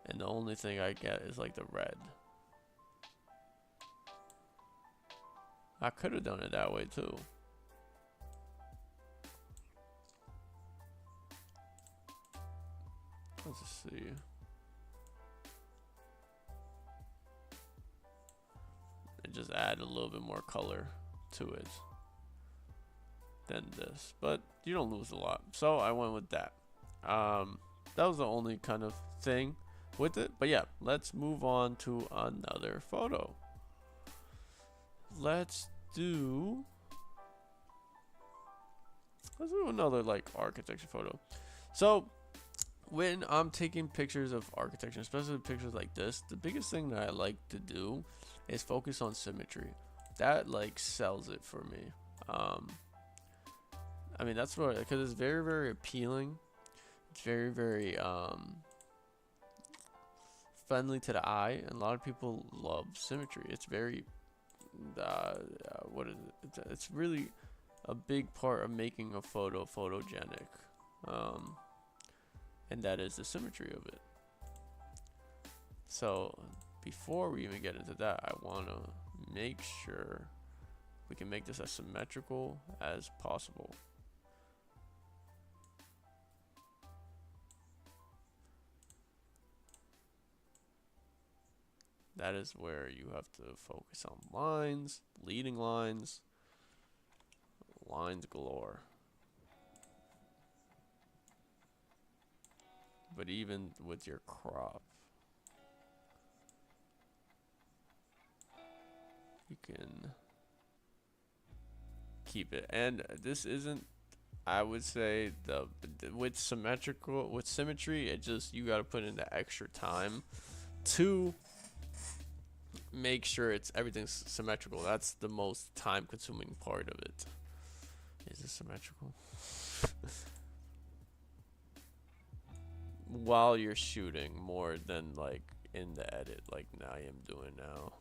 And the only thing I get is like the red. I could have done it that way too. Let's see. And just add a little bit more color to it than this, but you don't lose a lot, so I went with that. That was the only kind of thing with it, but yeah, let's move on to another photo. Let's do another like architecture photo. So when I'm taking pictures of architecture, especially pictures like this, the biggest thing that I like to do is focus on symmetry. That like sells it for me. I mean, that's what, because it's very, very appealing. It's very, very friendly to the eye, and a lot of people love symmetry. It's very what is it? It's really a big part of making a photo photogenic, and that is the symmetry of it. So before we even get into that, I want to make sure we can make this as symmetrical as possible. That is where you have to focus on lines, leading lines, lines galore. But even with your crop, you can keep it. And this isn't, I would say, with symmetry, it just, you got to put in the extra time to make sure everything's symmetrical. That's the most time consuming part of it. Is it symmetrical? While you're shooting, more than like in the edit, like I am doing now.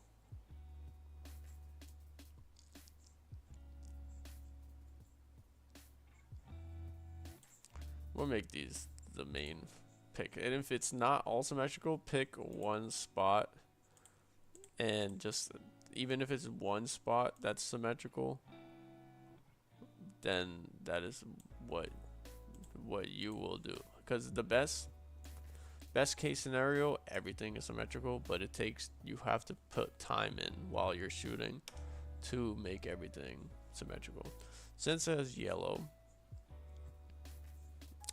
We'll make these the main pick, and if it's not all symmetrical, pick one spot, and just, even if it's one spot that's symmetrical, then that is what you will do. Because the best case scenario, everything is symmetrical, but you have to put time in while you're shooting to make everything symmetrical. Since it has yellow,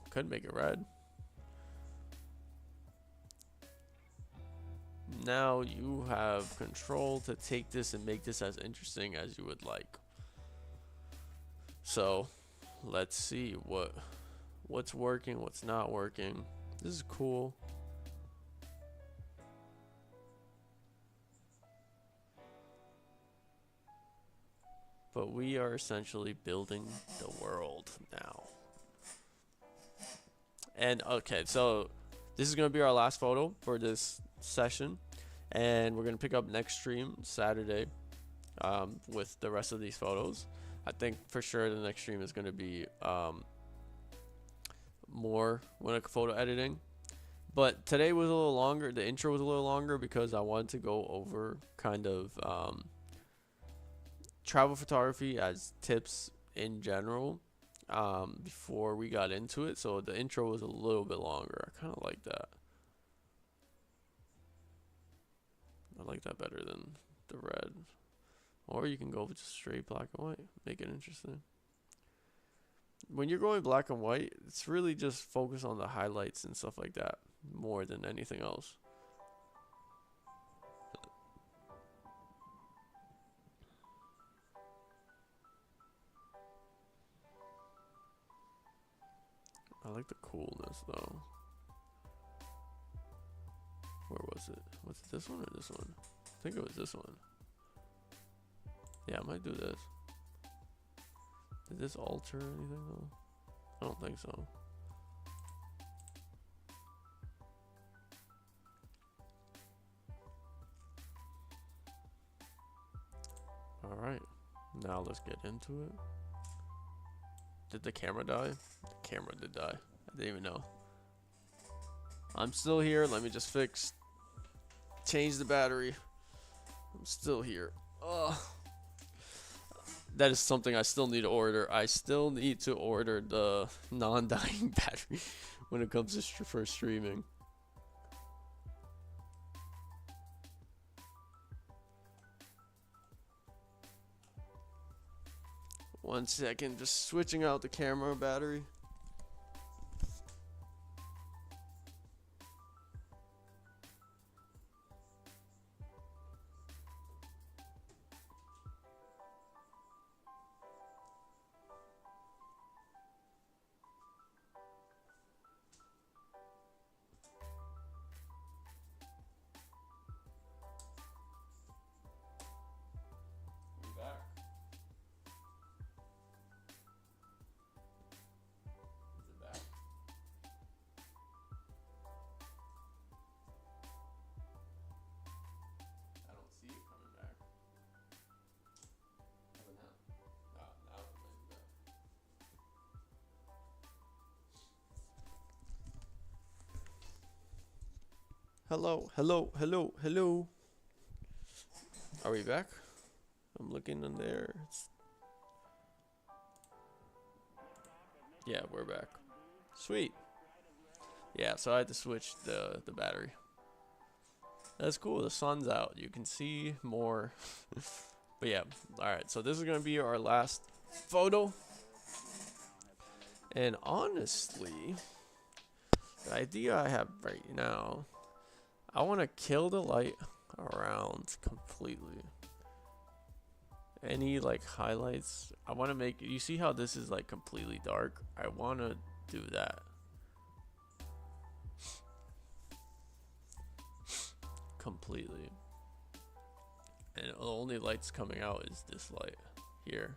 could make it red. Now you have control to take this and make this as interesting as you would like. So let's see what's working, what's not working. This is cool. But we are essentially building the world now. And okay, so this is going to be our last photo for this session, and we're going to pick up next stream Saturday with the rest of these photos. I think for sure the next stream is going to be more when photo editing, but today was a little longer. The intro was a little longer because I wanted to go over kind of travel photography as tips in general before we got into it, so the intro was a little bit longer. I kind of like that. I like that better than the red. Or you can go with just straight black and white, make it interesting. When you're going black and white, it's really just focus on the highlights and stuff like that more than anything else. I like the coolness though. Where was it? Was it this one or this one? I think it was this one. Yeah, I might do this. Did this alter anything though? I don't think so. Alright, now let's get into it. Did the camera die? The camera did die. I didn't even know. I'm still here. Let me just change the battery. I'm still here. Ugh. That is something I still need to order. I still need to order the non-dying battery when it comes to for streaming. One second, just switching out the camera battery. Hello, hello, hello, hello. Are we back? I'm looking in there. Yeah, we're back. Sweet. Yeah, so I had to switch the battery. That's cool. The sun's out. You can see more. But yeah, alright. So this is going to be our last photo. And honestly, the idea I have right now, I want to kill the light around completely. Any like highlights, I want to make, you see how this is like completely dark? I want to do that. Completely. And the only lights coming out is this light here.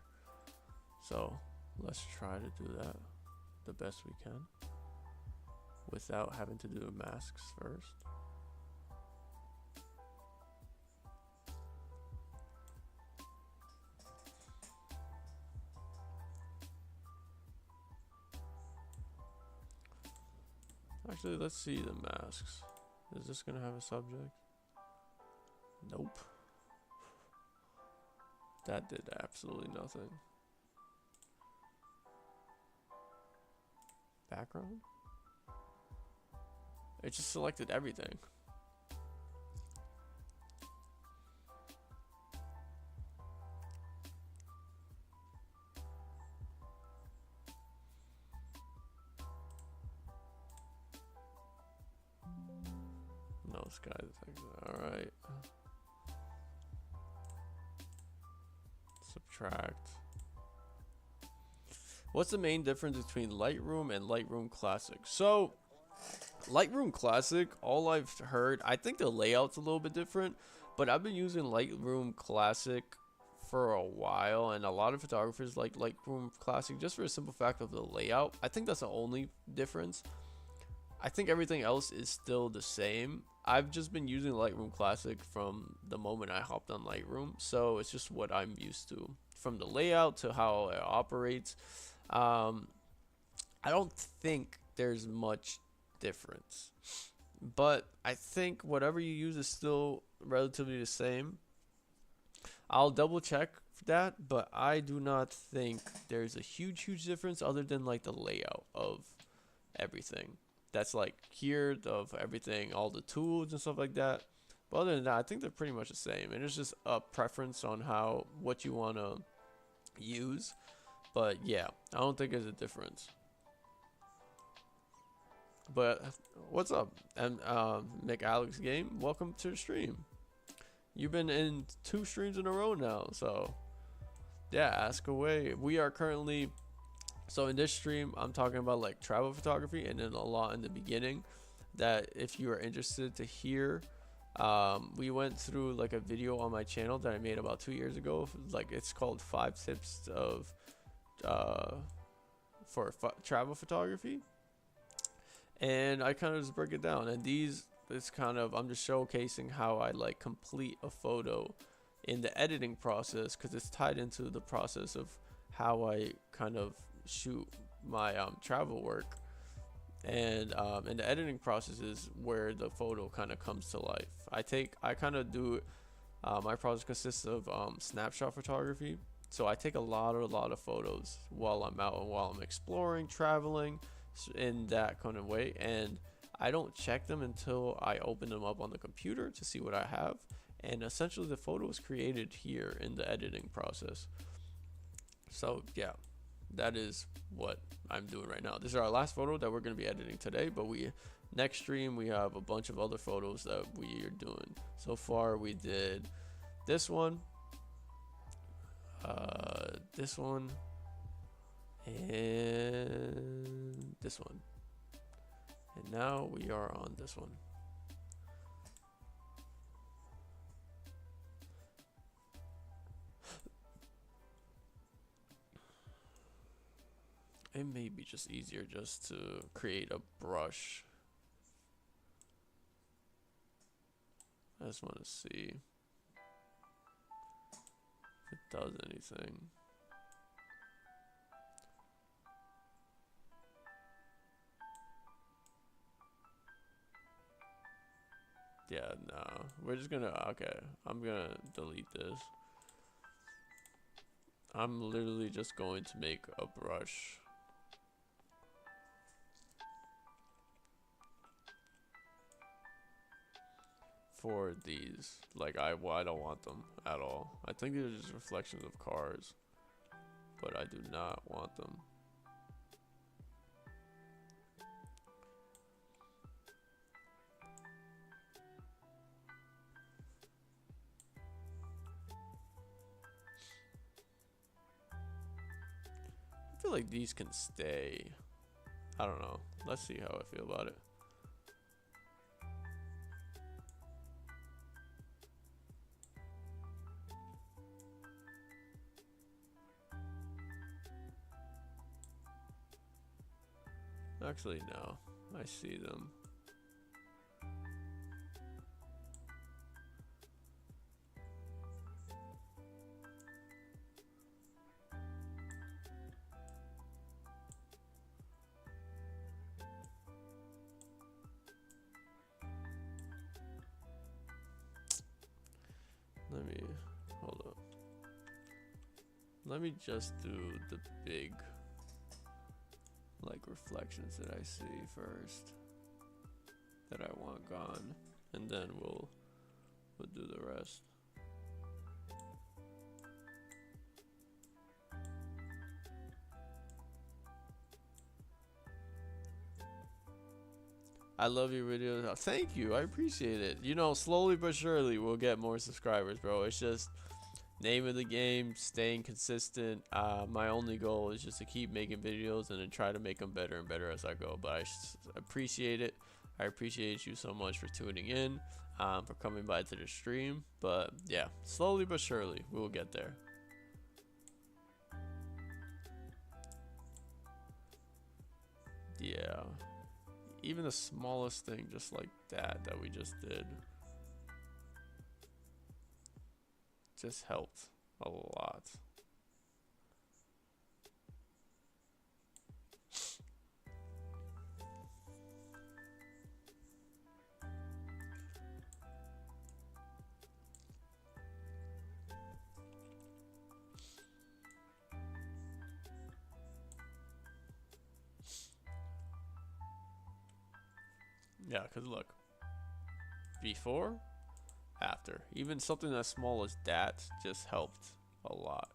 So let's try to do that the best we can without having to do the masks first. Actually, let's see the masks. Is this gonna have a subject? Nope. That did absolutely nothing. Background? It just selected everything. No sky detected. Alright. Subtract. What's the main difference between Lightroom and Lightroom Classic? So, Lightroom Classic, all I've heard, I think the layout's a little bit different, but I've been using Lightroom Classic for a while, and a lot of photographers like Lightroom Classic just for the simple fact of the layout. I think that's the only difference. I think everything else is still the same. I've just been using Lightroom Classic from the moment I hopped on Lightroom, so it's just what I'm used to. From the layout to how it operates, I don't think there's much difference. But I think whatever you use is still relatively the same. I'll double check that, but I do not think there's a huge difference other than like the layout of everything. That's like here of everything, all the tools and stuff like that. But other than that, I think they're pretty much the same, and it's just a preference on what you want to use. But yeah, I don't think there's a difference. But what's up? And Nick Alex Game, welcome to the stream. You've been in 2 streams in a row now, so yeah, ask away. We are currently, so in this stream I'm talking about like travel photography, and then a lot in the beginning that if you are interested to hear, we went through like a video on my channel that I made about 2 years ago. Like it's called 5 tips of for travel photography, and I kind of just break it down. And this kind of, I'm just showcasing how I like complete a photo in the editing process, because it's tied into the process of how I kind of shoot my travel work. And in the editing process is where the photo kind of comes to life. I kind of do my process consists of snapshot photography. So I take a lot of photos while I'm out and while I'm exploring, traveling, in that kind of way. And I don't check them until I open them up on the computer to see what I have. And essentially the photo is created here in the editing process. So yeah, that is what I'm doing right now. This is our last photo that we're going to be editing today, but next stream we have a bunch of other photos that we are doing. So far we did this one, and this one, and now we are on this one. It may be just easier just to create a brush. I just want to see if it does anything. Yeah, no. We're just gonna, okay. I'm gonna delete this. I'm literally just going to make a brush. For these. Like, I don't want them at all. I think these are just reflections of cars. But I do not want them. I feel like these can stay. I don't know. Let's see how I feel about it. Actually, no. I see them. Let me, hold up. Let me just do the big, like, reflections that I see first. That I want gone. And then we'll do the rest. I love your videos. Thank you. I appreciate it. You know, slowly but surely we'll get more subscribers, bro. It's just name of the game, staying consistent. My only goal is just to keep making videos and then try to make them better and better as I go. But I appreciate it. I appreciate you so much for tuning in, for coming by to the stream. But yeah, slowly but surely we will get there. Yeah. Even the smallest thing, just like that we just did, just helped a lot. Yeah, because look, before, after, even something as small as that just helped a lot.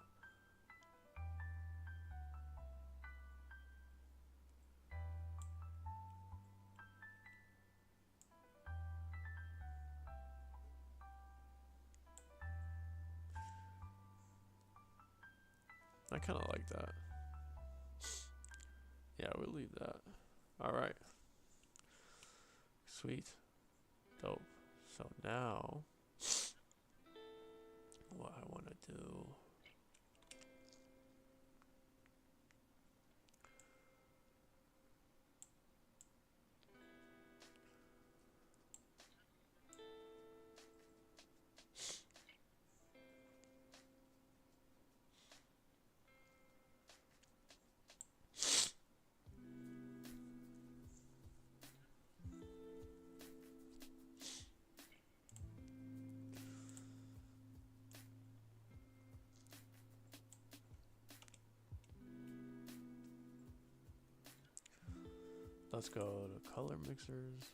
I kind of like that. Yeah, we'll leave that. All right. Sweet. Dope. So now, what I want to do. Let's go to color mixers.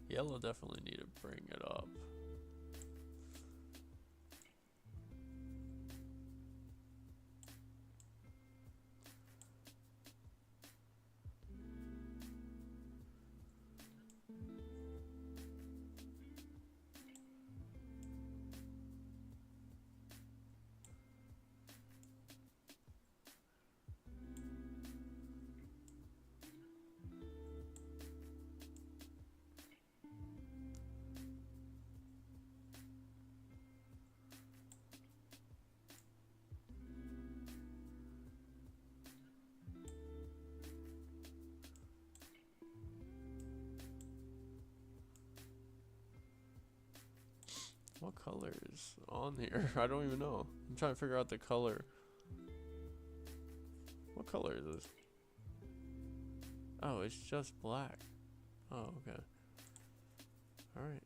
Yellow definitely need to bring it up. What color is on here? I don't even know. I'm trying to figure out the color. What color is this? Oh, it's just black. Oh, okay. All right.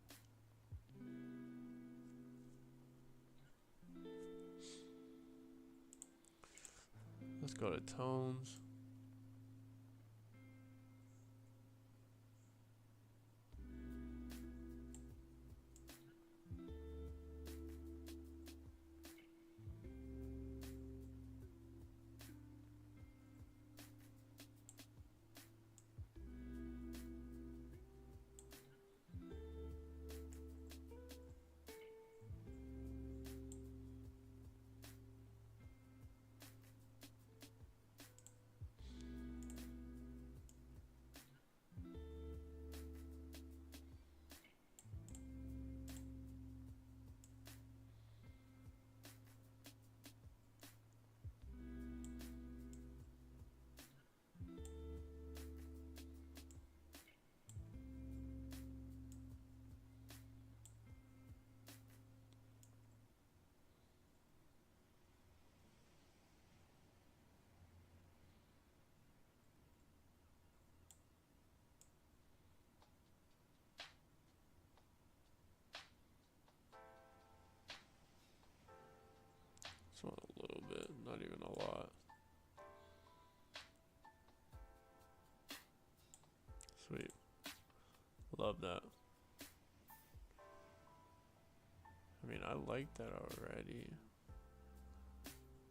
Let's go to tones. Just want a little bit, not even a lot. Sweet. Love that. I mean, I like that already.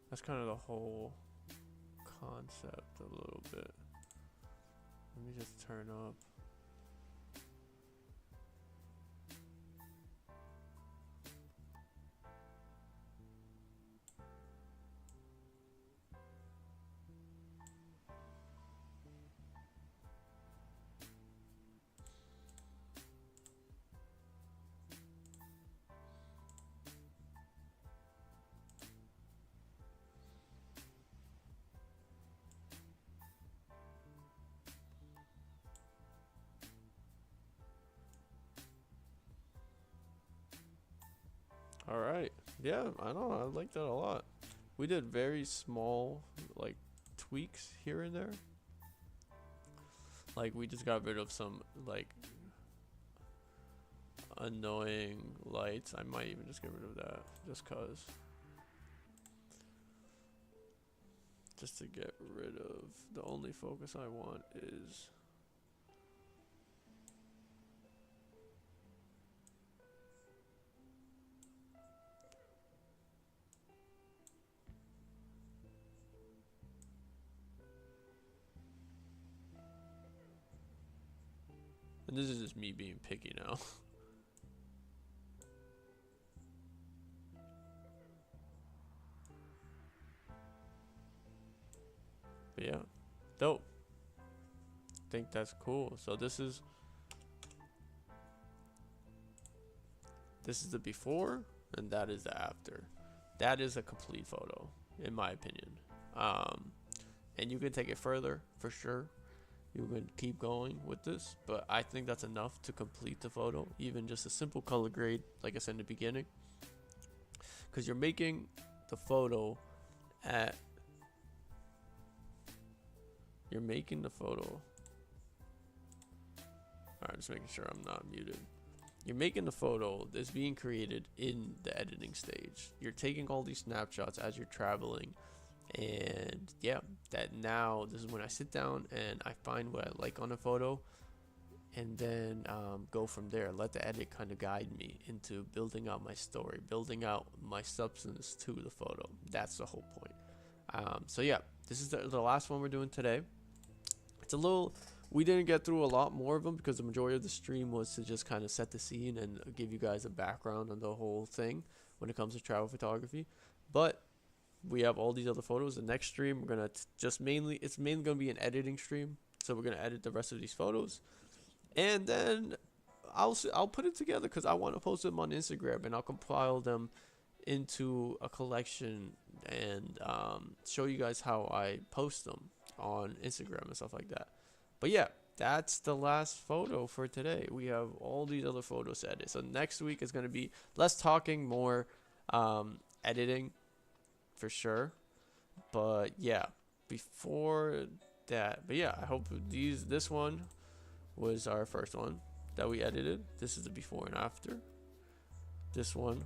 That's kind of the whole concept a little bit. Let me just turn up. All right. Yeah, I know. I like that a lot. We did very small, like, tweaks here and there. Like, we just got rid of some, like, annoying lights. I might even just get rid of that just cause. Just to get rid of the only focus I want is and this is just me being picky now. But yeah, dope. Think that's cool. So this is the before and that is the after. That is a complete photo in my opinion. And you can take it further for sure. You can keep going with this, but I think that's enough to complete the photo. Even just a simple color grade, like I said in the beginning, because you're making the photo at Alright, just making sure I'm not muted. You're making the photo that's being created in the editing stage. You're taking all these snapshots as you're traveling. And yeah, that now this is when I sit down and I find what I like on a photo, and then go from there. Let the edit kind of guide me into building out my story, building out my substance to the photo. That's the whole point. So yeah, this is the last one we're doing today. It's a little, we didn't get through a lot more of them because the majority of the stream was to just kind of set the scene and give you guys a background on the whole thing when it comes to travel photography. But we have all these other photos. The next stream we're gonna it's mainly gonna be an editing stream, so we're gonna edit the rest of these photos, and then I'll put it together because I want to post them on Instagram, and I'll compile them into a collection and show you guys how I post them on Instagram and stuff like that. But yeah, that's the last photo for today. We have all these other photos to edit. So next week is gonna be less talking, more editing. For sure. But yeah, before that, but yeah, I hope this one was our first one that we edited. This is the before and after. This one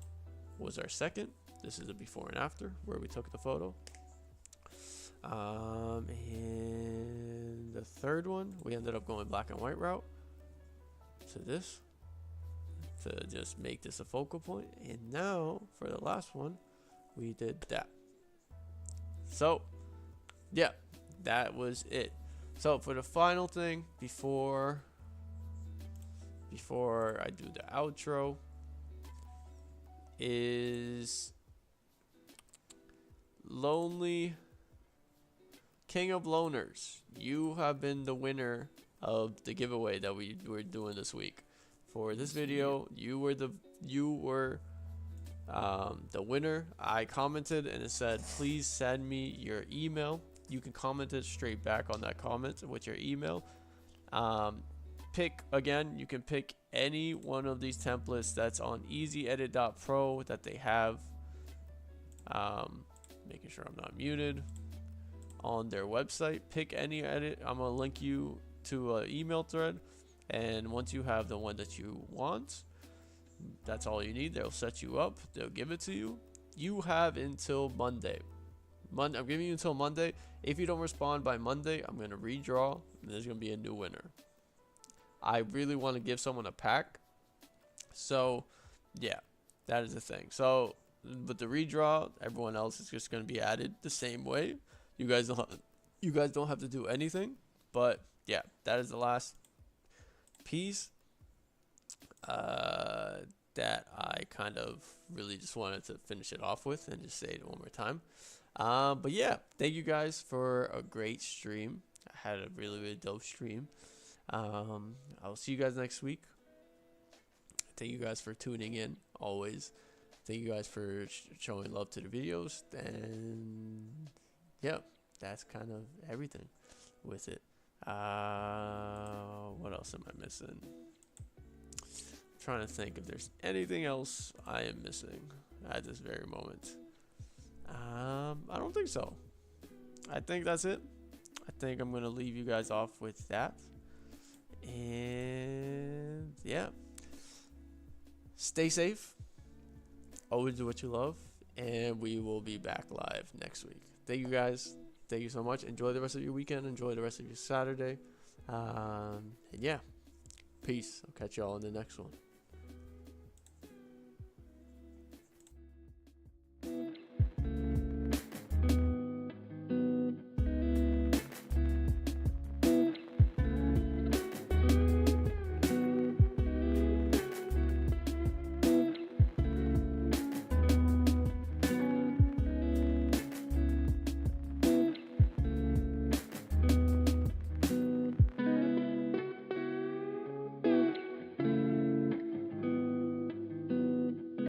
was our second. This is the before and after where we took the photo. And the third one, we ended up going black and white route to this to just make this a focal point. And now for the last one, we did that. So yeah, that was it. So for the final thing before I do the outro is Lonely King of Loners. You have been the winner of the giveaway that we were doing this week. For this video, you were the winner. I commented and it said, please send me your email. You can comment it straight back on that comment with your email. You can pick any one of these templates that's on easyedit.pro that they have. Making sure I'm not muted on their website. Pick any edit. I'm gonna link you to an email thread, and once you have the one that you want, that's all you need. They'll set you up. They'll give it to you. You have until Monday. I'm giving you until Monday. If you don't respond by Monday, I'm gonna redraw, and there's gonna be a new winner. I really want to give someone a pack, so yeah, that is the thing. So with the redraw, everyone else is just gonna be added the same way. You guys don't have to do anything, but yeah, that is the last piece that I kind of really just wanted to finish it off with and just say it one more time. But yeah, thank you guys for a great stream. I had a really dope stream. I'll see you guys next week. Thank you guys for tuning in always. Thank you guys for showing love to the videos. And yeah, that's kind of everything with it. What else am I missing? I'm trying to think if there's anything else I am missing at this very moment. I don't think so. I think that's it. I think I'm gonna leave you guys off with that. And yeah, stay safe. Always do what you love, and we will be back live next week. Thank you guys. Thank you so much. Enjoy the rest of your weekend. Enjoy the rest of your Saturday. And yeah, peace. I'll catch you all in the next one.